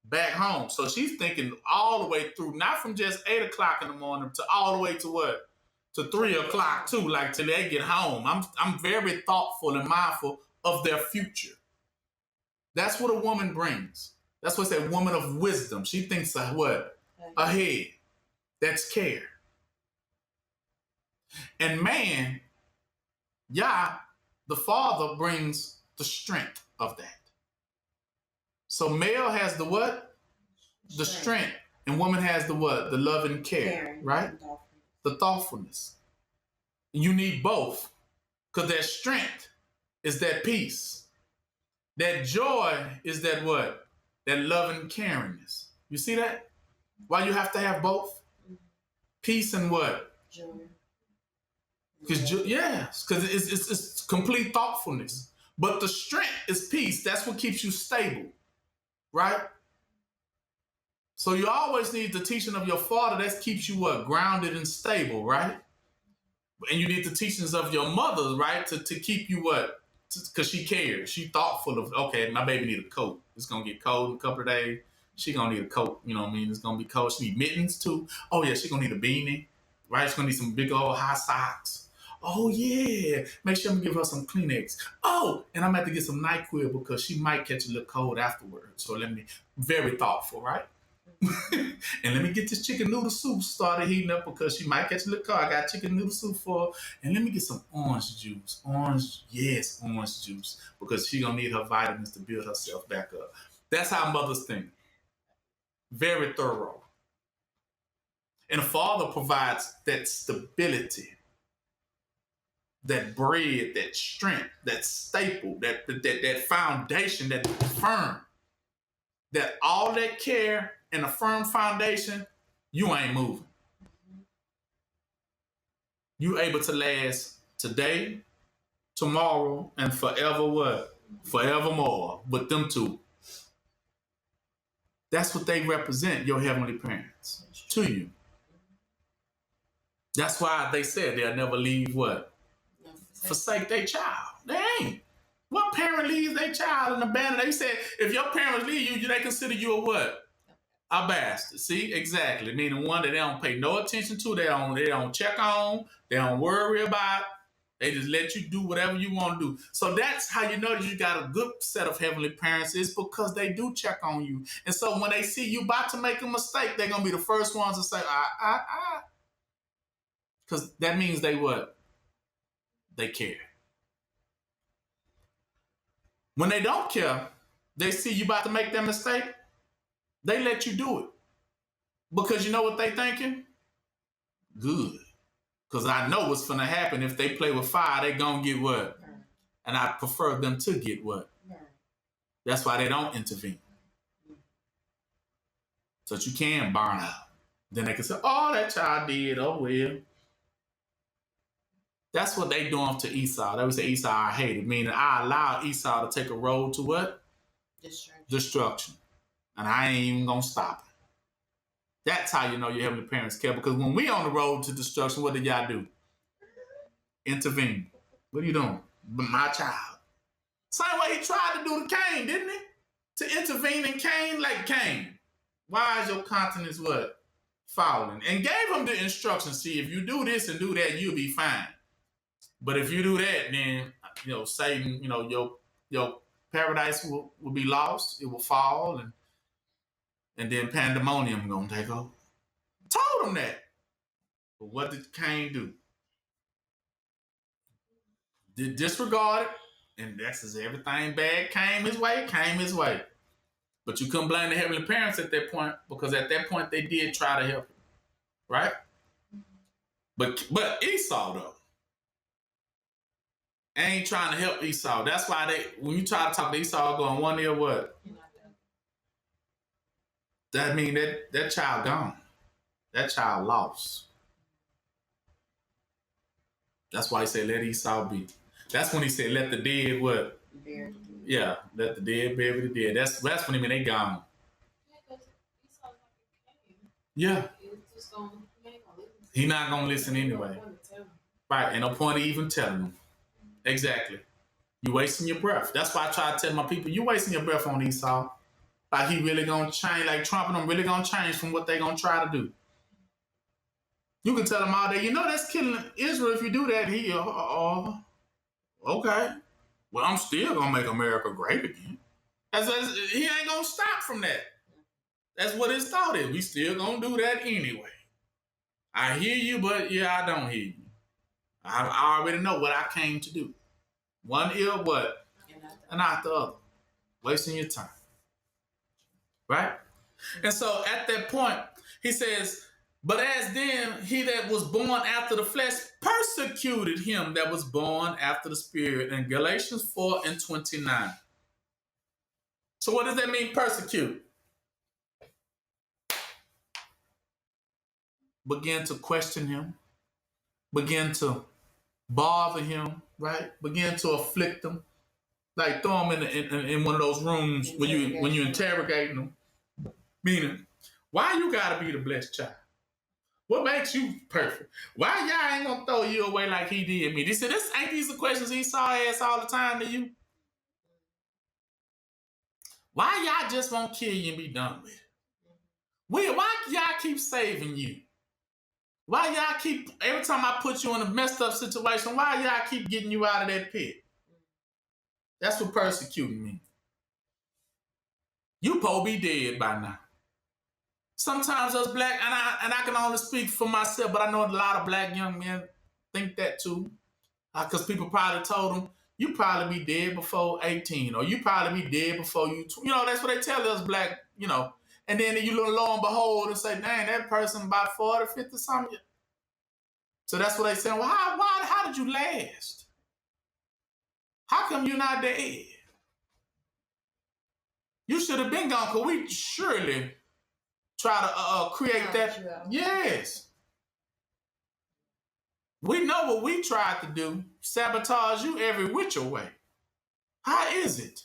Back home. So she's thinking all the way through, not from just 8 o'clock in the morning to all the way to what? To 3 o'clock too, like till they get home. I'm very thoughtful and mindful of their future. That's what a woman brings. That's what's that woman of wisdom. She thinks of what? Ahead. That's care. And man, Yah, the father, brings the strength of that. So male has the what? The strength. And woman has the what? The love and care, right? The thoughtfulness. You need both. Because that strength is that peace. That joy is that what? That love and caringness. You see that? Why you have to have both? Peace and what? Joy. Because it's complete thoughtfulness. But the strength is peace. That's what keeps you stable, right? So you always need the teaching of your father. That keeps you what? Grounded and stable, right? And you need the teachings of your mother, right? To keep you what? Because she cares. She thoughtful of, okay, my baby need a coat. It's going to get cold in a couple of days. She going to need a coat. You know what I mean? It's going to be cold. She need mittens too. Oh, yeah, she going to need a beanie, right? She's going to need some big old high socks. Oh, yeah. Make sure I'm going to give her some Kleenex. Oh, and I'm going to have to get some NyQuil because she might catch a little cold afterwards. So very thoughtful, right? And let me get this chicken noodle soup started heating up because she might catch a little cold. I got chicken noodle soup for her. And let me get some orange juice. Orange juice. Because she going to need her vitamins to build herself back up. That's how mothers think. Very thorough. And a father provides that stability, that bread, that strength, that staple, that foundation, that firm, that all that care and a firm foundation, you ain't moving. You able to last today, tomorrow, and forever what? Forevermore with them two. That's what they represent, your heavenly parents, to you. That's why they said they'll never leave what? Forsake their child. They ain't. What parent leaves their child and abandon? They said if your parents leave you, they consider you a what? A bastard. See, exactly. Meaning one that they don't pay no attention to, they don't check on, they don't worry about. They just let you do whatever you want to do. So that's how you know that you got a good set of heavenly parents, is because they do check on you. And so when they see you about to make a mistake, they're gonna be the first ones to say, because that means they what? They care. When they don't care, they see you about to make that mistake, they let you do it. Because you know what they thinking? Good. Because I know what's going to happen. If they play with fire, they going to get what? And I prefer them to get what? That's why they don't intervene. So that you can burn out. Then they can say, oh, that child did. Oh, well. That's what they doing to Esau. They would say Esau I hated, meaning I allowed Esau to take a road to what? Destruction. And I ain't even going to stop it. That's how you know your heavenly parents care. Because when we on the road to destruction, what did y'all do? Intervene. What are you doing? My child. Same way he tried to do to Cain, didn't he? To intervene in Cain, like Cain. Why is your countenance what? Falling. And gave him the instructions. See, if you do this and do that, you'll be fine. But if you do that, then, Satan, your paradise will be lost. It will fall. And then pandemonium gonna take over. Told him that. But what did Cain do? Did disregard it, and that's as everything bad came his way. But you couldn't blame the heavenly parents at that point, because at that point they did try to help him. Right? But Esau though ain't trying to help Esau. That's why when you try to talk to Esau, going one ear what? That mean that child gone. That child lost. That's why he said, let Esau be. That's when he said, let the dead what? Bury. Yeah, let the dead bury the dead. That's when he mean they gone. Yeah. He not going to listen anyway. Right, and no point of even telling him. Exactly. You wasting your breath. That's why I try to tell my people, you wasting your breath on Esau. Like he really gonna change, like Trump and them really gonna change from what they gonna try to do. You can tell them all day, that's killing Israel if you do that. Okay. Well, I'm still gonna make America great again. He ain't gonna stop from that. That's what his thought is. We still gonna do that anyway. I hear you, but I don't hear you. I already know what I came to do. One ear what? And not the other. Wasting your time. Right? And so at that point, he says, but as then he that was born after the flesh persecuted him that was born after the spirit, in Galatians 4:29. So what does that mean, persecute? Begin to question him. Begin to bother him, right? Begin to afflict him. Like throw him in one of those rooms when you interrogating him. Meaning, why you gotta be the blessed child? What makes you perfect? Why y'all ain't gonna throw you away like he did me? They said, ain't these the questions Esau asks all the time to you? Why y'all just won't kill you and be done with it? Why y'all keep saving you? Why y'all keep, every time I put you in a messed up situation, why y'all keep getting you out of that pit? That's what persecuting means. You supposed to be dead by now. Sometimes us black, and I can only speak for myself, but I know a lot of black young men think that too. Because people probably told them, you probably be dead before 18, or you probably be dead before you, that's what they tell us black, And then you look lo and behold and say, dang, that person about 40, 50 something. So that's what they say. Well, how did you last? How come you're not dead? You should have been gone, because we surely try to create that. Yes. We know what we tried to do, sabotage you every which way. How is it?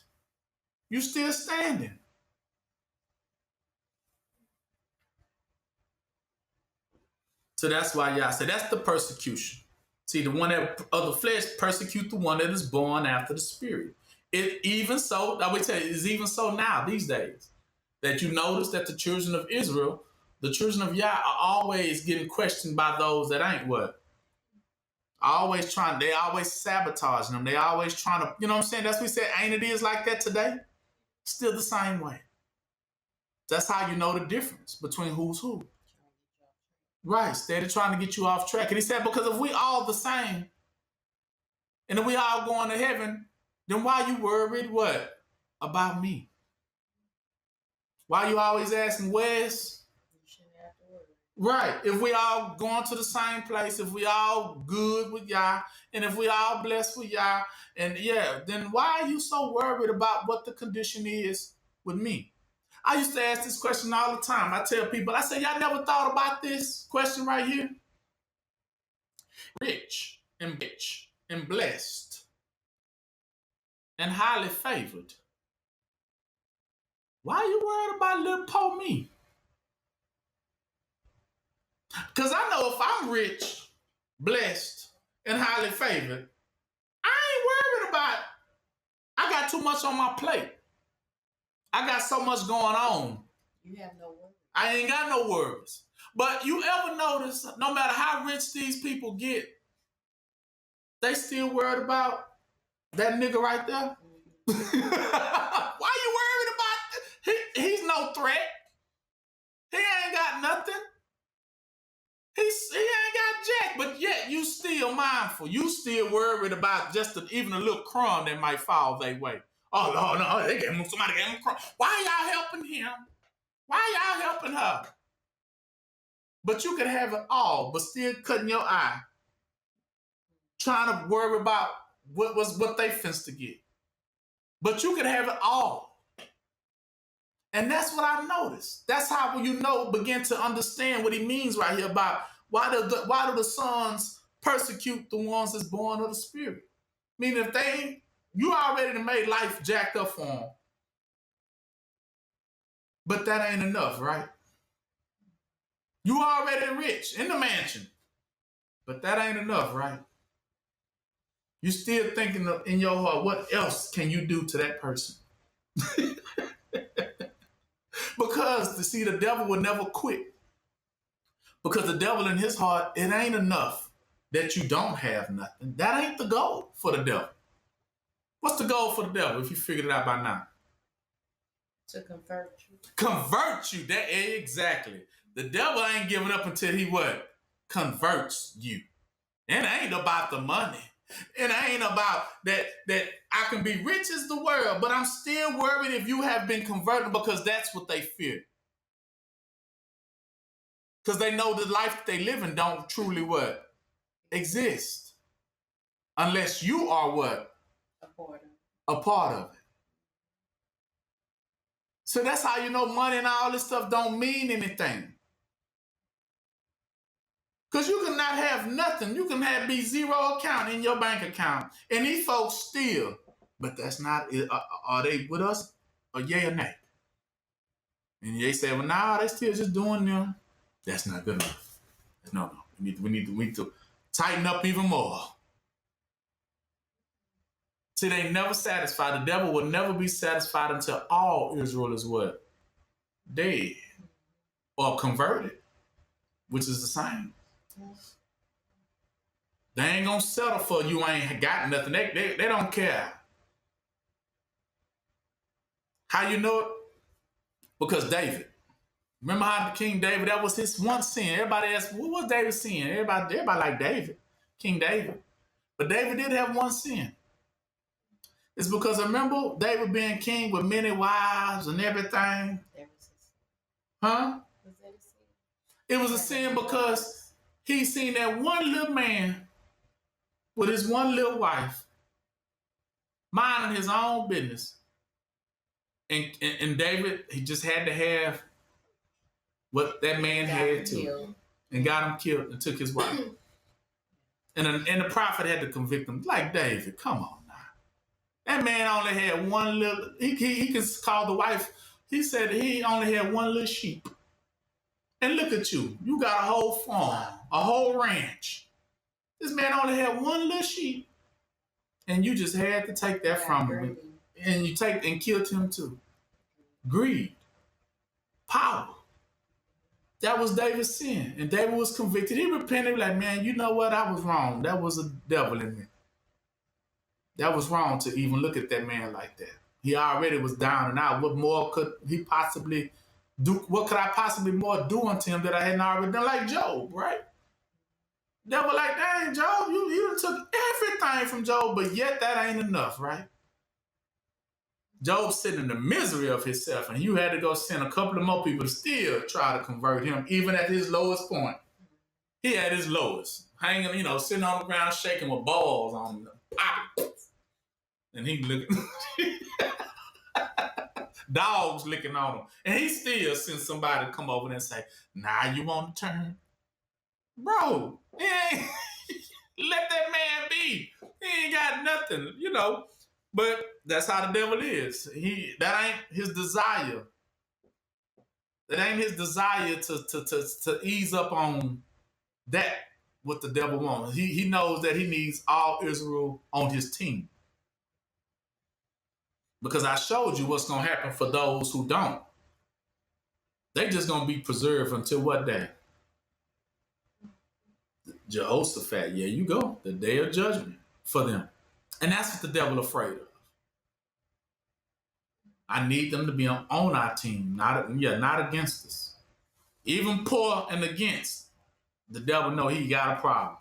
You still standing? So that's why y'all say that's the persecution. See, the one that of the flesh persecute the one that is born after the spirit. It even so, I would tell you, it's even so now these days that you notice that the children of Israel, the children of Yah, are always getting questioned by those that ain't what. They always sabotaging them. They always trying to, you know what I'm saying? That's what we said, ain't it is like that today? Still the same way. That's how you know the difference between who's who. Right, steady trying to get you off track. And he said, because if we all the same, and if we all going to heaven, then why you worried what? About me. Why you always asking where's? You shouldn't have to worry. Right, if we all going to the same place, if we all good with Yah, and if we all blessed with Yah, and yeah, then why are you so worried about what the condition is with me? I used to ask this question all the time. I tell people, I say, y'all never thought about this question right here? Rich and blessed and highly favored. Why are you worried about little poor me? Because I know if I'm rich, blessed, and highly favored, I ain't worried about, I got too much on my plate. I got so much going on. You have no worries. I ain't got no worries. But you ever notice, no matter how rich these people get, they still worried about that nigga right there? Why you worried about he's no threat. He ain't got nothing. He ain't got jack, but yet you still mindful. You still worried about just even a little crumb that might fall their way. Oh, no, somebody gave him a crumb. Why y'all helping him? Why y'all helping her? But you could have it all, but still cutting your eye. Trying to worry about what they finna to get. But you could have it all. And that's what I noticed. That's how you begin to understand what he means right here about why do the sons persecute the ones that's born of the spirit? Meaning if you already made life jacked up for them. But that ain't enough, right? You already rich in the mansion. But that ain't enough, right? You still thinking in your heart, what else can you do to that person? Because, the devil will never quit. Because the devil in his heart, it ain't enough that you don't have nothing. That ain't the goal for the devil. What's the goal for the devil if you figured it out by now? To convert you. Convert you. That exactly. The devil ain't giving up until he what? Converts you. And it ain't about the money. It ain't about that I can be rich as the world, but I'm still worried if you have been converted because that's what they fear. Because they know the life that they live in don't truly what? Exist. Unless you are what? A part of it. So that's how you know money and all this stuff don't mean anything. Because you can not have nothing. You can be zero account in your bank account. And these folks still, but that's not, are they with us? Or yay or nay? And they say, well, nah, they still just doing them. That's not good enough. No. We need to tighten up even more. See, they never satisfied. The devil will never be satisfied until all Israel is what? Dead. Or converted. Which is the same. They ain't gonna settle for you ain't got nothing. They don't care. How you know it? Because David. Remember how King David, that was his one sin. Everybody asked, what was David's sin? Everybody like David, King David. But David did have one sin. It's because remember David being king with many wives and everything? Huh? It was a sin because he seen that one little man with his one little wife minding his own business. And David, he just had to have what that man Got had him to, killed. and got him killed and took his wife. And the prophet had to convict him. Like, David, come on now. That man only had one little, he could call the wife. He said he only had one little sheep. And look at you. You got a whole farm, a whole ranch. This man only had one little sheep. And you just had to take that from him. And you take and killed him too. Greed. Power. That was David's sin. And David was convicted. He repented like, man, you know what? I was wrong. That was a devil in me. That was wrong to even look at that man like that. He already was down and out. What more could he possibly do? What could I possibly more do unto him that I hadn't already done? Like Job, right? Devil like, dang, Job, you took everything from Job, but yet that ain't enough, right? Job's sitting in the misery of himself, and you had to go send a couple of more people to still try to convert him, even at his lowest point. He at his lowest, hanging, sitting on the ground, shaking with balls on him. And he looking, dogs licking on him. And he still sends somebody to come over there and say, nah, you want to turn? Bro, let that man be. He ain't got nothing, But that's how the devil is. That ain't his desire. That ain't his desire to ease up on that, what the devil wants. He knows that he needs all Israel on his team. Because I showed you what's going to happen for those who don't. They just going to be preserved until what day? Jehoshaphat, yeah, you go. The day of judgment for them. And that's what the devil afraid of. I need them to be on our team, not against us. Even poor and against, the devil know he got a problem.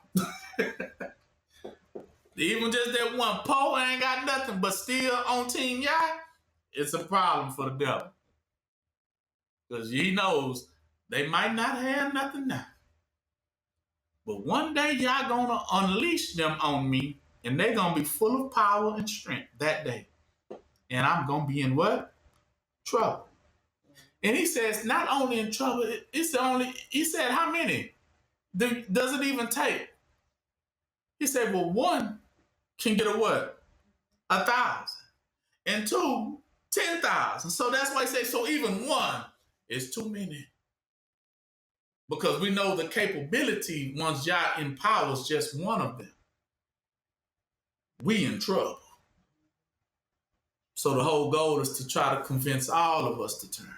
Even just that one poor ain't got nothing, but still on Team Yah, it's a problem for the devil. Because he knows they might not have nothing now. But one day y'all gonna unleash them on me, and they're gonna be full of power and strength that day. And I'm gonna be in what? Trouble. And he says, not only in trouble, he said, how many does it even take? He said, well, one can get a what? 1,000. And two, 10,000. So that's why he says, so even one is too many. Because we know the capability once Yah empowers just one of them. We in trouble. So the whole goal is to try to convince all of us to turn.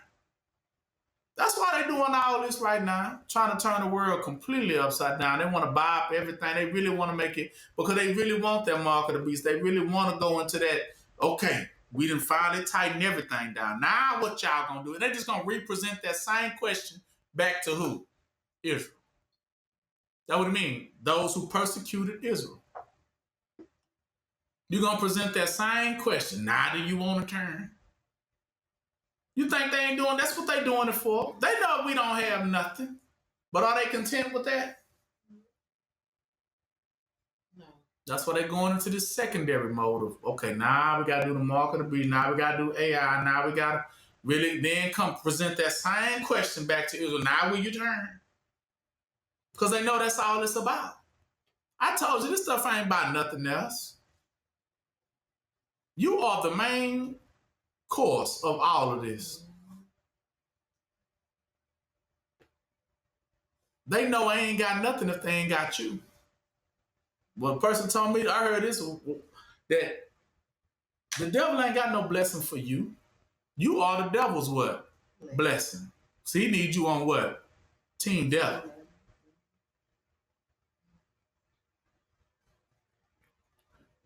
That's why they're doing all this right now, trying to turn the world completely upside down. They want to buy up everything. They really want to make it, because they really want that mark of the beast. They really want to go into that, okay, we done finally tighten everything down. Now what y'all going to do? And they're just going to represent that same question back to who? Israel. That what it mean? Those who persecuted Israel. You're going to present that same question. Now do you want to turn? You think they ain't doing, that's what they doing it for. They know we don't have nothing. But are they content with that? No. That's why they're going into this secondary mode of, okay, now we got to do the mark of the beast. Now we got to do AI. Now we got to really then come present that same question back to Israel. Now will you turn? Because they know that's all it's about. I told you, this stuff ain't about nothing else. You are the main course of all of this. They know I ain't got nothing if they ain't got you. Well, a person told me, I heard this, that the devil ain't got no blessing for you. You are the devil's what? Blessing. So he needs you on what? Team devil.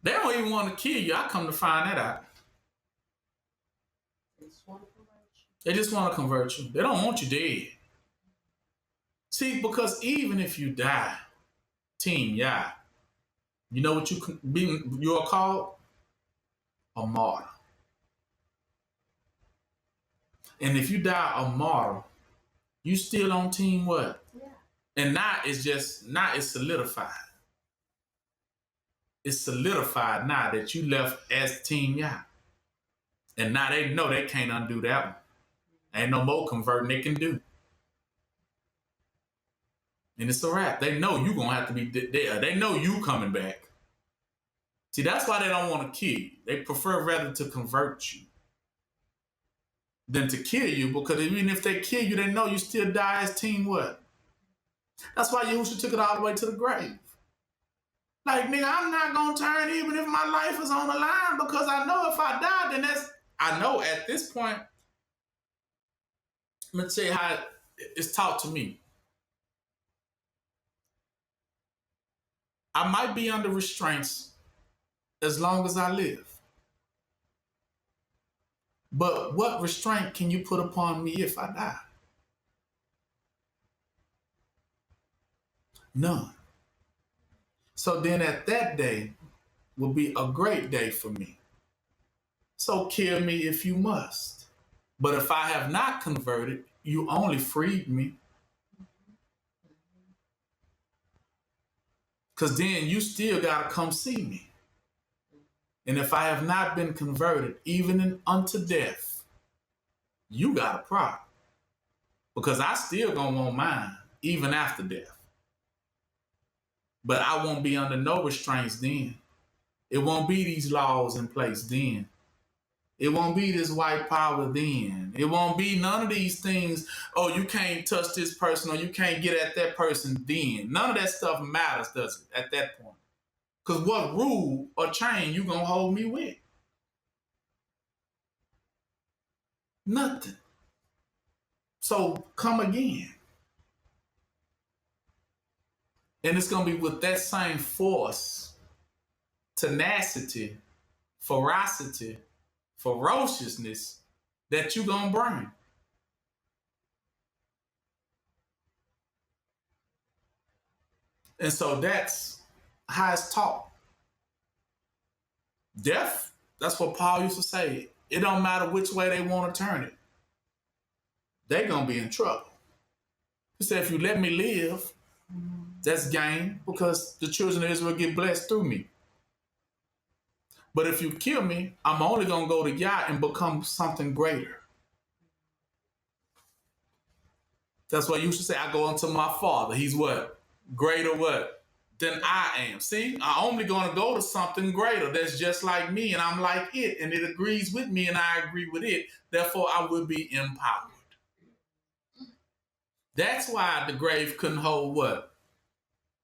They don't even want to kill you. I come to find that out. They just want to convert you. They don't want you dead. See, because even if you die, Team Yah, you know what you're called? A martyr. And if you die a martyr, you still on Team what? Yeah. And now it's solidified. It's solidified now that you left as Team Yah. And now they know they can't undo that one. Ain't no more converting they can do. And it's a wrap. They know you gonna have to be there. They know you coming back. See, that's why they don't want to kill you. They prefer rather to convert you than to kill you, because even if they kill you, they know you still die as team what? That's why Yahushua took it all the way to the grave. Like, nigga, I'm not gonna turn even if my life is on the line, because I know if I die, then I know at this point, let me tell you how it's taught to me. I might be under restraints as long as I live. But what restraint can you put upon me if I die? None. So then at that day will be a great day for me. So kill me if you must. But if I have not converted, you only freed me. Because then you still got to come see me. And if I have not been converted, even unto death, you got a problem. Because I still gonna want mine, even after death. But I won't be under no restraints then. It won't be these laws in place then. It won't be this white power then. It won't be none of these things. Oh, you can't touch this person, or you can't get at that person then. None of that stuff matters, does it, at that point? Because what rule or chain you gonna hold me with? Nothing. So come again. And it's gonna be with that same force, tenacity, ferocity, ferociousness that you gonna bring. And so that's how it's taught. Death, that's what Paul used to say. It don't matter which way they want to turn it. They're going to be in trouble. He said, if you let me live, that's gain, because the children of Israel get blessed through me. But if you kill me, I'm only going to go to Yah and become something greater. That's why you should say, I go unto my Father. He's what? Greater what? Than I am. See, I'm only going to go to something greater that's just like me, and I'm like it, and it agrees with me, and I agree with it. Therefore, I will be empowered. That's why the grave couldn't hold what?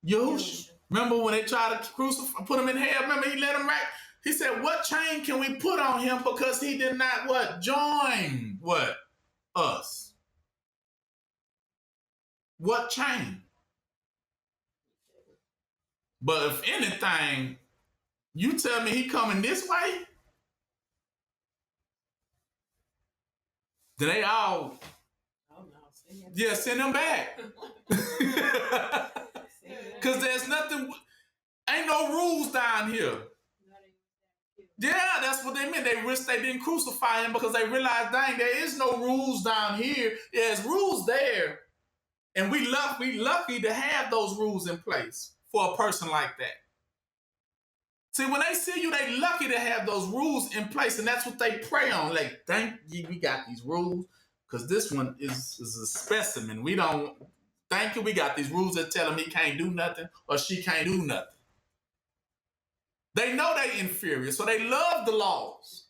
Yahushua. Remember when they tried to crucify, put him in hell? Remember he let him right? He said, what chain can we put on him because he did not what? Join what? Us. What chain? But if anything, you tell me he coming this way, then they all, send him back. Because there's nothing, ain't no rules down here. Yeah, that's what they meant. They wish they didn't crucify him because they realized, dang, there is no rules down here. There's rules there. And we lucky to have those rules in place for a person like that. See, when they see you, they lucky to have those rules in place, and that's what they pray on. Like, thank you, we got these rules, because this one is a specimen. Thank you, we got these rules that tell him he can't do nothing or she can't do nothing. They know they inferior, so they love the laws.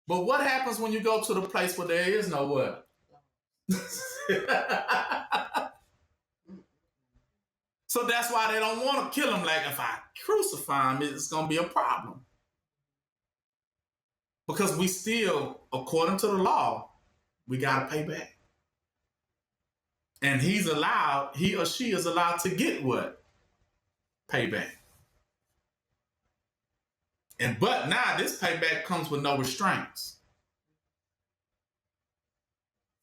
But what happens when you go to the place where there is no what? So that's why they don't want to kill him. Like, if I crucify him, it's going to be a problem. Because we still, according to the law, we got to pay back. And he or she is allowed to get what? Payback. But now this payback comes with no restraints.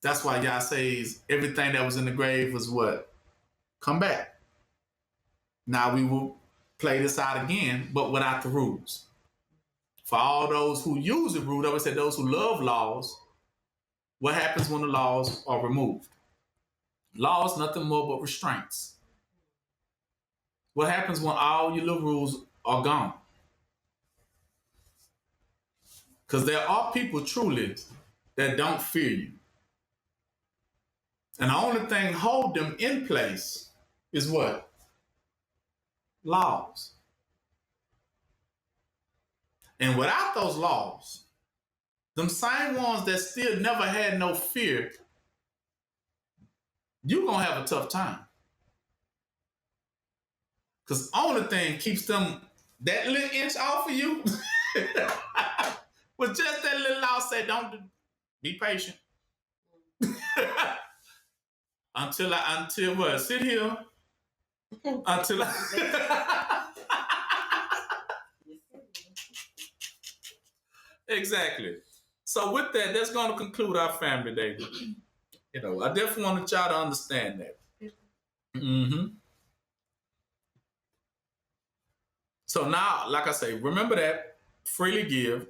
That's why Yah says everything that was in the grave was what? Come back. Now we will play this out again, but without the rules. For all those who use the rule, I would say those who love laws, what happens when the laws are removed? Laws, nothing more but restraints. What happens when all your little rules are gone? Because there are people truly that don't fear you. And the only thing hold them in place is what? Laws. And without those laws, them same ones that still never had no fear, you're going to have a tough time. Because only thing keeps them that little inch off of you was just that little law say, don't be patient. until what? Sit here. Until Exactly. So with that, that's going to conclude our family day. You know, I definitely want y'all to understand that. Mm-hmm. So now, like I say, remember that freely give.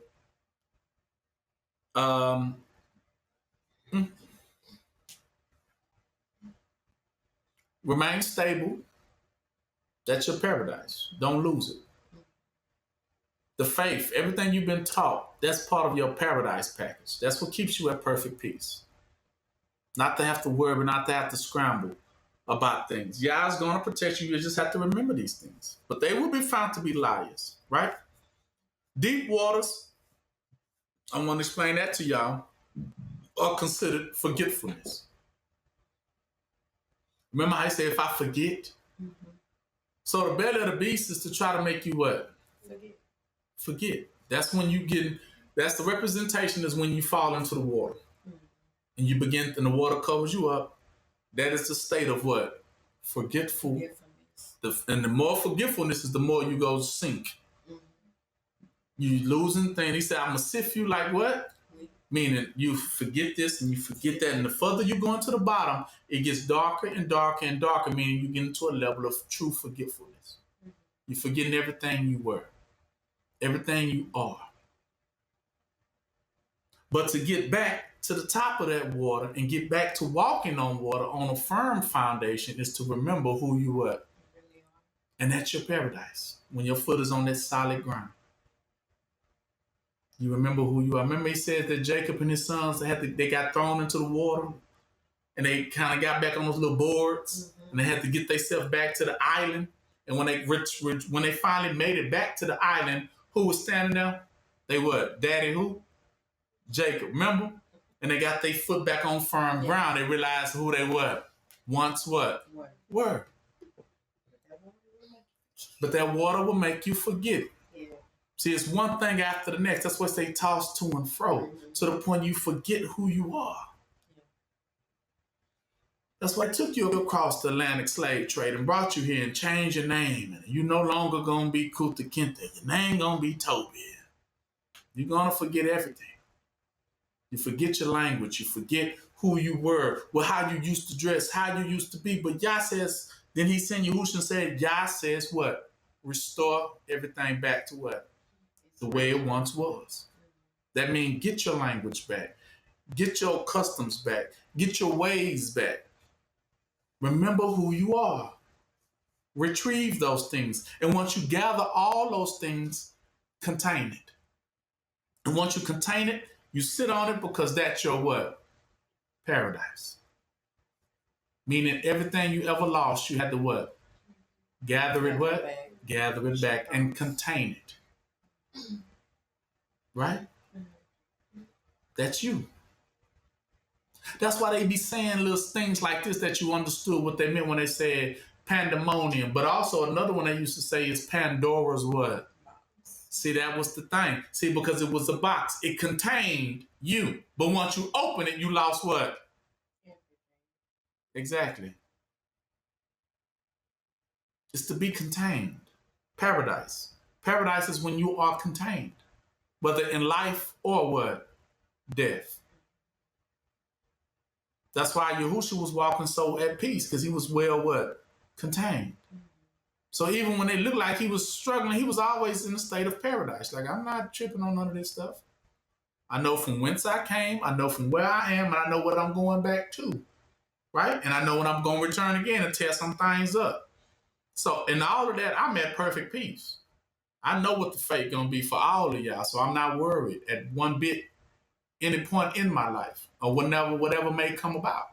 Remain stable. That's your paradise. Don't lose it. The faith, everything you've been taught, that's part of your paradise package. That's what keeps you at perfect peace. Not to have to worry, not to have to scramble about things. Yah's going to protect you. You just have to remember these things. But they will be found to be liars, right? Deep waters, I want to explain that to y'all, are considered forgetfulness. Remember how I said, if I forget? Mm-hmm. So the belly of the beast is to try to make you what? Forget. That's when that's the representation is when you fall into the water. Mm-hmm. And you begin, and the water covers you up. That is the state of what? Forgetfulness. And the more forgetfulness is, the more you go sink. Mm-hmm. You losing things. He said, I'm going to sift you like what? Meaning you forget this and you forget that. And the further you go into the bottom, it gets darker and darker and darker, meaning you get into a level of true forgetfulness. Mm-hmm. You're forgetting everything you were, everything you are. But to get back to the top of that water and get back to walking on water on a firm foundation is to remember who you were. And that's your paradise, when your foot is on that solid ground. You remember who you are. Remember he said that Jacob and his sons, they got thrown into the water and they kind of got back on those little boards. Mm-hmm. And they had to get themselves back to the island. And when they finally made it back to the island, who was standing there? They what? Daddy who? Jacob, remember? And they got their foot back on firm ground. They realized who they were. Once what? Were. But that water will make you forget. See, it's one thing after the next. That's what they toss to and fro, to the point you forget who you are. That's why it took you across the Atlantic slave trade and brought you here and changed your name. And you're no longer going to be Kuta Kinte. Your name going to be Toby. You're going to forget everything. You forget your language. You forget who you were, how you used to dress, how you used to be. But Yah says, then he sent Yahushua and said, Yah says what? Restore everything back to what? The way it once was. That means get your language back. Get your customs back. Get your ways back. Remember who you are. Retrieve those things. And once you gather all those things, contain it. And once you contain it, you sit on it because that's your what? Paradise. Meaning everything you ever lost, you had to what? Gather it what? Gather it back and contain it. Right? That's you. That's why they be saying little things like this that you understood what they meant when they said pandemonium. But also another one they used to say is Pandora's what? See, that was the thing. See, because it was a box. It contained you. But once you open it, you lost what? Exactly. It's to be contained. Paradise. Paradise is when you are contained, whether in life or what? Death. That's why Yahushua was walking so at peace, because he was well what? Contained. So even when it looked like he was struggling, he was always in a state of paradise. Like, I'm not tripping on none of this stuff. I know from whence I came, I know from where I am, and I know what I'm going back to. Right? And I know when I'm going to return again and tear some things up. So in all of that, I'm at perfect peace. I know what the fate gonna be for all of y'all, so I'm not worried at one bit, any point in my life, or whatever may come about.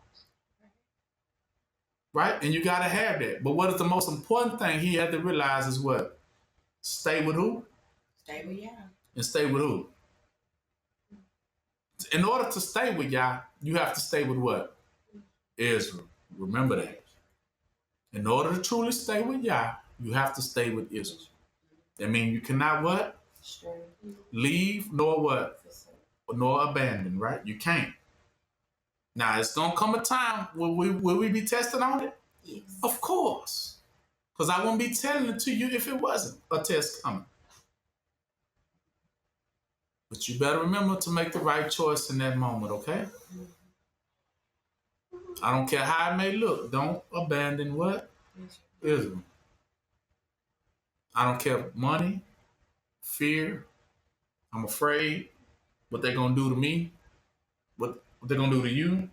right? And you got to have that. But what is the most important thing he had to realize is what? Stay with who? Stay with Yah. And stay with who? In order to stay with Yah, you have to stay with what? Israel. Remember that. In order to truly stay with Yah, you have to stay with Israel. That means you cannot what? Stray. Leave nor what? Nor abandon, right? You can't. Now, it's going to come a time will we be tested on it? Yes. Of course. Because I wouldn't be telling it to you if it wasn't a test coming. But you better remember to make the right choice in that moment, okay? I don't care how it may look. Don't abandon what? Israel. I don't care money, fear, I'm afraid, what they're going to do to me, what they're going to do to you.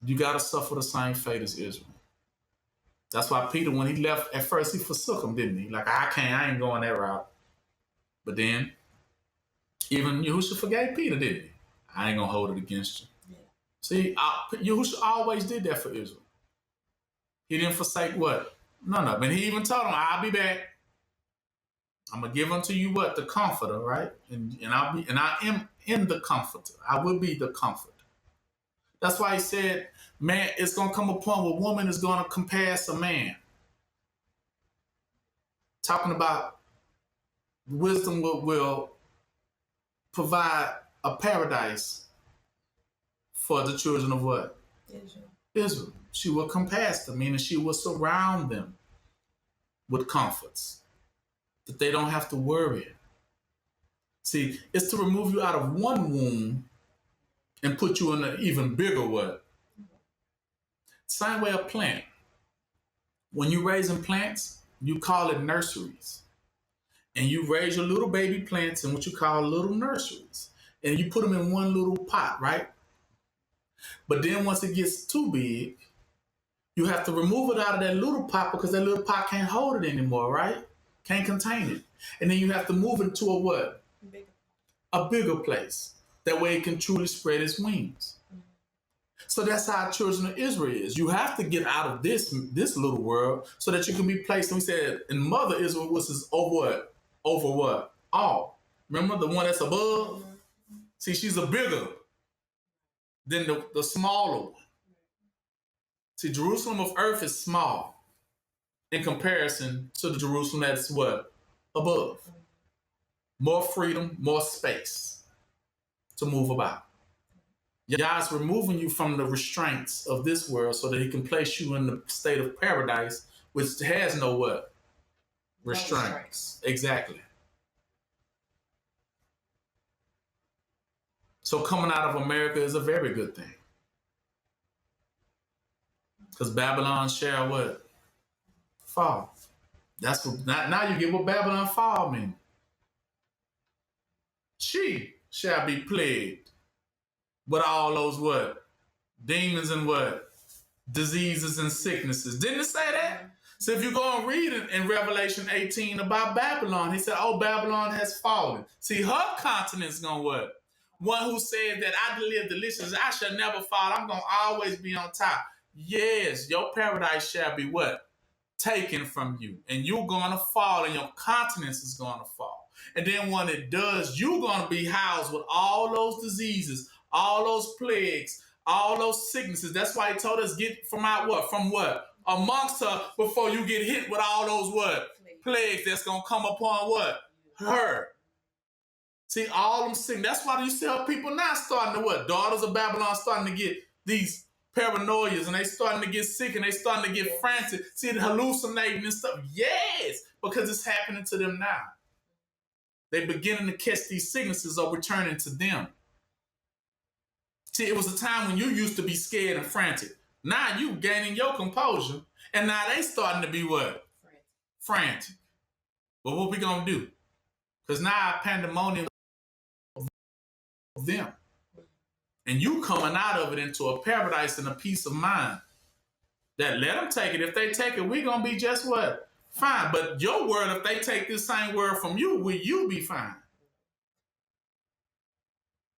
You got to suffer the same fate as Israel. That's why Peter, when he left, at first he forsook him, didn't he? Like, I ain't going that route. But then, even Yahushua forgave Peter, didn't he? I ain't going to hold it against you. Yeah. See, Yahushua always did that for Israel. He didn't forsake what? None of them. And he even told them, I'll be back. I'm going to give unto you what? The comforter, right? And I am in the comforter. I will be the comforter. That's why he said, man, it's going to come a point where a woman is going to compass a man. Talking about wisdom will provide a paradise for the children of what? Israel. She will compass them, meaning she will surround them with comforts that they don't have to worry. See, it's to remove you out of one womb and put you in an even bigger what? Same way a plant. When you're raising plants, you call it nurseries. And you raise your little baby plants in what you call little nurseries. And you put them in one little pot, right? But then once it gets too big, you have to remove it out of that little pot because that little pot can't hold it anymore, right? Can't contain it. And then you have to move it to a what? A bigger place. That way it can truly spread its wings. So that's how children of Israel is. You have to get out of this little world so that you can be placed. And we said, in Mother Israel, which is over what? Over what? All. Remember the one that's above? See, she's a bigger than the smaller one. See, Jerusalem of earth is small in comparison to the Jerusalem that's what? Above. More freedom, more space to move about. Yah's removing you from the restraints of this world so that he can place you in the state of paradise, which has no what? Restraints. Exactly. So coming out of America is a very good thing. Because Babylon shall what? Fall. That's what now you get what Babylon fall means. She shall be plagued with all those what? Demons and what? Diseases and sicknesses. Didn't it say that? So if you go and read it in Revelation 18 about Babylon, he said, oh, Babylon has fallen. See, her continent's gonna what? One who said that I live delicious, I shall never fall. I'm gonna always be on top. Yes, your paradise shall be what? Taken from you. And you're gonna fall and your continence is gonna fall. And then when it does, you're gonna be housed with all those diseases, all those plagues, all those sicknesses. That's why he told us get from out what? From what? Amongst her before you get hit with all those what? Plagues that's gonna come upon what? Her. See, all them sick. That's why you see how people now starting to what? Daughters of Babylon starting to get these paranoias and they starting to get sick and they starting to get frantic. See, hallucinating and stuff. Yes, because it's happening to them now. They beginning to catch these sicknesses or returning to them. See, it was a time when you used to be scared and frantic. Now you gaining your composure and now they starting to be what? Frantic. But what we gonna do? Because now pandemonium of them. And you coming out of it into a paradise and a peace of mind. That let them take it. If they take it, we gonna be just what? Fine. But your word, if they take this same word from you, will you be fine?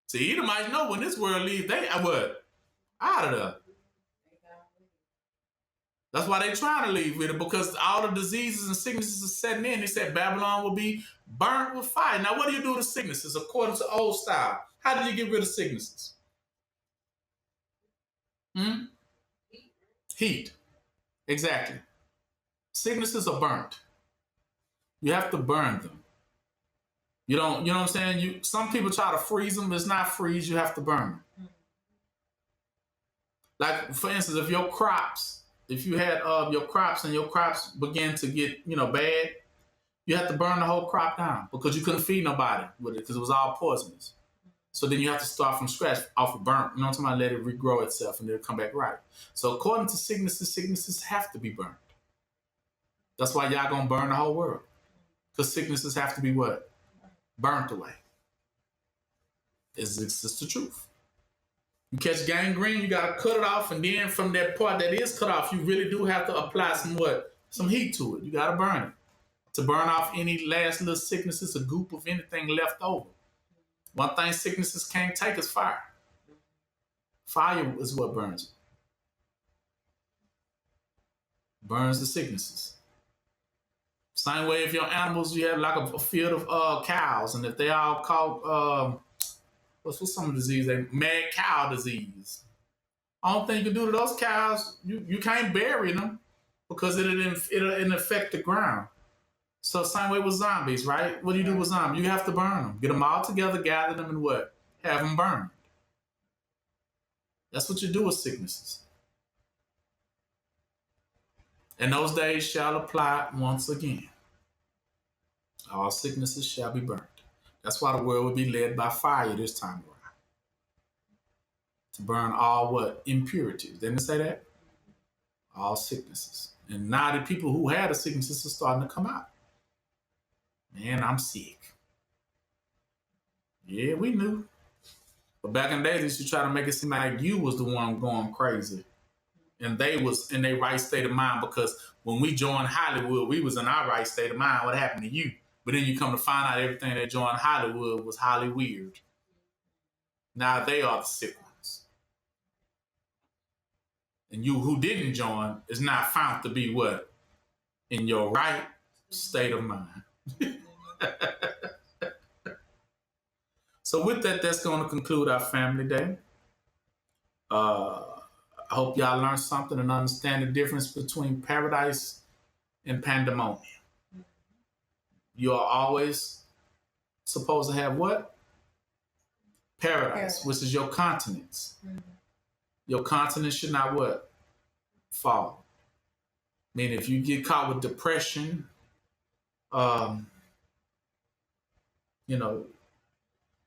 See, Edomites know when this world leaves, they what? Out of there. That's why they trying to leave with it, because all the diseases and sicknesses are setting in. They said Babylon will be burnt with fire. Now, what do you do to sicknesses according to old style? How did you get rid of sicknesses? Heat. Exactly. Sicknesses are burnt. You have to burn them. You know what I'm saying? Some people try to freeze them. It's not freeze. You have to burn them. Like, for instance, if you had your crops and your crops began to get, bad, you have to burn the whole crop down because you couldn't feed nobody with it because it was all poisonous. So then you have to start from scratch off of burnt. You know what I'm talking about? Let it regrow itself and it'll come back right. So according to sicknesses have to be burnt. That's why y'all gonna burn the whole world. Because sicknesses have to be what? Burnt away. It's just the truth. You catch gangrene, you gotta cut it off, and then from that part that is cut off, you really do have to apply some heat to it. You gotta burn it to burn off any last little sicknesses, a goop of anything left over. One thing sicknesses can't take is fire. Fire is what burns it. Burns the sicknesses. Same way if your animals, you have like a field of cows, and if they all caught what's some disease? Mad cow disease. Only thing you can do to those cows, you can't bury them because it'll affect the ground. So same way with zombies, right? What do you do with zombies? You have to burn them. Get them all together, gather them, and what? Have them burned. That's what you do with sicknesses. And those days shall apply once again. All sicknesses shall be burnt. That's why the world will be led by fire this time around. To burn all what? Impurities. Didn't it say that? All sicknesses. And now the people who had the sicknesses are starting to come out. Man, I'm sick. Yeah, we knew. But back in the days, they used to try to make it seem like you was the one going crazy. And they was in their right state of mind, because when we joined Hollywood, we was in our right state of mind. What happened to you? But then you come to find out everything that joined Hollywood was highly weird. Now they are the sick ones. And you who didn't join is not found to be what? In your right state of mind. So with that, that's going to conclude our family day. I hope y'all learned something and understand the difference between paradise and pandemonium. You are always supposed to have what? Paradise, which is your continence. Mm-hmm. Your continence should not what? Fall. I mean, if you get caught with depression,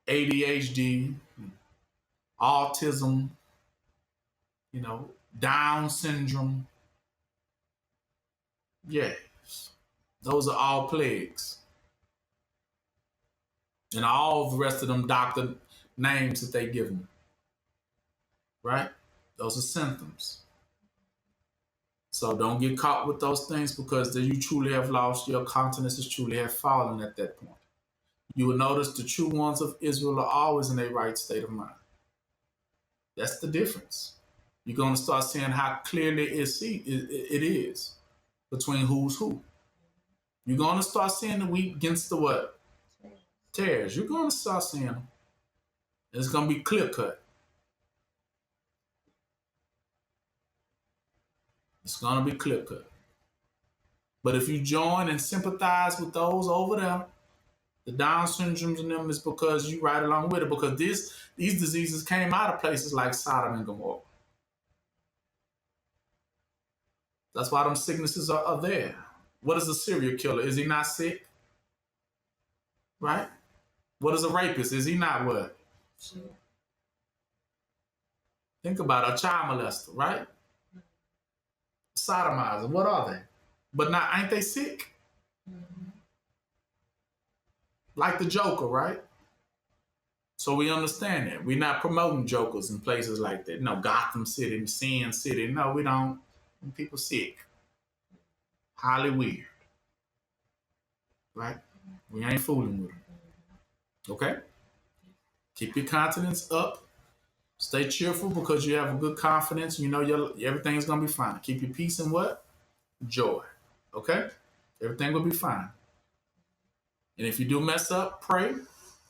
ADHD, autism, Down syndrome. Yes, those are all plagues. And all the rest of them doctor names that they give them. Right? Those are symptoms. So don't get caught with those things, because then you truly have lost, your continence has truly have fallen at that point. You will notice the true ones of Israel are always in a right state of mind. That's the difference. You're going to start seeing how clearly it is between who's who. You're going to start seeing the wheat against the what? Tares. You're going to start seeing them. It's going to be clear cut. It's going to be clear cut. But if you join and sympathize with those over there, the Down syndromes in them, is because you ride along with it, because these diseases came out of places like Sodom and Gomorrah. That's why them sicknesses are there. What is a serial killer? Is he not sick? Right? What is a rapist? Is he not what? Sure. Think about it, a child molester, right? Sodomizer, what are they? But now, ain't they sick? Mm-hmm. Like the Joker, right? So we understand that. We're not promoting jokers in places like that. No, Gotham City, Sin City. No, we don't. People sick. Highly weird. Right? We ain't fooling with them. Okay? Keep your continence up. Stay cheerful because you have a good confidence. You know everything's gonna be fine. Keep your peace and what? Joy. Okay? Everything will be fine. And if you do mess up, pray.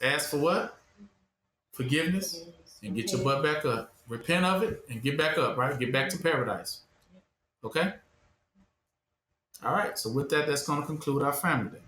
Ask for what? Forgiveness. And get your butt back up. Repent of it and get back up, right? Get back to paradise. Okay? All right. So with that, that's going to conclude our family day.